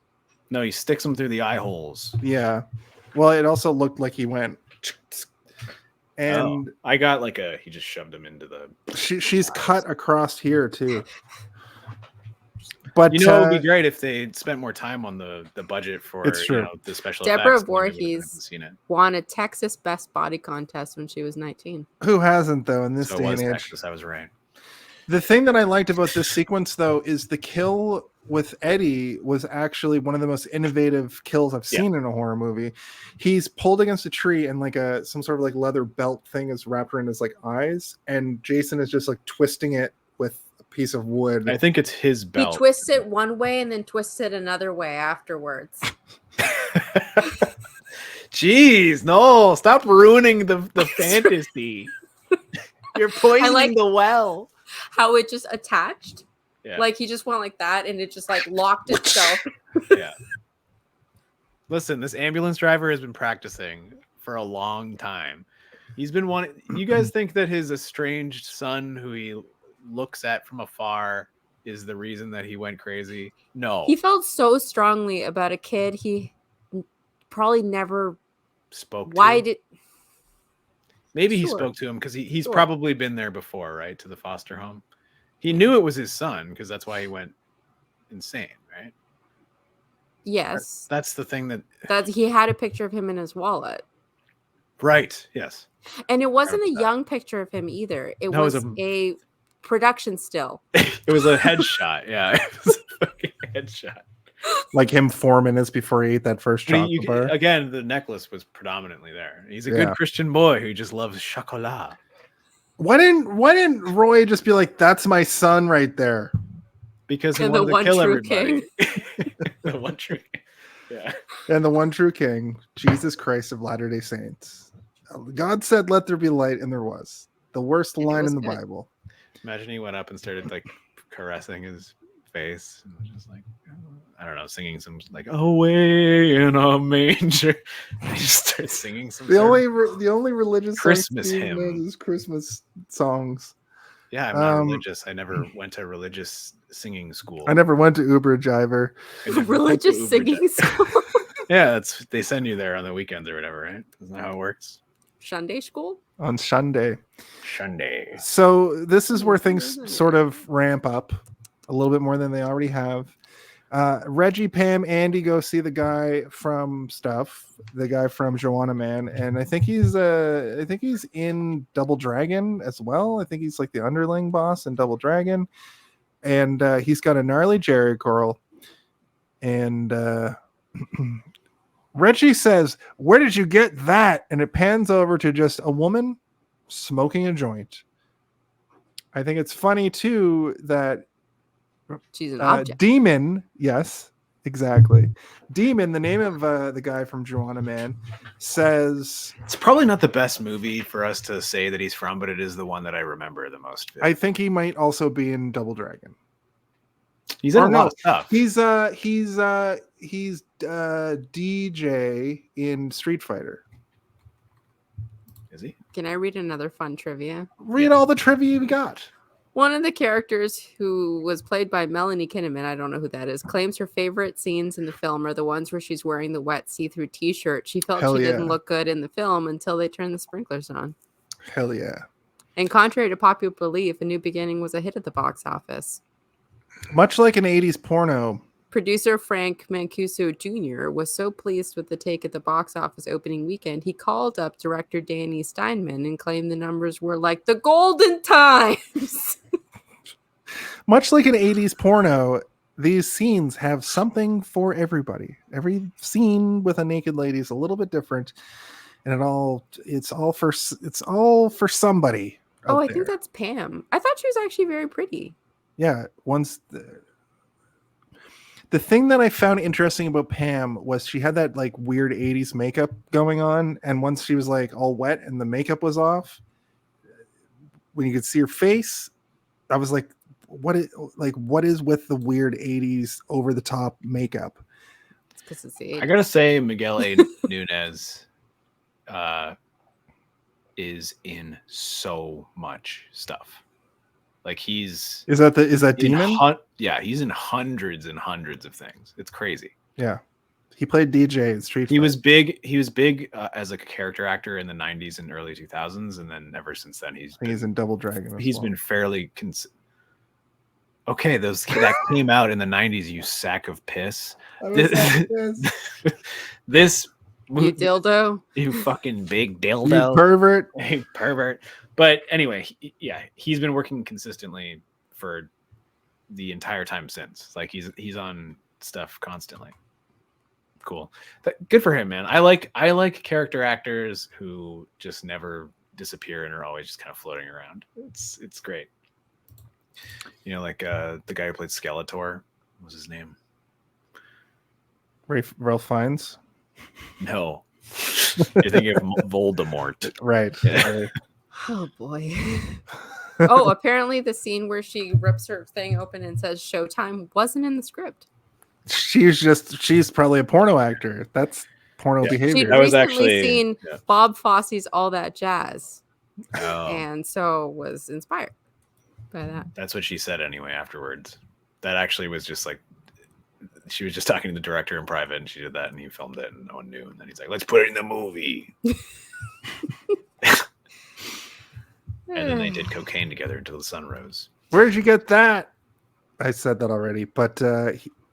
No, he sticks them through the eye holes. Yeah. Well, it also looked like he went. And I got like he just shoved him into the. She's cut across here too. But you know, it would be great if they spent more time on the budget for it's true. The special Deborah effects. Voorhees won a Texas Best Body Contest when she was 19. Who hasn't, though, in this So day it was and age? Texas, I was right. The thing that I liked about this sequence, though, is the kill with Eddie was actually one of the most innovative kills I've seen in a horror movie. He's pulled against a tree, and like some sort of like leather belt thing is wrapped around his like eyes, and Jason is just like twisting it with a piece of wood. I think it's his belt. He twists it one way and then twists it another way afterwards. Jeez, no! Stop ruining the fantasy. You're poisoning the well. How it just attached. Yeah. Like he just went like that and it just like locked itself. Yeah. Listen, this ambulance driver has been practicing for a long time. He's been wanting. You guys think that his estranged son, who he looks at from afar, is the reason that he went crazy? No. He felt so strongly about a kid he probably never spoke to. Maybe he spoke to him because he's probably been there before, right? To the foster home. He knew it was his son because that's why he went insane, right? Yes. That's the thing that he had a picture of him in his wallet. Right. Yes. And it wasn't a young picture of him either. It was a production still. It was a headshot. Yeah. It was a fucking headshot. Like him 4 minutes before he ate that first chocolate bar. Again, the necklace was predominantly there. He's a good Christian boy who just loves chocolat. Why didn't Roy just be like, "That's my son right there"? Because he wanted to kill everybody. The one true king. Yeah. And the one true king, Jesus Christ of Latter-day Saints. God said, "Let there be light," and there was. The worst line in the Bible. Imagine he went up and started like caressing his face and just like, I don't know, singing some like "Away in a Manger." He just started singing some. The only religious Christmas hymn is Christmas songs. Yeah, I'm not religious. I never went to religious singing school. I never went to Uber Driver. Religious singing school. Yeah, they send you there on the weekends or whatever, right? Isn't that how it works? Sunday school? On Sunday. So this is where things sort of ramp up a little bit more than they already have. Reggie, Pam, Andy go see the guy from the guy from Joanna Man, and I think he's in Double Dragon as well. I think he's like the underling boss in Double Dragon, and he's got a gnarly Jerry curl. And Reggie says, "Where did you get that?" And it pans over to just a woman smoking a joint. I think it's funny too that she's an object. Demon, yes, exactly. Demon, the name of the guy from Joanna Man, says it's probably not the best movie for us to say that he's from, but it is the one that I remember the most. I think he might also be in Double Dragon. He's in a lot of stuff. He's DJ in Street Fighter. Is he? Can I read another fun trivia? Read all the trivia you got. One of the characters who was played by Melanie Kinnaman, I don't know who that is, claims her favorite scenes in the film are the ones where she's wearing the wet see-through t-shirt. She felt didn't look good in the film until they turned the sprinklers on. Hell yeah. And contrary to popular belief, A New Beginning was a hit at the box office. Much like an 80s porno, Producer Frank Mancuso Jr. was so pleased with the take at the box office opening weekend, he called up director Danny Steinmann and claimed the numbers were like the golden times. Much like an 80s porno, these scenes have something for everybody. Every scene with a naked lady is a little bit different, and it's all for somebody. Oh, I think that's Pam. I thought she was actually very pretty. Yeah, the thing that I found interesting about Pam was she had that like weird 80s makeup going on, and once she was like all wet and the makeup was off, when you could see her face, I was like, what is with the weird 80s over the top makeup? It's 'cause it's the I gotta say, Miguel A. Nunez is in so much stuff. Like is that Demon? Yeah, he's in hundreds and hundreds of things. It's crazy. Yeah, he played DJ in Street Fighter. He was big as like a character actor in the 90s and early 2000s, and then ever since then he's in Double Dragon. He's been fairly okay. That came out in the 90s. You sack of piss. This you dildo. You fucking big dildo. You pervert. Hey, pervert. But anyway, he's been working consistently for the entire time since. Like he's on stuff constantly. Cool. Good for him, man. I like character actors who just never disappear and are always just kind of floating around. It's great. You know, like the guy who played Skeletor. What was his name? Ralph Fiennes? No. You're thinking of Voldemort. Right. Yeah. Oh boy. Oh, apparently the scene where she rips her thing open and says Showtime wasn't in the script. She's probably a porno actor. That's porno behavior. She'd recently seen Bob Fosse's All That Jazz. Oh. And so was inspired by that. That's what she said anyway afterwards. That actually was just like she was just talking to the director in private, and she did that, and he filmed it, and no one knew. And then he's like, "Let's put it in the movie." And then they did cocaine together until the sun rose. Where did you get that? I said that already, but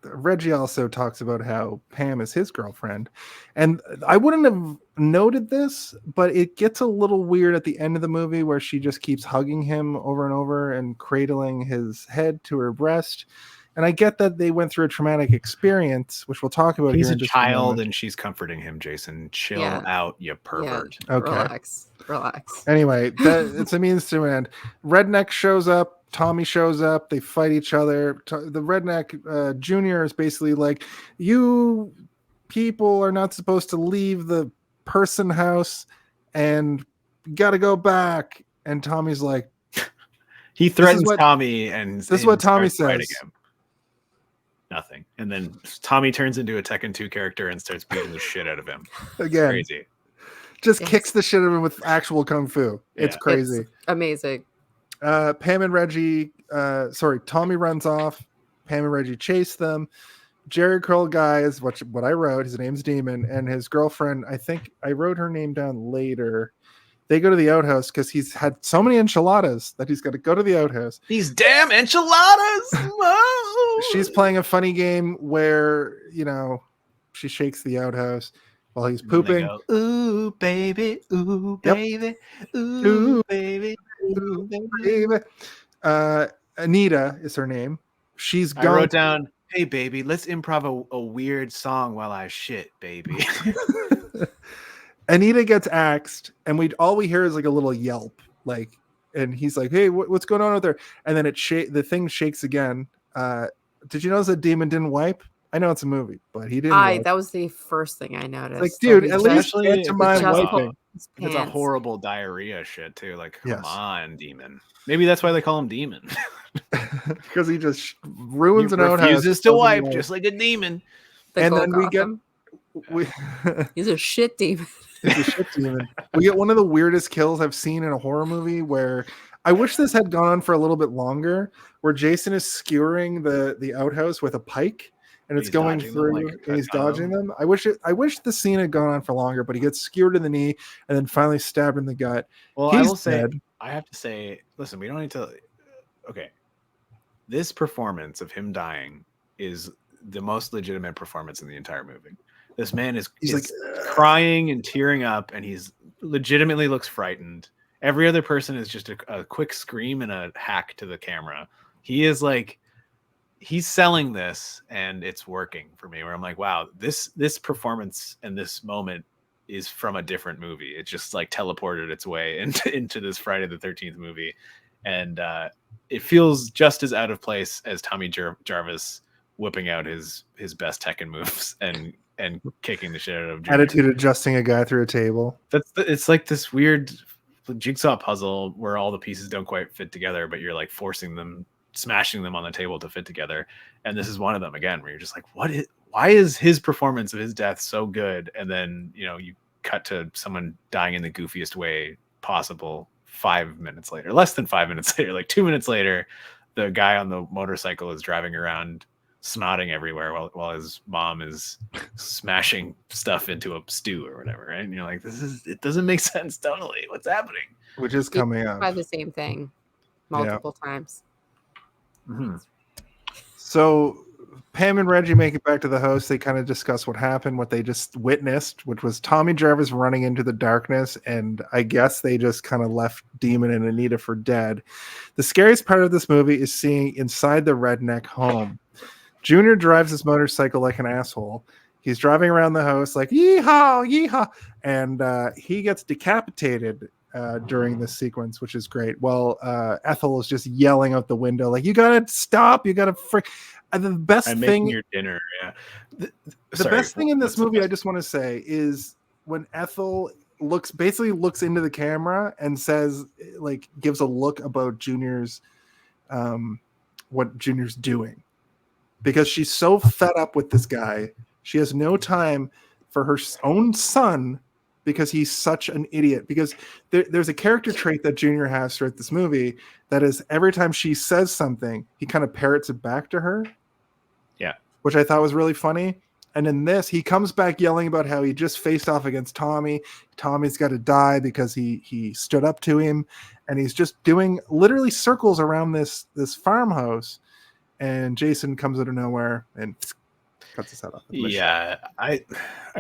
Reggie also talks about how Pam is his girlfriend, and I wouldn't have noted this, but it gets a little weird at the end of the movie where she just keeps hugging him over and over and cradling his head to her breast. And I get that they went through a traumatic experience, which we'll talk about. He's here a child, and she's comforting him. Jason, chill out, you pervert. Yeah. Okay, relax. Anyway, it's a means to an end. Redneck shows up. Tommy shows up. They fight each other. The Redneck Junior is basically like, "You people are not supposed to leave the person house, and got to go back." And Tommy's like, he threatens Tommy, and this is what Tommy says. Nothing. And then Tommy turns into a Tekken 2 character and starts beating the shit out of him. Again, it's crazy. Just kicks the shit out of him with actual kung fu. It's crazy. It's amazing. Pam and Reggie, Tommy runs off. Pam and Reggie chase them. Jerry Curl guy is what I wrote. His name's Demon, and his girlfriend, I think I wrote her name down later. They go to the outhouse because he's had so many enchiladas that he's got to go to the outhouse. These damn enchiladas! She's playing a funny game where, she shakes the outhouse while he's pooping. Go, ooh, baby, ooh, baby, ooh, baby, ooh, baby. Anita is her name. I wrote down, hey, baby, let's improv a weird song while I shit, baby. Anita gets axed, and all we hear is like a little yelp, and he's like, "Hey, what's going on out there?" And then the thing shakes again. Did you notice that Demon didn't wipe? I know it's a movie, but he didn't. That was the first thing I noticed. Like, dude, at least get to my wiping. It's a horrible diarrhea shit too. Like, come on, Demon. Maybe that's why they call him Demon. Because he just ruins an outhouse. Refuses to wipe, just like a demon. And then he's a shit demon. He's a shit demon. We get one of the weirdest kills I've seen in a horror movie, where I wish this had gone on for a little bit longer, where Jason is skewering the outhouse with a pike, and it's going through, and he's dodging them. I wish the scene had gone on for longer, but he gets skewered in the knee and then finally stabbed in the gut. Well, I have to say, listen, we don't need to. Okay, this performance of him dying is the most legitimate performance in the entire movie. This man is He's crying and tearing up, and he's legitimately looks frightened. Every other person is just a quick scream and a hack to the camera. He is like, he's selling this, and it's working for me. Where I'm like, wow, this performance and this moment is from a different movie. It just like teleported its way into this Friday the 13th movie, and it feels just as out of place as Tommy Jarvis whipping out his best Tekken moves and kicking the shit out of Junior. Attitude adjusting a guy through a table. It's like this weird jigsaw puzzle where all the pieces don't quite fit together, but you're like forcing them, smashing them on the table to fit together. And this is one of them again, where you're just like, why is his performance of his death so good? And then, you cut to someone dying in the goofiest way possible 5 minutes later, less than 5 minutes later, like 2 minutes later, the guy on the motorcycle is driving around snotting everywhere while his mom is smashing stuff into a stew or whatever, right? And you're like, it doesn't make sense totally. What's happening? Which is coming up. By the same thing multiple times. Mm-hmm. So Pam and Reggie make it back to the house. They kind of discuss what happened, what they just witnessed, which was Tommy Jarvis running into the darkness, and I guess they just kind of left Demon and Anita for dead. The scariest part of this movie is seeing inside the redneck home. Junior drives his motorcycle like an asshole. He's driving around the house like, yeehaw, yeehaw, and he gets decapitated during this sequence, which is great. Well, Ethel is just yelling out the window like, you gotta stop, you gotta frick. The best I'm thing, making your dinner. Yeah. The best thing in this movie, I just want to say, is when Ethel basically looks into the camera and says, like, gives a look about Junior's, what Junior's doing, because she's so fed up with this guy. She has no time for her own son because he's such an idiot. Because there's a character trait that Junior has throughout this movie that is every time she says something, he kind of parrots it back to her. Yeah. Which I thought was really funny. And in this, he comes back yelling about how he just faced off against Tommy. Tommy's got to die because he stood up to him. And he's just doing literally circles around this farmhouse. And Jason comes out of nowhere and cuts his head off. Yeah, I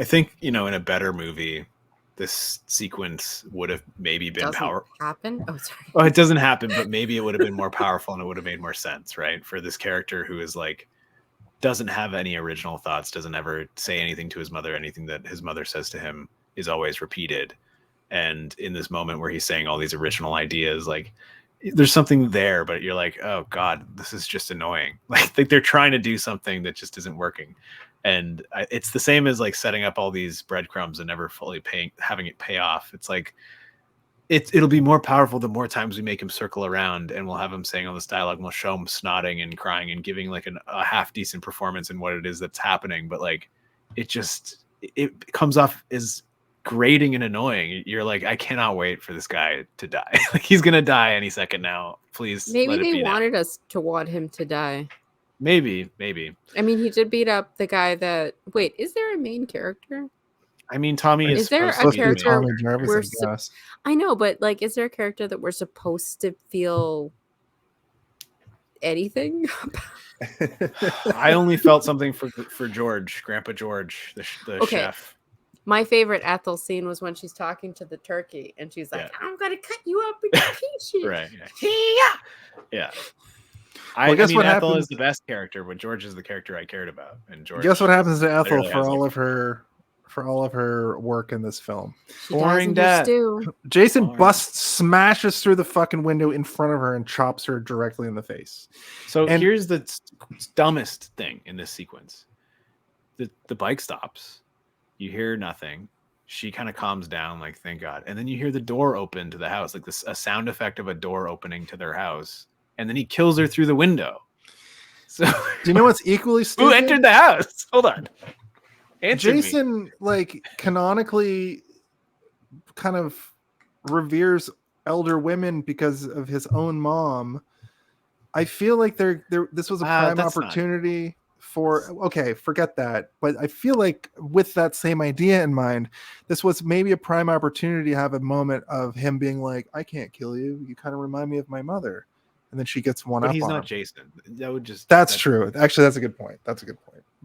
think, in a better movie, this sequence would have maybe been powerful. Happen? Oh, sorry. Well, it doesn't happen, but maybe it would have been more powerful and it would have made more sense, right? For this character who is like, doesn't have any original thoughts, doesn't ever say anything to his mother, anything that his mother says to him is always repeated. And in this moment where he's saying all these original ideas, like, there's something there, but you're like, oh God, this is just annoying. Like they're trying to do something that just isn't working. And it's the same as like setting up all these breadcrumbs and never fully having it pay off. It's like, it'll be more powerful the more times we make him circle around, and we'll have him saying all this dialogue, and we'll show him snotting and crying and giving like a half decent performance in what it is that's happening. But like, it comes off as grating and annoying. You're like, I cannot wait for this guy to die. Like he's gonna die any second now. Please. Maybe they wanted us to want him to die. Maybe. I mean, he did beat up the guy that. Wait, is there a main character? I mean, Tommy is there supposed a to be character? Tommy Jarvis, I guess. I know, but like, is there a character that we're supposed to feel anything about? I only felt something for George, Grandpa George, the chef. My favorite Ethel scene was when she's talking to the turkey and she's like, I'm going to cut you up into pieces. Right. Yeah. Well, I mean, what Ethel happens, is the best character, but George is the character I cared about. And George. Guess what happens to Ethel literally for all of her work in this film? Boring dad. Jason smashes through the fucking window in front of her and chops her directly in the face. So here's the dumbest thing in this sequence. The bike stops. You hear nothing. She kind of calms down, like, thank God. And then you hear the door open to the house, like a sound effect of a door opening to their house. And then he kills her through the window. So do you know what's equally stupid? Who entered the house? Hold on. Jason, like, canonically kind of reveres elder women because of his own mom. I feel like this was a prime opportunity forget that. But I feel like with that same idea in mind, this was maybe a prime opportunity to have a moment of him being like, I can't kill you. You kind of remind me of my mother. And then she gets one up on him. But he's not Jason. That's true. Actually, that's a good point.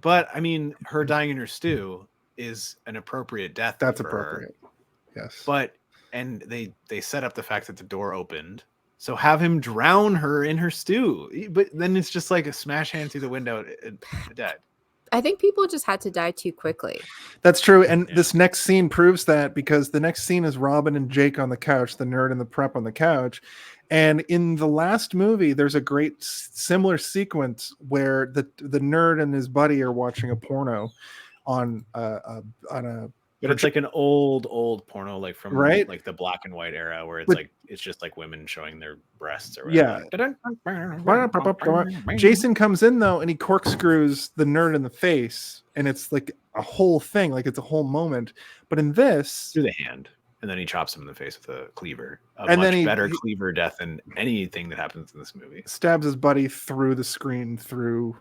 But I mean, her dying in her stew is an appropriate death. That's for appropriate. Her. Yes. But and they set up the fact that the door opened. So have him drown her in her stew. But then it's just like a smash hand through the window and dead. I think people just had to die too quickly. That's true. And this next scene proves that, because the next scene is Robin and Jake on the couch, the nerd and the prep on the couch. And in the last movie, there's a great similar sequence where the nerd and his buddy are watching a porno on a. But it's like an old porno, like from right? like the black and white era, where it's But, like it's just like women showing their breasts or yeah. whatever. Jason comes in though, and he corkscrews the nerd in the face, and it's like a whole thing, like it's a whole moment. But in this, through the hand, and then he chops him in the face with a cleaver. And then much better cleaver death than anything that happens in this movie. Stabs his buddy through the screen, through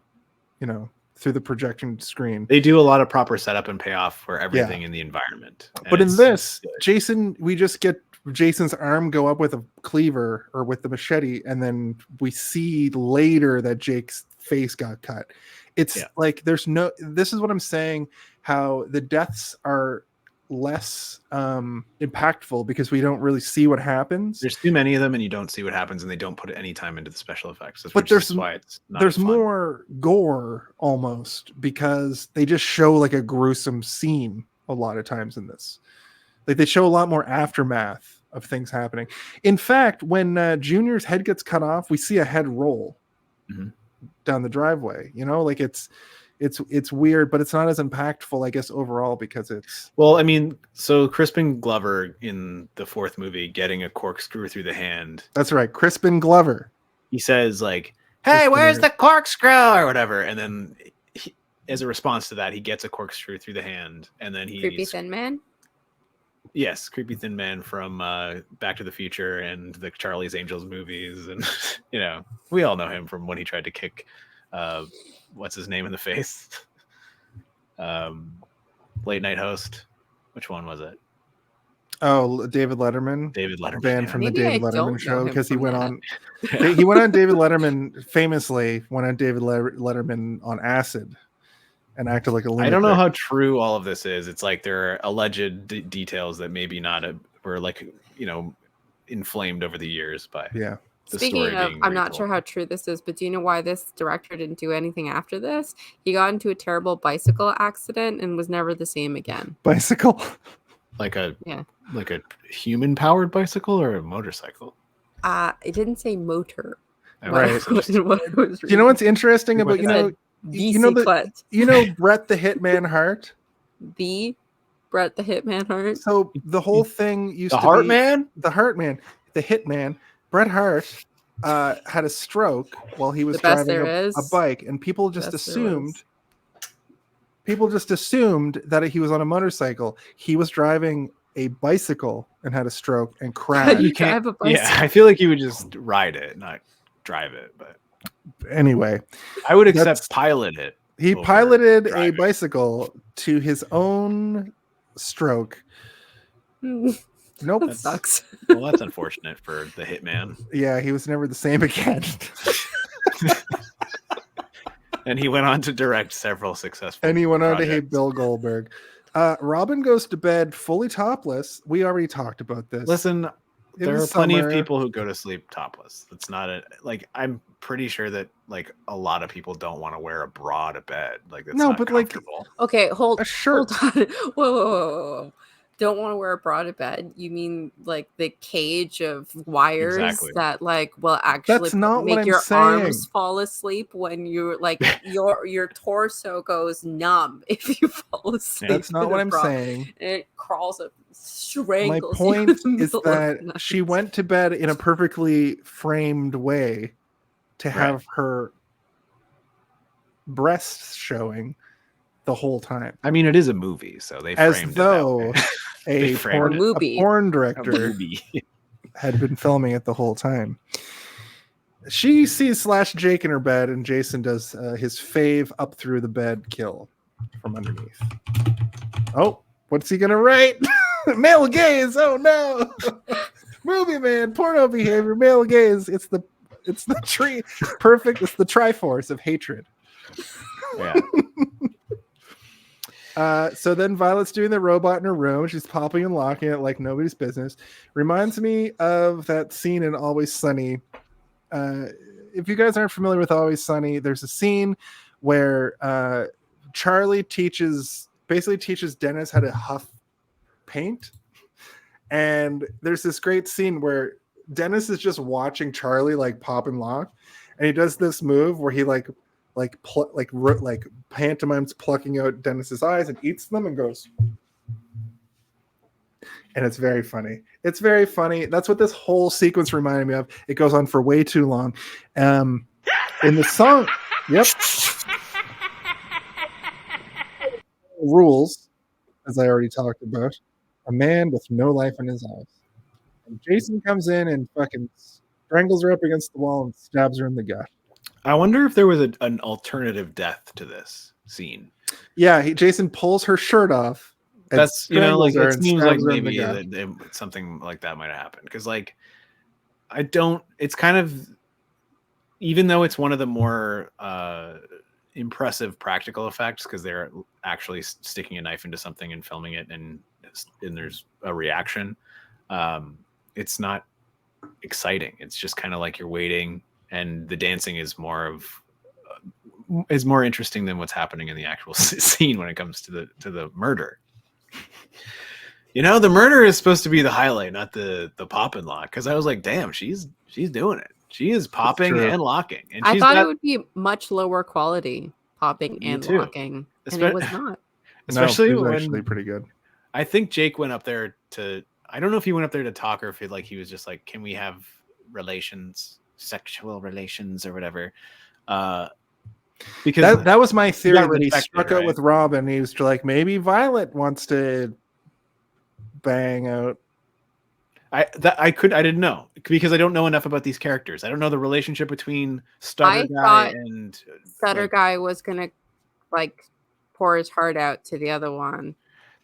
the projection screen. They do a lot of proper setup and payoff for everything in the environment. But in this, Jason, we just get Jason's arm go up with a cleaver or with the machete, and then we see later that Jake's face got cut. It's like this is what I'm saying, how the deaths are less impactful because we don't really see what happens. There's too many of them, and you don't see what happens, and they don't put any time into the special effects. But there's more gore almost, because they just show like a gruesome scene a lot of times in this. Like they show a lot more aftermath of things happening. In fact, when Junior's head gets cut off, we see a head roll down the driveway. Like it's weird, but it's not as impactful, I guess, overall, because it's... Well, I mean, so Crispin Glover in the fourth movie getting a corkscrew through the hand. That's right, Crispin Glover. He says like, "Hey, where's the corkscrew?" or whatever, and then as a response to that, he gets a corkscrew through the hand, and then Creepy Thin Man. Yes, Creepy Thin Man from Back to the Future and the Charlie's Angels movies, and we all know him from when he tried to kick what's his name in the face. Late night host. Which one was it? Oh, David Letterman. Banned from the David Letterman show because he went on. He went on David Letterman, famously went on David Letterman on acid and acted like a lunatic. I don't know how true all of this is. It's like there are alleged details that maybe were like inflamed over the years by Speaking of, I'm not sure how true this is, but do you know why this director didn't do anything after this? He got into a terrible bicycle accident and was never the same again. Bicycle? Like a human powered bicycle or a motorcycle? It didn't say motor. Right. Do you know what's interesting about Brett the Hitman Hart? The Brett the Hitman Hart. So the whole thing used the to Heart be Man? The Heart Man, the Hitman. Bret Hart had a stroke while he was driving a bike, and people just assumed that he was on a motorcycle. He was driving a bicycle and had a stroke and crashed. You can't drive a bicycle. Yeah, I feel like you would just ride it, not drive it. But anyway, I would accept pilot it. He piloted a bicycle to his own stroke. Nope. That sucks. Well, that's unfortunate for the Hitman. Yeah, he was never the same again. And he went on to direct several successful And he went on to projects. hate Bill Goldberg. Robin goes to bed fully topless. We already talked about this. Listen, there are plenty of people who go to sleep topless. That's not I'm pretty sure that like a lot of people don't want to wear a bra to bed. Like that's not comfortable. Okay, hold a shirt. Hold on. Whoa. Don't want to wear a bra to bed. You mean like the cage of wires that like will actually make your arms fall asleep when you're like your torso goes numb if you fall asleep. That's not what I'm saying. And it crawls up, strangles. My point is that she went to bed in a perfectly framed way to have her breasts showing the whole time. I mean, it is a movie, so they framed as though a porn director had been filming it the whole time. She sees Jake in her bed, and Jason does his fave up through the bed kill from underneath. Oh, what's he gonna write? Male gaze. Oh no. Movie man, porno behavior, male gaze. It's the tree. Perfect. It's the Triforce of hatred. Yeah. So then Violet's doing the robot in her room. She's popping and locking it like nobody's business. Reminds me of that scene in Always Sunny. If you guys aren't familiar with Always Sunny, there's a scene where Charlie basically teaches Dennis how to huff paint. And there's this great scene where Dennis is just watching Charlie like pop and lock, and he does this move where he like pantomimes plucking out Dennis's eyes and eats them and goes, and it's very funny. It's very funny. That's what this whole sequence reminded me of. It goes on for way too long. In the song, yep. Rules, as I already talked about. A man with no life in his eyes. And Jason comes in and fucking strangles her up against the wall and stabs her in the gut. I wonder if there was an alternative death to this scene. Yeah, Jason pulls her shirt off. That's, you know, like, it seems like maybe that something like that might have happened. Because, like, it's kind of, even though it's one of the more impressive practical effects, because they're actually sticking a knife into something and filming it, and there's a reaction, it's not exciting. It's just kind of like you're waiting, and the dancing is more interesting than what's happening in the actual scene when it comes to the murder. You know, the murder is supposed to be the highlight, not the pop and lock, because I was like, damn, she's doing it. She is popping and locking, and I thought it would be much lower quality popping and locking, and it was not. Especially no, when actually pretty good. I think Jake went up there to, I don't know if he went up there to talk or if he was just like, can we have sexual relations or whatever? Because that was my theory, that he struck out right? with Robin. He was like, maybe Violet wants to bang out. I didn't know, because I don't know enough about these characters. I don't know the relationship between Stutter Guy and Stutter Guy was gonna like pour his heart out to the other one.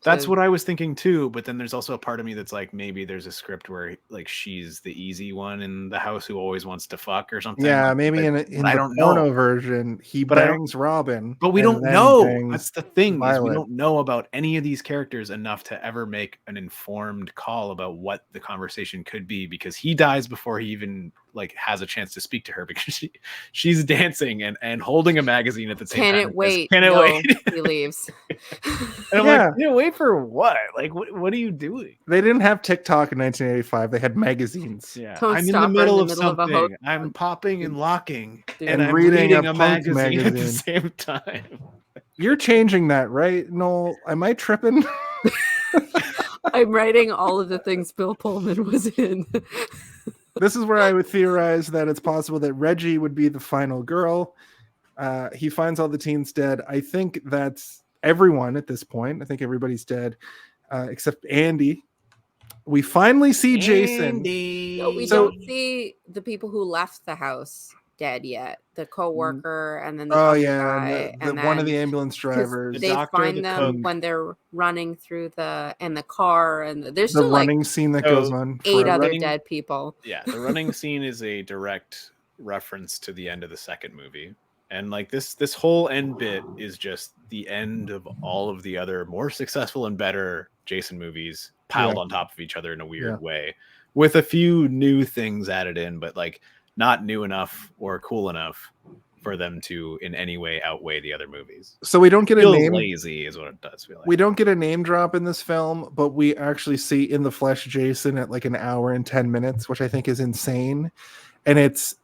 That's what I was thinking too, but then there's also a part of me that's like, maybe there's a script where like she's the easy one in the house who always wants to fuck or something. Yeah, maybe in the porno version he bangs Robin, but we don't know. That's the thing, is we Violet. don't know about any of these characters enough to ever make an informed call about what the conversation could be, because he dies before he even like has a chance to speak to her, because she's dancing and holding a magazine at the same time. Wait. He leaves. And I'm like, can't wait for what? Like, what are you doing? They didn't have TikTok in 1985. They had magazines. Yeah, I'm in the middle of something. I'm popping and locking, and I'm reading a magazine at the same time. You're changing that, right, Noel? Am I tripping? I'm writing all of the things Bill Pullman was in. This is where I would theorize that it's possible that Reggie would be the final girl. He finds all the teens dead. I think that's everyone at this point. I think everybody's dead except Andy. We finally see Jason. No, we don't see the people who left the house dead yet. The co-worker and then the other guy, and one of the ambulance drivers. They find them when they're running through the car, and there's the still running like scene that goes on. 8 other dead people. Yeah, the running scene is a direct reference to the end of the second movie. And like this whole end bit is just the end of all of the other more successful and better Jason movies piled on top of each other in a weird way, with a few new things added in, but like not new enough or cool enough for them to in any way outweigh the other movies. So we don't get a name. Lazy is what it does feel like. We don't get a name drop in this film, but we actually see in the flesh Jason at like an hour and 10 minutes, which I think is insane. And it's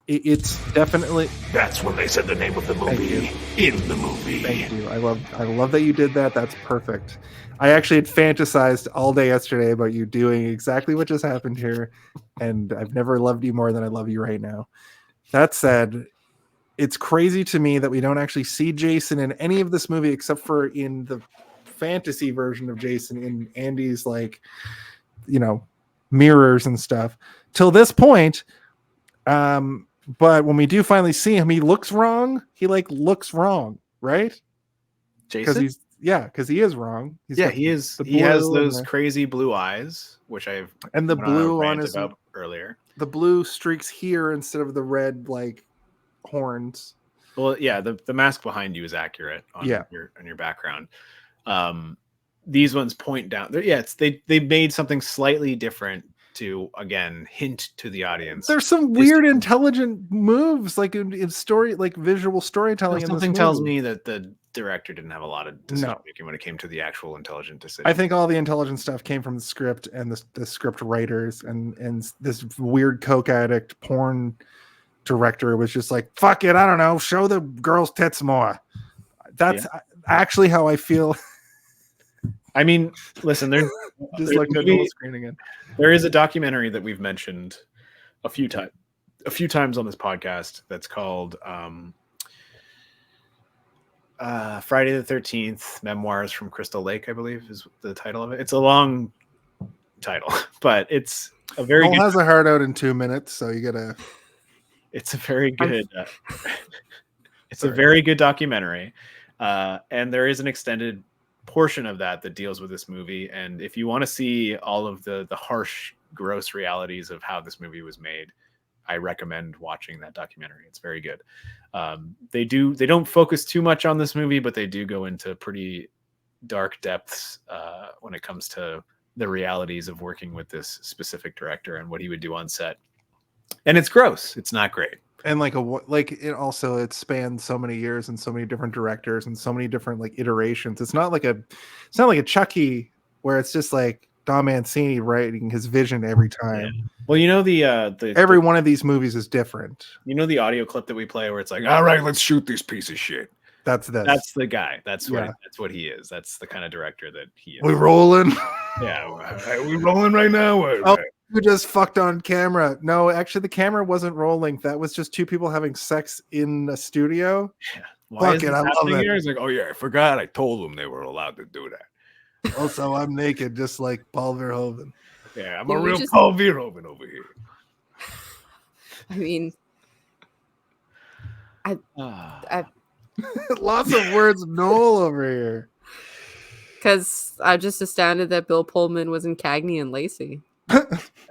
definitely, that's when they said the name of the movie in the movie. Thank you. I love that you did that. That's perfect. I actually had fantasized all day yesterday about you doing exactly what just happened here, and I've never loved you more than I love you right now. That said, it's crazy to me that we don't actually see Jason in any of this movie except for in the fantasy version of Jason in Andy's like, mirrors and stuff till this point. But when we do finally see him, he looks wrong. He looks wrong, right? Jason? Because he is wrong. He is. He has those crazy blue eyes, which I've the blue on his about earlier. The blue streaks here instead of the red like horns. Well, yeah, the mask behind you is accurate on Yeah. your background. These ones point down. They made something slightly different to again hint to the audience. There's some weird intelligent moves like in story, like visual storytelling in this Something movie. tells me that the director didn't have a lot of decision No. making when it came to the actual intelligent decision. I think all the intelligent stuff came from the script and the script writers and this weird coke addict porn director was just like, fuck it, I don't know, show the girls' tits more. That's actually how I feel. I mean, listen, there's just like the whole screen again. There is a documentary that we've mentioned a few times on this podcast that's called Friday the 13th Memoirs from Crystal Lake, I believe is the title of it. It's a long title, but it's a very good. Has a heart out in 2 minutes, so you gotta. It's a very good. It's a very good documentary, and there is an extended portion of that deals with this movie. And if you want to see all of the harsh, gross realities of how this movie was made, I recommend watching that documentary. It's very good. They don't focus too much on this movie, but they do go into pretty dark depths when it comes to the realities of working with this specific director and what he would do on set. And it's gross. It's not great. And it spans so many years and so many different directors and so many different like iterations. It's not like a Chucky where it's just like Don Mancini writing his vision every time. Yeah. Well, you know every one of these movies is different. You know the audio clip that we play where it's like, all right, let's shoot this piece of shit. That's this. That's the guy. That's what he is. That's the kind of director that he is. We rolling. Yeah, we rolling right now. Oh, you just fucked on camera. No, actually, the camera wasn't rolling. That was just two people having sex in a studio. Yeah. Fuck it, I love it. He's like, oh yeah, I forgot. I told them they were allowed to do that. Also, I'm naked, just like Paul Verhoeven. Yeah, I'm a real Paul Verhoeven over here. I mean, I lots of words, Noel over here. Because I'm just astounded that Bill Pullman was in Cagney and Lacey.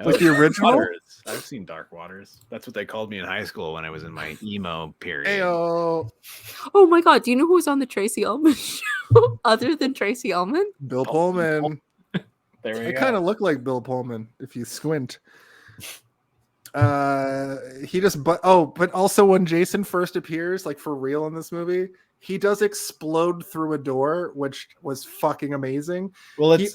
Like the original? Waters. I've seen Dark Waters. That's what they called me in high school when I was in my emo period. Ayo. Oh my god, do you know who was on the Tracy Ullman show other than Tracy Ullman? Bill Pullman. There we go. I kind of look like Bill Pullman if you squint. But also when Jason first appears, like for real in this movie, he does explode through a door, which was fucking amazing. Well, they've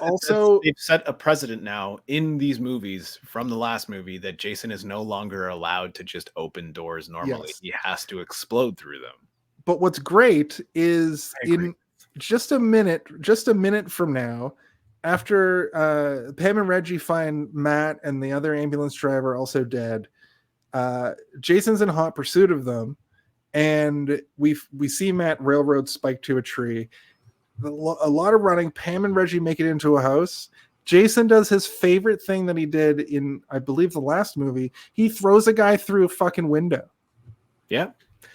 set a precedent now in these movies from the last movie that Jason is no longer allowed to just open doors normally. Yes. He has to explode through them. But what's great is in just a minute from now, after Pam and Reggie find Matt and the other ambulance driver also dead, Jason's in hot pursuit of them. And we see Matt railroad Spike to a tree. A lot of running. Pam and Reggie make it into a house. Jason does his favorite thing that he did in, I believe, the last movie. He throws a guy through a fucking window. Yeah.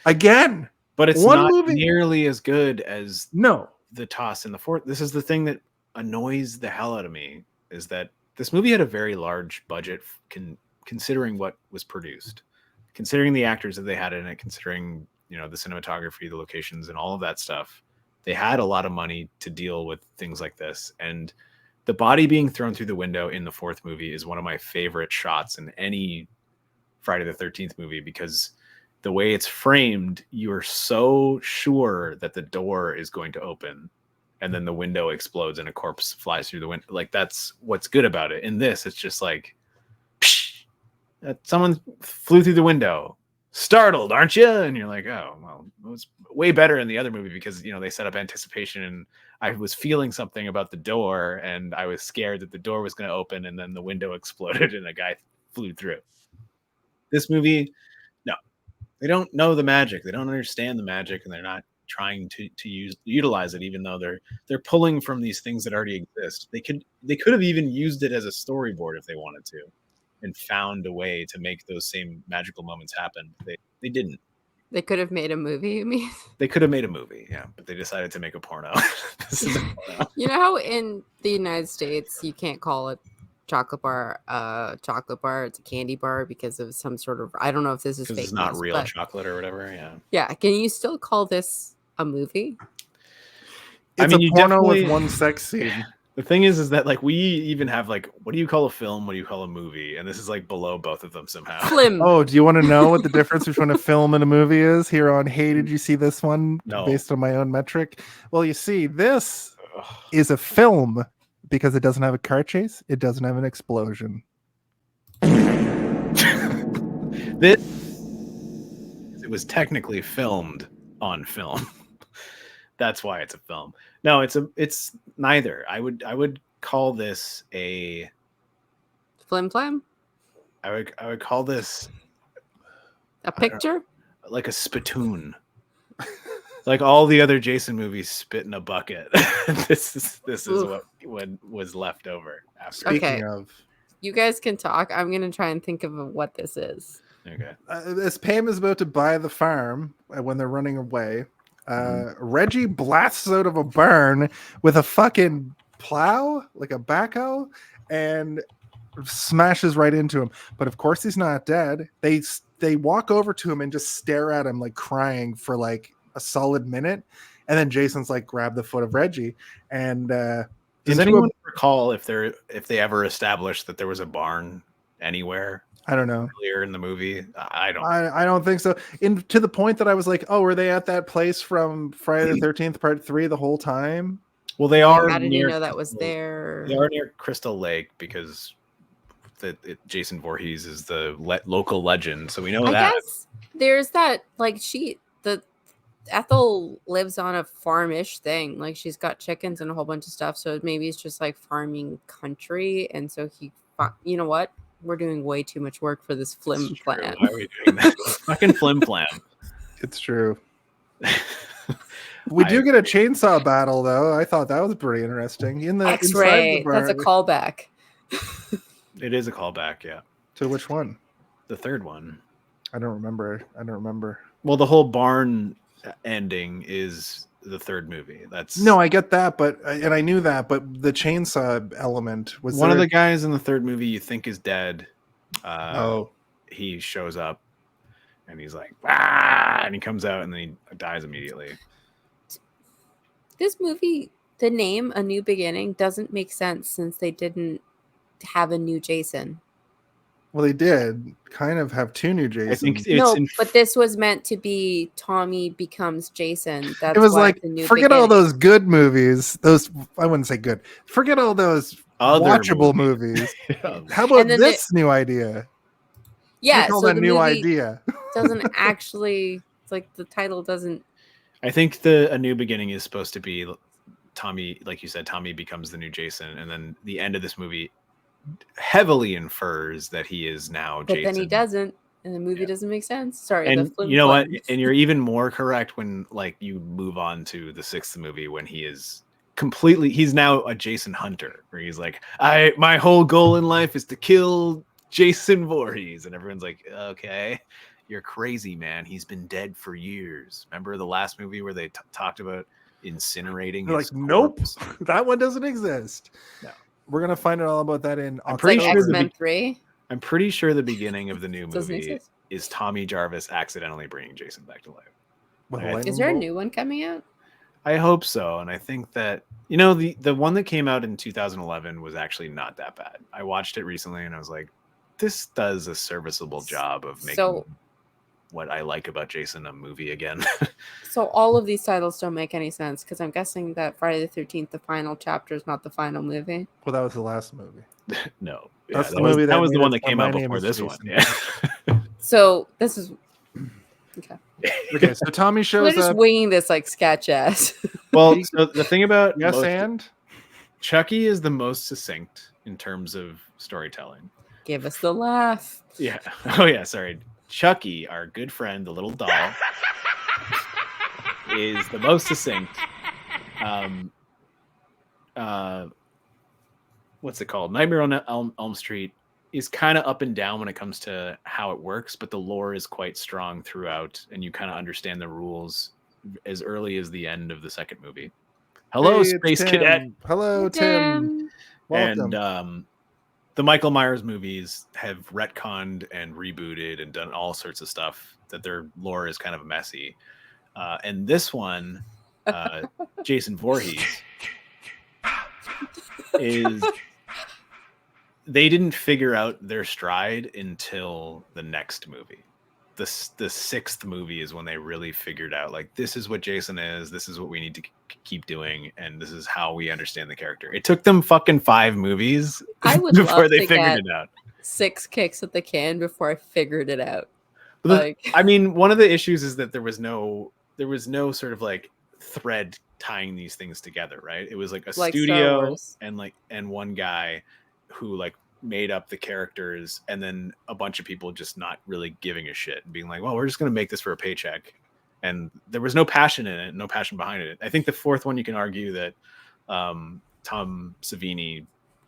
Again. But it's not nearly as good as the toss in the fourth. This is the thing that annoys the hell out of me, is that this movie had a very large budget considering what was produced. Considering the actors that they had in it, considering, the cinematography, the locations, and all of that stuff, they had a lot of money to deal with things like this. And the body being thrown through the window in the fourth movie is one of my favorite shots in any Friday the 13th movie, because the way it's framed, you're so sure that the door is going to open and then the window explodes and a corpse flies through the window. Like, that's what's good about it. In this, it's just like, someone flew through the window. Startled, aren't you? And you're like, oh, well, it was way better in the other movie because, they set up anticipation, and I was feeling something about the door, and I was scared that the door was going to open and then the window exploded and a guy flew through. This movie, no, they don't know the magic. They don't understand the magic, and they're not trying to utilize it, even though they're pulling from these things that already exist. They could have even used it as a storyboard if they wanted to, and found a way to make those same magical moments happen. They didn't. They could have made a movie, you mean? They could have made a movie, yeah, but they decided to make a porno. This is a porno. You know how in the United States you can't call it chocolate bar it's a candy bar because of some sort of, I don't know if this is Because fake it's not news, real but chocolate or whatever. Yeah. yeah, can you still call this a movie? It's mean, a you porno with definitely- one sex scene. The thing is that like we even have like, what do you call a film? What do you call a movie? And this is like below both of them somehow. Flim. Oh, do you want to know what the difference between a film and a movie is here on Hey, Did You See This One? No. Based on my own metric. Well, you see, this is a film because it doesn't have a car chase. It doesn't have an explosion. It was technically filmed on film. That's why it's a film. No, it's neither. I would call this a Flim flam? I would call this A picture? like a spittoon. Like all the other Jason movies spit in a bucket. this is Oof. what was left over after. Speaking Okay. of, You guys can talk. I'm gonna try and think of what this is. Okay. as Pam is about to buy the farm when they're running away, Reggie blasts out of a barn with a fucking plow, like a backhoe, and smashes right into him. But of course, he's not dead. They walk over to him and just stare at him like crying for like a solid minute, and then Jason's like, grab the foot of Reggie, and Does into anyone recall if they ever established that there was a barn anywhere I don't know. earlier in the movie? I don't. I don't think so. To the point that I was like, oh, were they at that place from Friday the 13th Part 3 the whole time? Well, they are. How did you near know that was Crystal- there? They are near Crystal Lake because Jason Voorhees is the local legend, so we know I that. guess there's that like Ethel lives on a farm-ish thing. Like she's got chickens and a whole bunch of stuff. So maybe it's just like farming country. And so you know what? We're doing way too much work for this flim It's true. plan. Why are we doing that? Fucking flim flam. It's true. We do get a chainsaw battle, though. I thought that was pretty interesting. Inside X-ray. the That's a barn. callback. It is a callback, yeah. To which one? The third one. I don't remember. Well, the whole barn ending is the third movie. That's No, I get that, and I knew that, but the chainsaw element was one of there- the guys in the third movie you think is dead. Oh, He shows up and he's like, ah, and he comes out and then he dies immediately. This movie, the name A New Beginning, doesn't make sense since they didn't have a new Jason. well, they did kind of have two new Jasons. I think No, but this was meant to be Tommy becomes Jason. That's it was why like, it's A New forget all Beginning. those good movies. I wouldn't say good. Forget all those Other watchable movies. How about And then this new idea? Yeah, We call so that the new movie idea. doesn't actually, it's like the title doesn't. I think A New Beginning is supposed to be Tommy, like you said, Tommy becomes the new Jason, and then the end of this movie heavily infers that he is now But Jason. then he doesn't, and the movie doesn't make sense. Sorry, the And flim you know what? flam. And you're even more correct when like you move on to the sixth movie when he is he's now a Jason Hunter, where he's like, my whole goal in life is to kill Jason Voorhees, and everyone's like, okay, you're crazy, man. He's been dead for years. Remember the last movie where they talked about incinerating They're his like, nope, corpse? that one doesn't exist. No. We're gonna find out all about that in I'm It's like pretty sure X-Men 3. I'm pretty sure the beginning of the new Doesn't movie exist. is Tommy Jarvis accidentally bringing Jason back to life. With a Is lightning Is there a bolt. new one coming out? I hope so, and I think that the one that came out in 2011 was actually not that bad. I watched it recently, and I was like, this does a serviceable job of making So- what I like about Jason a movie again. So all of these titles don't make any sense because I'm guessing that Friday the 13th, the final chapter, is not the final movie. Well, that was the last movie. No, That's that the was, movie that that was the made one it that so came My out Name before is this one. Jason. Yeah. So this is okay. Okay, so Tommy We're shows just up. winging this like sketch ass. Well, so the thing about Yes, most- and Chucky is the most succinct in terms of storytelling. Give us the laugh. Yeah. Oh yeah. Sorry. Chucky, our good friend, the little doll, is the most succinct. What's it called? Nightmare on Elm Street is kind of up and down when it comes to how it works, but the lore is quite strong throughout, and you kind of understand the rules as early as the end of the second movie. Hello, Hey, it's Space Tim. Cadet. Hello, Tim. Welcome. And the Michael Myers movies have retconned and rebooted and done all sorts of stuff that their lore is kind of messy. And this one, Jason Voorhees, is they didn't figure out their stride until the next movie. The sixth movie is when they really figured out, like, this is what Jason is, this is what we need to keep doing, and this is how we understand the character. It took them fucking 5 movies I would before love they to figured get it out. 6 kicks at the can before I figured it out. But I mean, one of the issues is that there was no sort of like thread tying these things together, right? It was like a Like Star studio Wars. and one guy who like made up the characters, and then a bunch of people just not really giving a shit and being like, well, we're just going to make this for a paycheck. And there was no passion in it, no passion behind it. I think the fourth one, you can argue that Tom Savini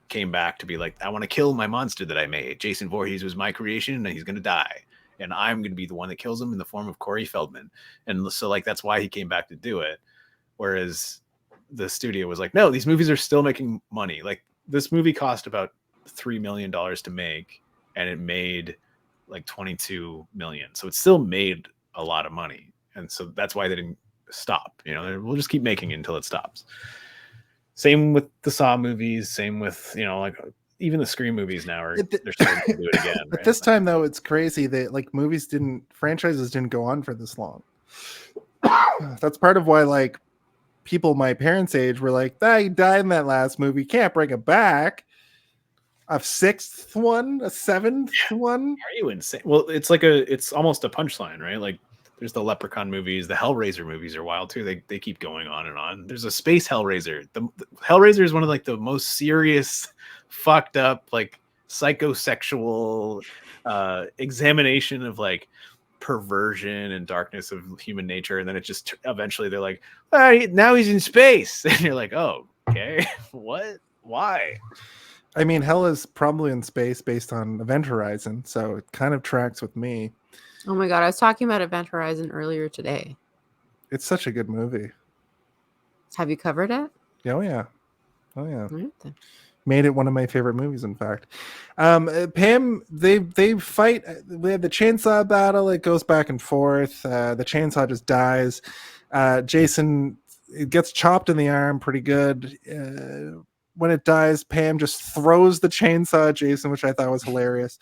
came back to be like, I want to kill my monster that I made. Jason Voorhees was my creation, and he's going to die. And I'm going to be the one that kills him in the form of Corey Feldman. And so like, that's why he came back to do it. Whereas the studio was like, no, these movies are still making money. Like, this movie cost about $3 million to make, and it made like 22 million. So it still made a lot of money. And so that's why they didn't stop. You know, we'll just keep making it until it stops. Same with the Saw movies. Same with, you know, like even the Scream movies now are they're starting to do it again. But right? this time though, it's crazy that like franchises didn't go on for this long. That's part of why like people my parents' age were like, he died in that last movie, can't bring it back. A 6th one, a 7th one. Are you insane? Well, it's almost a punchline, right? Like, there's the Leprechaun movies, the Hellraiser movies are wild too. They keep going on and on. There's a space Hellraiser. The Hellraiser is one of like the most serious, fucked up, like psychosexual examination of like perversion and darkness of human nature. And then it just eventually they're like, now he's in space, and you're like, oh, okay, what? Why? I mean, hell is probably in space based on Event Horizon, so it kind of tracks with me. Oh my god, I was talking about Event Horizon earlier today. It's such a good movie. Have you covered it? Oh yeah. Right then. Made it one of my favorite movies, in fact. Pam, they fight. We have the chainsaw battle. It goes back and forth. The chainsaw just dies. Jason gets chopped in the arm pretty good. When it dies, Pam just throws the chainsaw at Jason, which I thought was hilarious.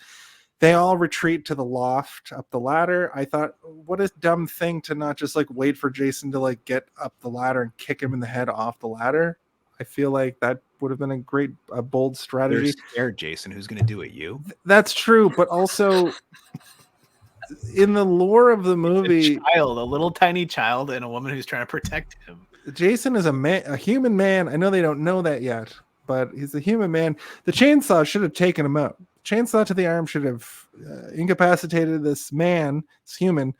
They all retreat to the loft up the ladder. I thought, what a dumb thing to not just like wait for Jason to like get up the ladder and kick him in the head off the ladder. I feel like that would have been a bold strategy. You're scared, Jason. Who's going to do it? You? That's true, but also in the lore of the movie, a little tiny child, and a woman who's trying to protect him. Jason is a human man. I know they don't know that yet, but he's a human man. The chainsaw should have taken him out. Chainsaw to the arm should have incapacitated this man, this human.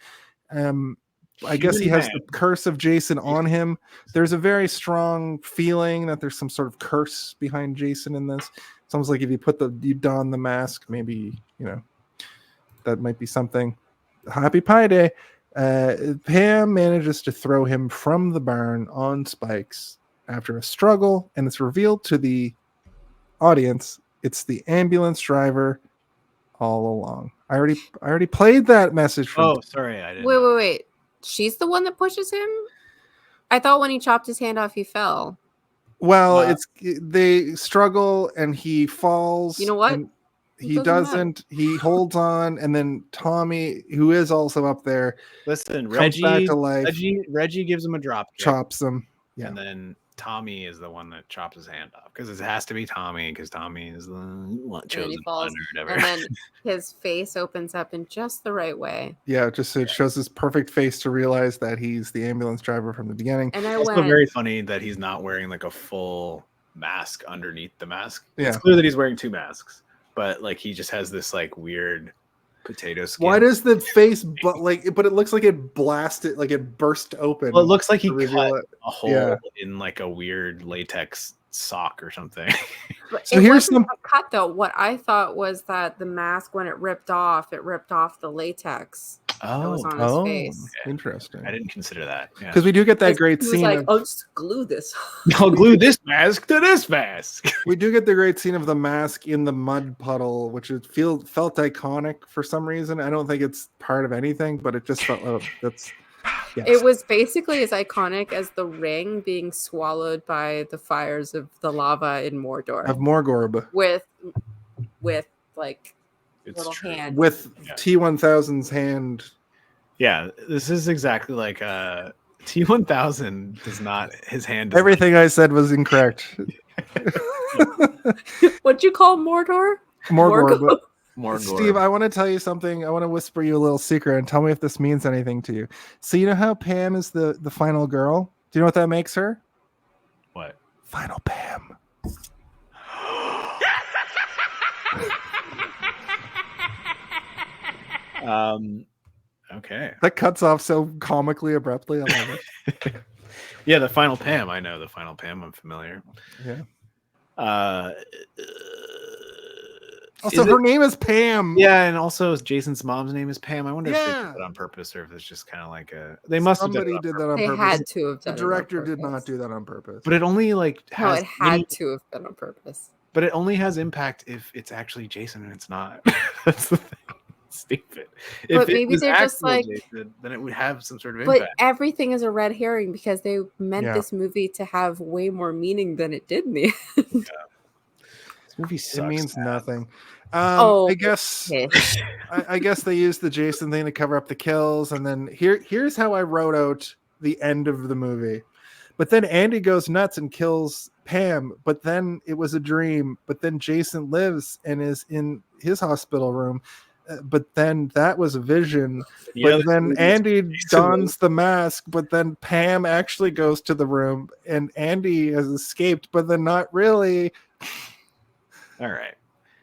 I guess he has the curse of Jason on him. There's a very strong feeling that there's some sort of curse behind Jason in this. It's almost like if you don the mask, maybe, you know, that might be something. Happy Pie Day. Pam manages to throw him from the barn on spikes after a struggle, and it's revealed to the audience it's the ambulance driver all along. I already played that message from sorry, I didn't. Wait. She's the one that pushes him? I thought when he chopped his hand off, he fell. Well, they struggle and he falls. You know what? He doesn't. He holds on, and then Tommy, who is also up there, Listen, comes back to life. Reggie gives him a drop kick, chops him. Yeah. And then Tommy is the one that chops his hand off, because it has to be Tommy, because Tommy is the chosen one or whatever. And then his face opens up in just the right way. Yeah, just so it shows his perfect face to realize that he's the ambulance driver from the beginning. And it's also very funny that he's not wearing like a full mask underneath the mask. Yeah. It's clear that he's wearing 2 masks, but like he just has this like weird potato skin. Why does the face but it looks like it burst open? Well, it looks like he cut it. a hole in like a weird latex sock or something. But So it here's wasn't some- a cut though. What I thought was that the mask, when it ripped off the latex that was on his face. interesting. I didn't consider that. Yeah. Because we do get that Because great he was scene like, of "I'll just glue this." I'll glue this mask to this mask. we do get the great scene of the mask in the mud puddle, which felt iconic for some reason. I don't think it's part of anything, but it just felt that's yes. It was basically as iconic as the ring being swallowed by the fires of the lava in Mordor, of Morgorb with like It's little true. hand. with Yeah. T1000's hand. Yeah, this is exactly like T1000 does not. His hand. Does Everything I said was incorrect. What'd you call Mordor? Morgorb. More Steve, I want to tell you something. I want to whisper you a little secret and tell me if this means anything to you. So you know how Pam is the final girl? Do you know what that makes her? What? Final Pam. Okay. That cuts off so comically abruptly. I love it. Yeah, the final Pam. I know the final Pam. I'm familiar. Yeah. Is Also, her it- name is Pam. Yeah, and also Jason's mom's name is Pam. I wonder if they Yeah. did that on purpose or if it's just kind of like a. They must Somebody have done it did on that on They purpose. had to have The done director it on did not purpose. do that on purpose. But it only like No, has it had any- to have been on purpose. But it only has impact if it's actually Jason and it's not. That's the thing. Stupid. If But it maybe was they're just actual like- Jason, then it would have some sort of But impact. everything is a red herring because they meant Yeah. this movie to have way more meaning than it did in the end. This movie sucks. it means man. nothing. Oh, I guess Pish. I guess they used the Jason thing to cover up the kills, and then here's how I wrote out the end of the movie. But then Andy goes nuts and kills Pam, but then it was a dream. But then Jason lives and is in his hospital room. But then that was a vision. You know, But this then movie is Andy Jason dons the mask, but then Pam actually goes to the room and Andy has escaped, but then not really. All right.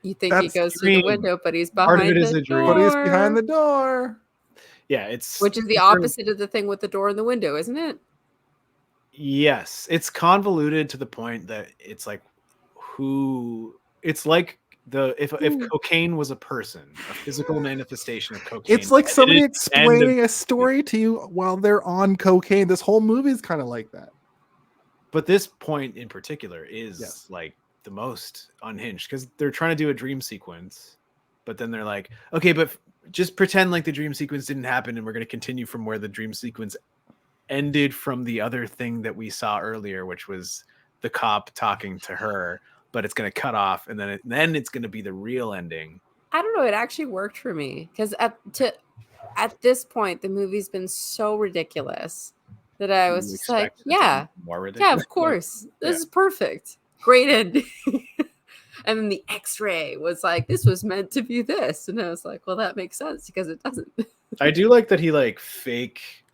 You think he That's goes through the dream. window, but he's Part of behind it is the a dream. door. But he's behind the door. Yeah, it's Which is the opposite of the thing with the door and the window, isn't it? Yes, it's convoluted to the point that it's like it's like if cocaine was a person, a physical manifestation of cocaine. It's like and it somebody is the end of- explaining a story to you while they're on cocaine. This whole movie is kind of like that. But this point in particular is Yes. like the most unhinged because they're trying to do a dream sequence, but then they're like, okay, but just pretend like the dream sequence didn't happen, and we're going to continue from where the dream sequence ended from the other thing that we saw earlier, which was the cop talking to her. But it's going to cut off, and then it's going to be the real ending. I don't know. It actually worked for me because at this point, the movie's been so ridiculous that I was You just like, expected it to be yeah, more yeah, ridiculous. of course, this Yeah. is perfect, great ending. And then the X-ray was like, this was meant to be this, and I was like, well, that makes sense because it doesn't. I do like that he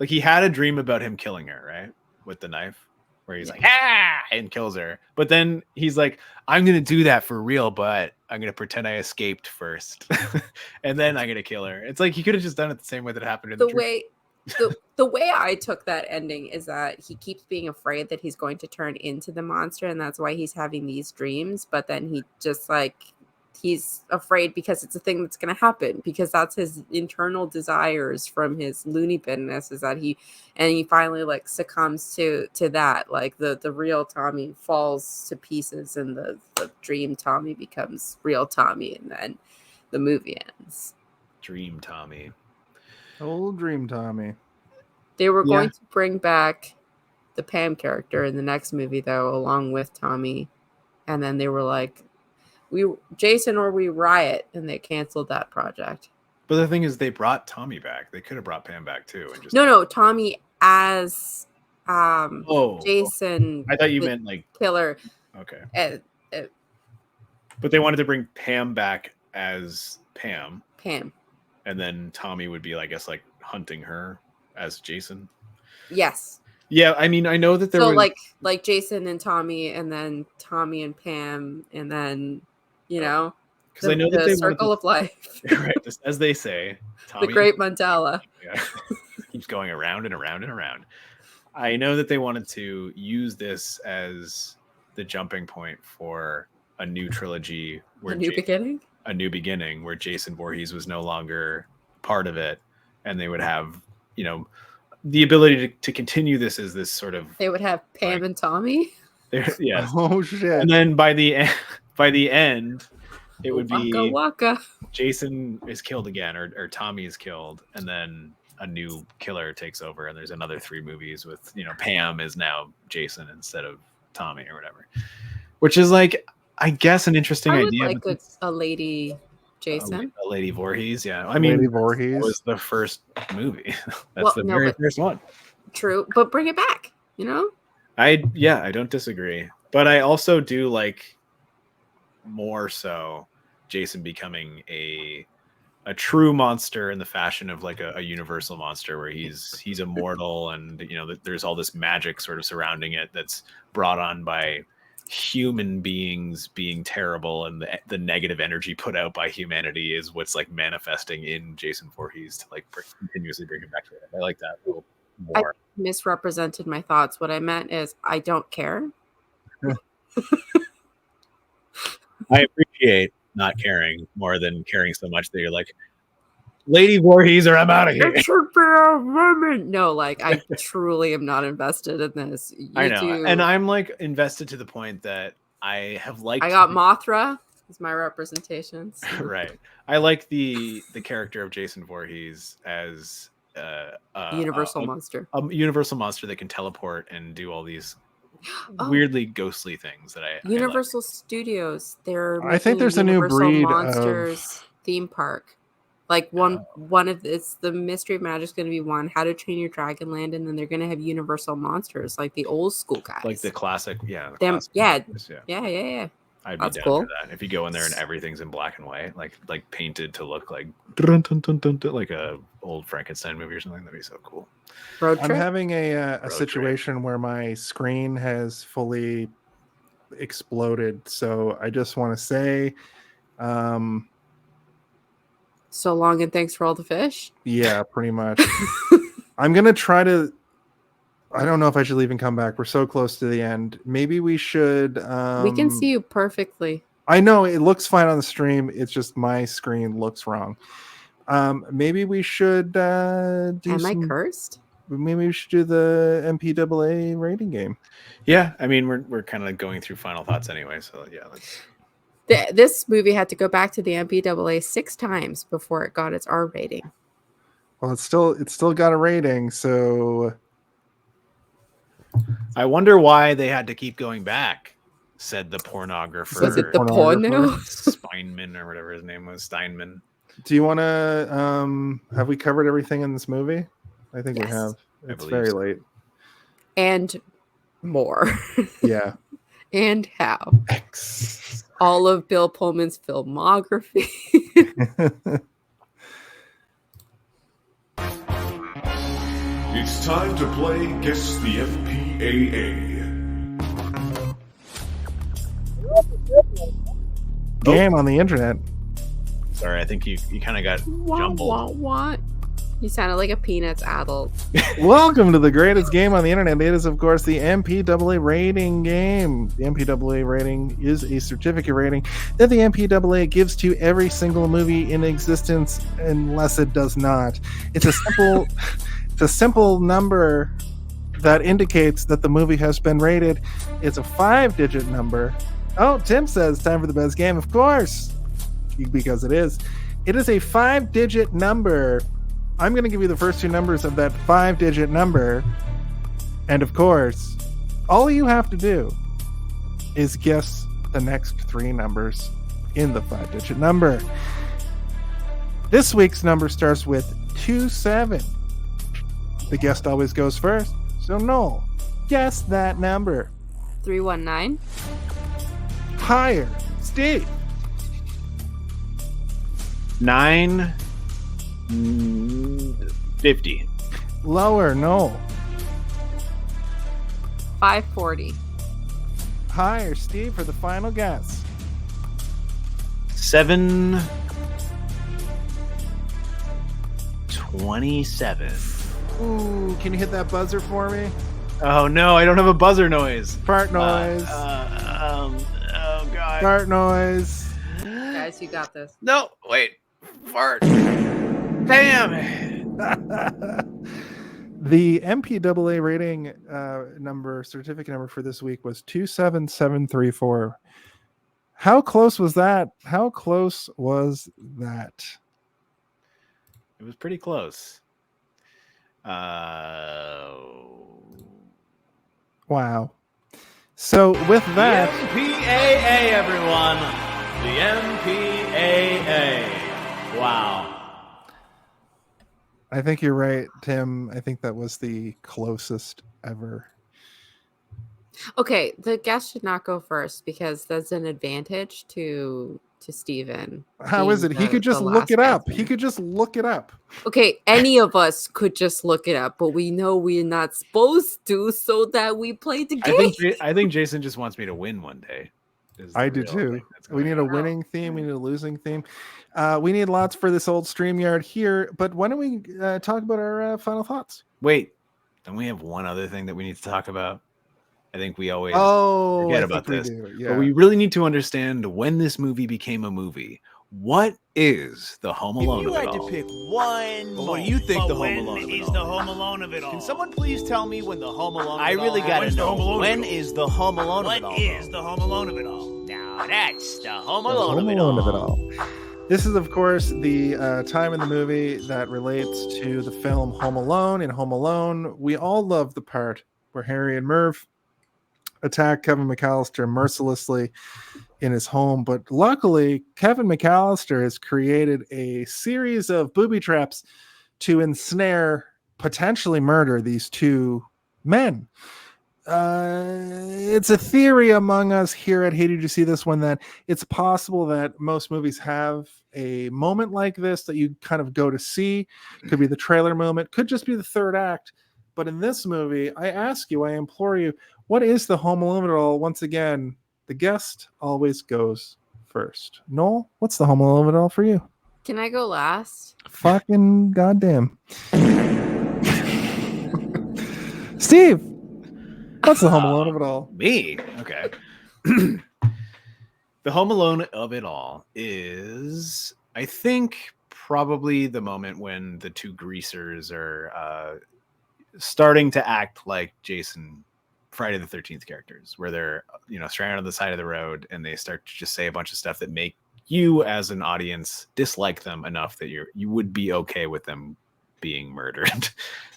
he had a dream about him killing her, right? With the knife, where he's like, ah, and kills her. But then he's like, I'm going to do that for real, but I'm going to pretend I escaped first. And then I'm going to kill her. It's like, he could have just done it the same way that it happened in the dream. The way I took that ending is that he keeps being afraid that he's going to turn into the monster, and that's why he's having these dreams. But then he just he's afraid because it's a thing that's going to happen, because that's his internal desires from his loony binness, is that he finally succumbs to that. Like the real Tommy falls to pieces and the dream Tommy becomes real Tommy, and then the movie ends. Dream Tommy. Old Dream Tommy. They were going to bring back the Pam character in the next movie, though, along with Tommy. And then they were like, Jason or we riot, and they canceled that project. But the thing is, they brought Tommy back. They could have brought Pam back too. And just No, Tommy as Jason. I thought you the meant like killer. okay. But they wanted to bring Pam back as Pam, and then Tommy would be, I guess, like hunting her as Jason. Yes. Yeah, I mean, I know that there was like Jason and Tommy, and then Tommy and Pam, and then because I know that they circle of life, right, just as they say, Tommy, the great mandala. Yeah, keeps going around and around and around. I know that they wanted to use this as the jumping point for a new trilogy where A new beginning. a new beginning where Jason Voorhees was no longer part of it, and they would have, the ability to continue this as this sort of. They would have Pam and Tommy. Yes. Oh shit! And then by the end, it would Waka be waka. Jason is killed again, or Tommy is killed, and then a new killer takes over, and there's another 3 movies with Pam is now Jason instead of Tommy or whatever, which is like, I guess, an interesting I would idea. like a lady Jason, a lady Voorhees. Yeah, I mean, Lady Voorhees that was the first movie. That's very first one. True, but bring it back. I don't disagree, but I also do like more so Jason becoming a true monster in the fashion of like a universal monster where he's immortal, and there's all this magic sort of surrounding it that's brought on by human beings being terrible, and the negative energy put out by humanity is what's like manifesting in Jason Voorhees to like continuously bring him back to it. I like that a little more. I misrepresented my thoughts. What I meant is I don't care. I appreciate not caring more than caring so much that you're like, Lady Voorhees, or I'm out of here. It should be a woman. No, like I truly am not invested in this. I know, and I'm like invested to the point that I have liked. I got Mothra as my representations. Right. I like the character of Jason Voorhees as universal monster. A universal monster that can teleport and do all these weirdly ghostly things that I Universal like. Studios. I think there's a new breed monsters theme park. Like one of this, the Mystery of Magic is going to be one. How to Train Your Dragon Land, and then they're going to have Universal monsters, like the old school guys, like the classic, yeah. Yeah. I'd That's be down cool. for that. If you go in there and everything's in black and white, like painted to look like like a old Frankenstein movie or something, that'd be so cool. Road trip. I'm having a situation where my screen has fully exploded, so I just want to say, so long and thanks for all the fish. Yeah, pretty much. I'm gonna try to. I don't know if I should leave and come back. We're so close to the end. Maybe we should. We can see you perfectly. I know it looks fine on the stream. It's just my screen looks wrong. Maybe we should do. Am I cursed? Maybe we should do the MPAA rating game. Yeah, I mean we're kind of going through final thoughts anyway, so yeah. This movie had to go back to the MPAA 6 times before it got its R rating. Well, it's still got a rating, so I wonder why they had to keep going back, said the pornographer. Was it the porno? Steinmann or whatever his name was, Steinmann. Do you want to have we covered everything in this movie? I think we have. It's very late. And more. Yeah. And how. All of Bill Pullman's filmography. It's time to play Guess the MPAA. Game on the internet. Sorry, I think you kind of got jumbled. What? You sounded like a Peanuts adult. Welcome to the greatest game on the internet. It is, of course, the MPAA rating game. The MPAA rating is a certificate rating that the MPAA gives to every single movie in existence, unless it does not. It's a simple number that indicates that the movie has been rated. It's a 5-digit number. Oh, Tim says time for the best game. Of course, because it is. It is a 5-digit number. I'm going to give you the first 2 numbers of that 5-digit number. And of course, all you have to do is guess the next 3 numbers in the 5-digit number. This week's number starts with 27. The guest always goes first. So Noel, guess that number. 319. Higher. Steve. 950. Lower. Noel. 540. Higher. Steve for the final guess. 727. Ooh, can you hit that buzzer for me? Oh no, I don't have a buzzer noise. Fart noise. Oh god. Fart noise. Guys, you got this. No, wait. Fart. Damn it. The MPAA rating certificate number for this week was 27734. How close was that? How close was that? It was pretty close. Wow. So with that, The MPAA, everyone. The MPAA. Wow. I think you're right, Tim. I think that was the closest ever. Okay, the guest should not go first because that's an advantage to Steven. How is it? He could just look it up. He could just look it up. Okay, any of us could just look it up, but we know we're not supposed to, so that we play the game. I think Jason just wants me to win one day. I do too. We need a winning theme. We need a losing theme. We need lots for this old StreamYard here. But why don't we talk about our final thoughts? Wait, don't we have one other thing that we need to talk about? I think we always forget about this. Yeah. But we really need to understand when this movie became a movie. What is the Home Alone If you of it had to all? pick one, What do you think the Home when Alone of it is all? the Home Alone of it all? Can someone please tell me when the Home Alone of I it really all gotta When's the Home know. Alone When of it all? is the Home Alone of What it all? is the Home Alone of it all? Now that's the Home Alone Home of it Alone all. of it all. This is, of course, the time in the movie that relates to the film Home Alone. In Home Alone, we all love the part where Harry and Merv attack Kevin McAllister mercilessly in his home. But luckily, Kevin McAllister has created a series of booby traps to ensnare, potentially murder these two men. It's a theory among us here at Hey Did You See This One that it's possible that most movies have a moment like this that you kind of go to see. Could be the trailer moment, could just be the third act. But in this movie, I ask you, I implore you, what is the Home Alone of it all? Once again, the guest always goes first. Noel, what's the Home Alone of it all for you? Can I go last? Fucking goddamn. Steve, what's the Home Alone of it all? Me? Okay. The Home Alone of it all is, I think, probably the moment when the two greasers are starting to act like Jason Friday the 13th characters, where they're, stranded on the side of the road and they start to just say a bunch of stuff that make you as an audience dislike them enough that you would be okay with them being murdered.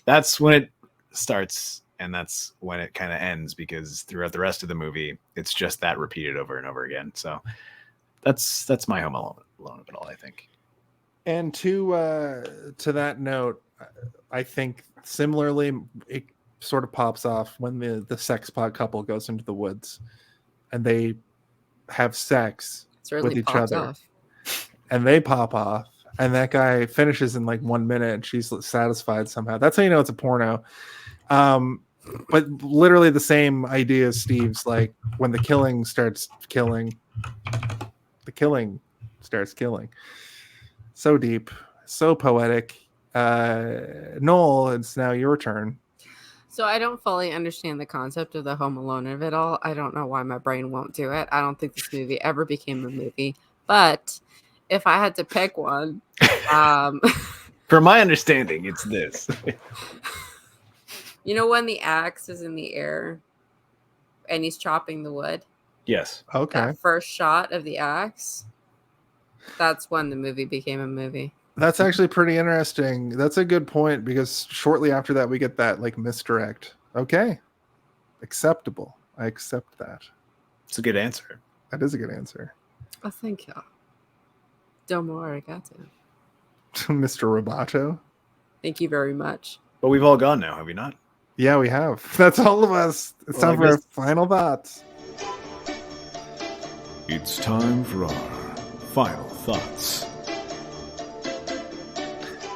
That's when it starts, and that's when it kind of ends, because throughout the rest of the movie it's just that repeated over and over again. So that's my Home Alone of it all, I think. And to that note, I think similarly it sort of pops off when the sex pot couple goes into the woods and they have sex Certainly with each pops other off. and they pop off and that guy finishes in like 1 minute and she's satisfied somehow. That's how you know it's a porno. But literally the same idea as Steve's, like when the killing starts killing, the killing starts killing. So deep, so poetic. Noel, it's now your turn. So I don't fully understand the concept of the Home Alone of it all. I don't know why my brain won't do it. I don't think this movie ever became a movie. But if I had to pick one, From my understanding, it's this. you know when the axe is in the air and he's chopping the wood? Yes. Okay. That first shot of the axe, that's when the movie became a movie. That's actually pretty interesting. That's a good point, because shortly after that we get that like misdirect. Okay. Acceptable. I accept that. It's a good answer. That is a good answer. Oh, thank you. Domo arigato. Mr. Roboto. Thank you very much. But we've all gone now, have we not? Yeah, we have. That's all of us. It's Well, time I for our guess- final thoughts. It's time for our final thoughts.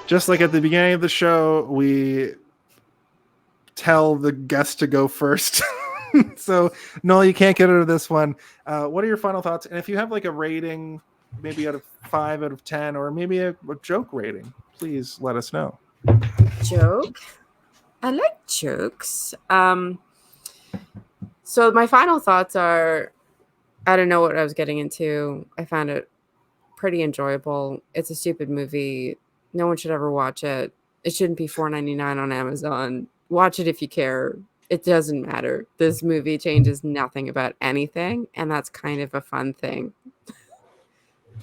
Just like at the beginning of the show, we tell the guest to go first. So, Noel, you can't get out of this one. What are your final thoughts? And if you have like a rating, maybe out of 5 out of 10, or maybe a joke rating, please let us know. Joke? I like jokes. So my final thoughts are, I don't know what I was getting into. I found it pretty enjoyable. It's a stupid movie. No one should ever watch it. It shouldn't be $4.99 on Amazon. Watch it if you care. It doesn't matter. This movie changes nothing about anything, and that's kind of a fun thing.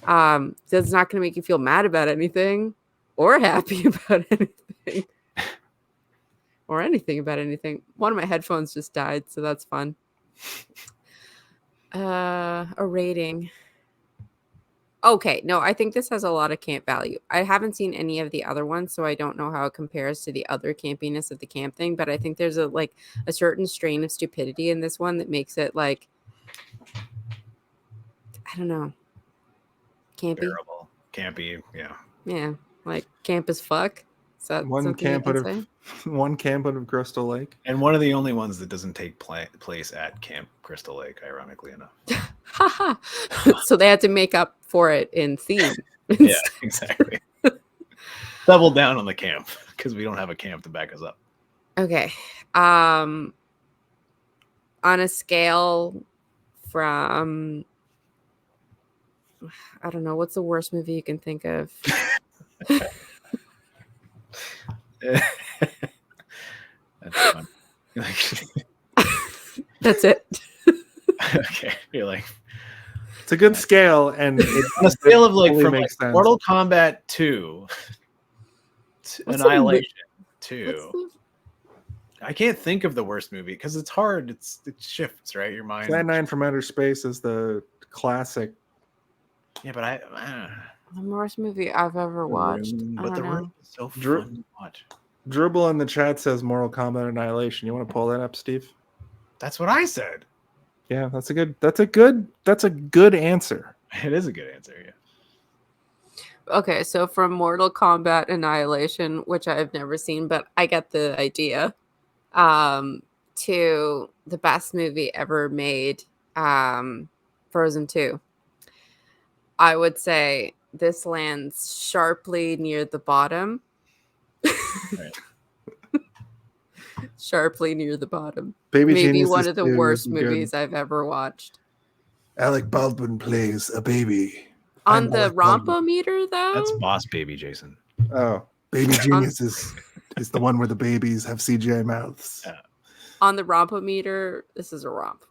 It's not going to make you feel mad about anything or happy about anything or anything about anything. One of my headphones just died, so that's fun. A rating. Okay, no, I think this has a lot of camp value. I haven't seen any of the other ones, so I don't know how it compares to the other campiness of the camp thing, but I think there's a certain strain of stupidity in this one that makes it like, I don't know, campy. Bearable, campy, yeah. Yeah, like camp as fuck. Is that One something you camp can out say? of one camp out of Crystal Lake. And one of the only ones that doesn't take place at Camp Crystal Lake, ironically enough. Haha. So they had to make up for it in theme. Yeah, exactly. Double down on the camp because we don't have a camp to back us up. Okay. On a scale from, I don't know, what's the worst movie you can think of? That's fun. That's it. Okay, you're like, It's a good scale, and it on a scale of like totally from makes like sense. Mortal Kombat 2 to What's Annihilation What's 2. the- I can't think of the worst movie because it's hard. It shifts, right? Your mind. Plan 9 from Outer Space is the classic. Yeah, but the worst movie I've ever watched. I but don't the know. room is so Drew- fun to watch. Dribble in the chat says Mortal Kombat Annihilation. You want to pull that up, Steve? That's what I said. Yeah, that's a good answer. It is a good answer. Yeah. Okay, so from Mortal Kombat Annihilation, which I've never seen, but I get the idea, to the best movie ever made, Frozen 2. I would say this lands sharply near the bottom. Right. Sharply near the bottom. Baby Maybe Geniuses one of the 2 worst is good. movies I've ever watched. Alec Baldwin plays a baby. On I'm the Alec Baldwin. Rompo-meter, though? That's Boss Baby Jason. Oh, Baby Geniuses is the one where the babies have CGI mouths. Yeah. On the Rompo-meter, this is a romp.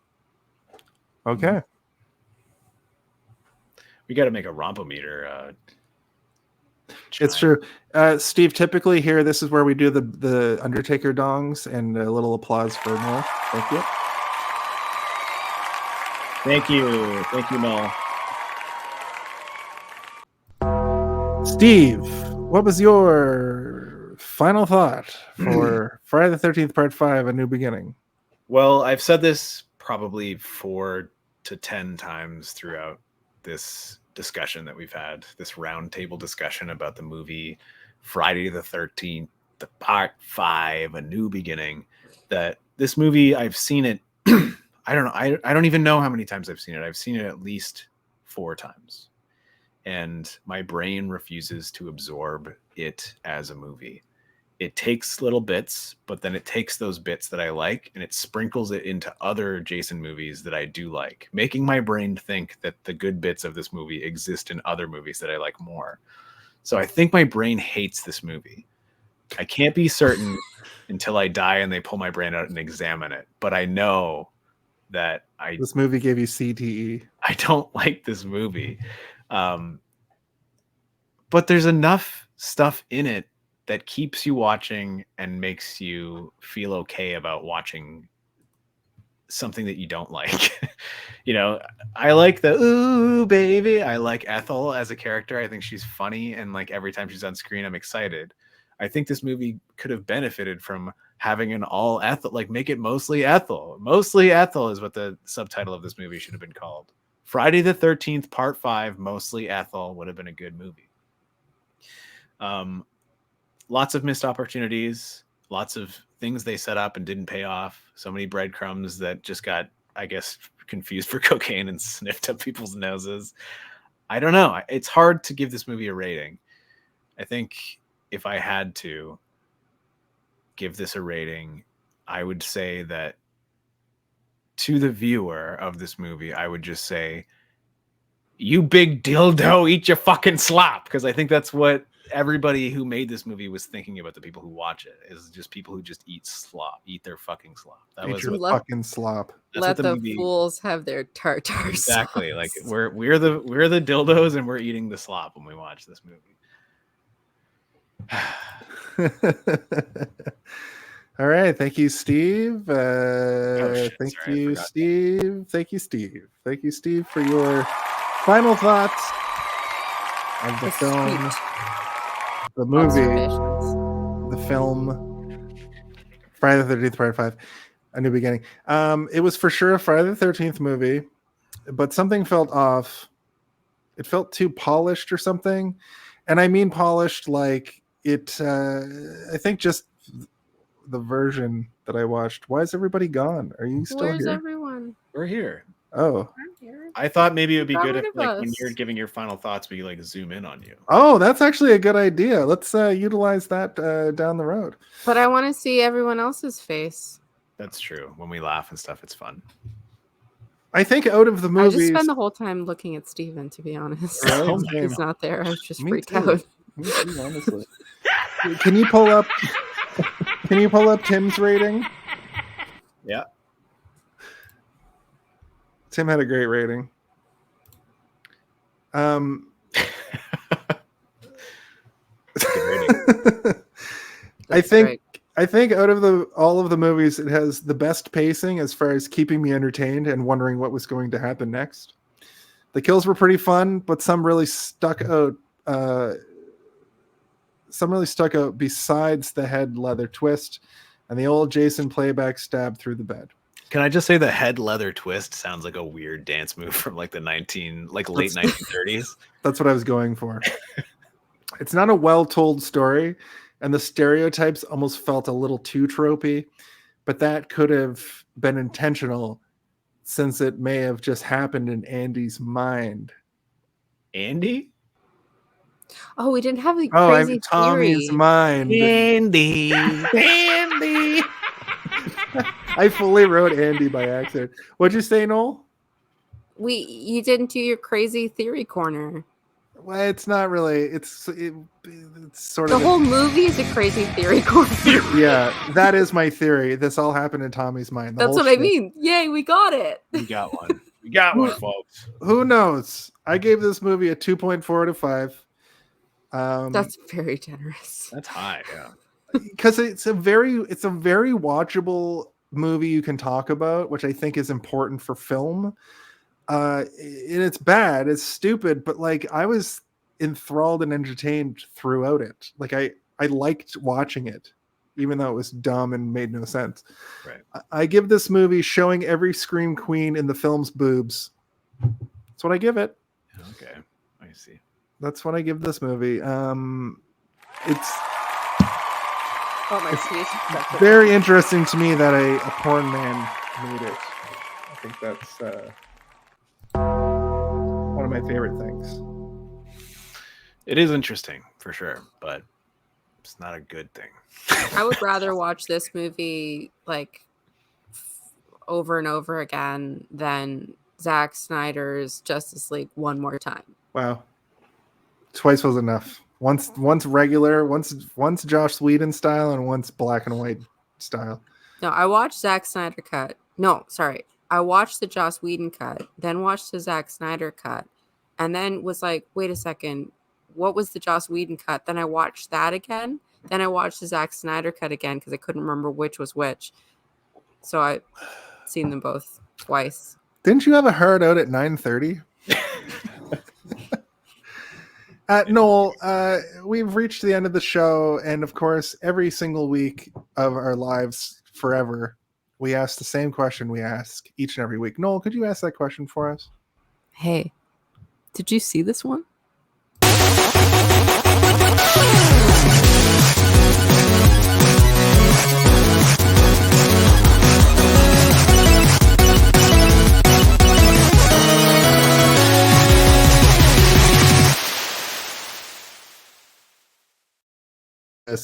Okay. We got to make a rompometer. It's true. Steve, typically here, this is where we do the Undertaker dongs, and a little applause for Noel. Thank you. Thank you. Thank you, Noel. Steve, what was your final thought for Friday the 13th, Part 5, A New Beginning? Well, I've said this probably 4 to 10 times throughout this discussion that we've had, this roundtable discussion about the movie Friday the 13th, the Part 5, A New Beginning, that this movie, I've seen it, I don't know, I don't even know how many times I've seen it. I've seen it at least 4 times. And my brain refuses to absorb it as a movie. It takes little bits, but then it takes those bits that I like and it sprinkles it into other Jason movies that I do like, making my brain think that the good bits of this movie exist in other movies that I like more. So I think my brain hates this movie. I can't be certain until I die and they pull my brain out and examine it. But I know that This movie gave you CTE. I don't like this movie. But there's enough stuff in it that keeps you watching and makes you feel okay about watching something that you don't like. You know, I like the ooh baby. I like Ethel as a character. I think she's funny, and like every time she's on screen, I'm excited. I think this movie could have benefited from having an all Ethel, like make it mostly Ethel. Mostly Ethel is what the subtitle of this movie should have been called. Friday the 13th, Part 5, Mostly Ethel would have been a good movie. Lots of missed opportunities, lots of things they set up and didn't pay off. So many breadcrumbs that just got, I guess, confused for cocaine and sniffed up people's noses. I don't know. It's hard to give this movie a rating. I think if I had to, give this a rating, I would say that to the viewer of this movie, I would just say, you big dildo, eat your fucking slop. Because I think that's what everybody who made this movie was thinking about the people who watch it, is just people who just eat slop, eat their fucking slop. That Eat was your what, fucking slop. that's Let what the movie, fools have their tartar exactly. sauce. Like we're the dildos and we're eating the slop when we watch this movie. All right, thank you, Steve. shit, Thank sorry, I you, forgot. Steve. Thank you, Steve. Thank you, Steve, for your final thoughts of the film, the movie, Observations. the film, Friday the 13th, Part 5, A New Beginning. It was for sure a Friday the 13th movie, but something felt off. It felt too polished or something. And I mean polished like it, I think just the version that I watched. Why is everybody gone? Are you still Where's here? everyone? We're here. Oh. I'm here. I thought maybe it would be Got good rid if, of like, when us. you're giving your final thoughts, we like zoom in on you. Oh, that's actually a good idea. Let's utilize that down the road. But I want to see everyone else's face. That's true. When we laugh and stuff, it's fun. I think out of the I movies, just spend the whole time looking at Steven, to be honest. Really? Oh my Same. He's not there. I was just Me freaked too. out. Me too, honestly. Can you pull up? Can you pull up Tim's rating? Yeah. Tim had a great rating. I That's think great. I think out of all of the movies, it has the best pacing as far as keeping me entertained and wondering what was going to happen next. The kills were pretty fun, but some really stuck out. Besides the head leather twist and the old Jason playback stab through the bed. Can I just say the head leather twist sounds like a weird dance move from like the late 1930s? That's what I was going for. It's not a well-told story, and the stereotypes almost felt a little too tropey, but that could have been intentional since it may have just happened in Andy's mind. Andy? Oh, we didn't have the Oh, I'm crazy Tommy's theory. mind. Andy. Andy. I fully wrote Andy by accident. What'd you say, Noel? You didn't do your crazy theory corner. Well, it's not really. It's sort The of whole movie is a crazy theory corner. yeah. That is my theory. This all happened in Tommy's mind. The That's whole what I shit. mean. Yay, we got it. We got one. We got one, folks. Who knows? I gave this movie a 2.4 out of 5. That's very generous. That's high, yeah. Because it's a very watchable movie you can talk about, which I think is important for film. And it's bad, it's stupid, but like I was enthralled and entertained throughout it. Like I liked watching it, even though it was dumb and made no sense. Right. I give this movie showing every scream queen in the film's boobs. That's what I give it. Okay. I see. That's what I give this movie. It's Oh, my sneeze. very interesting to me that a porn man made it. I think that's one of my favorite things. It is interesting for sure, but it's not a good thing. I would rather watch this movie like over and over again than Zack Snyder's Justice League one more time. Wow. Twice was enough. Once regular, once Josh Whedon style, and once black and white style. No, I watched Zack Snyder cut. No, sorry. I watched the Joss Whedon cut, then watched the Zack Snyder cut, and then was like, wait a second, what was the Joss Whedon cut? Then I watched that again. Then I watched the Zack Snyder cut again because I couldn't remember which was which. So I've seen them both twice. Didn't you have a hard out at 9:30? Noel, we've reached the end of the show, and of course, every single week of our lives forever, we ask the same question we ask each and every week. Noel, could you ask that question for us? Hey, did you see this one?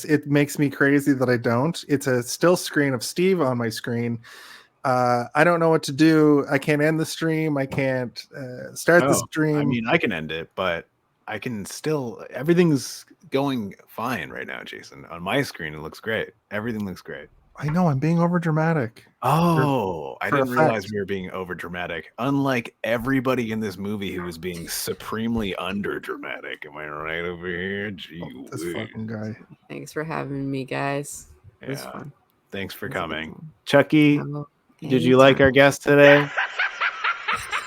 this. It makes me crazy that I don't. It's a still screen of Steve on my screen. I don't know what to do. I can't end the stream. I can't start the stream. I mean, I can end it, but I can still. Everything's going fine right now, Jason. On my screen, it looks great. Everything looks great. I know I'm being over dramatic. Oh, I for didn't effect. realize we were being over dramatic. Unlike everybody in this movie who was being supremely under dramatic. Am I right over here? Gee This whiz. fucking guy. Thanks for having me, guys. It was Yeah. fun. Thanks for It was a good coming. time. Chucky, Oh, did you like our anytime. guest today?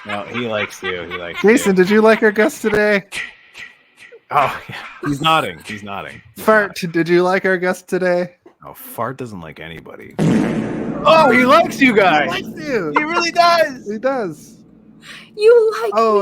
No, he likes you. He likes Jason, you. did you like our guest today? Oh, yeah. He's nodding. He's nodding. He's Fart, did you like our guest today? nodding. Oh, Fart doesn't like anybody. Oh, he likes you He guys. likes you. He really does. He does. You like Oh,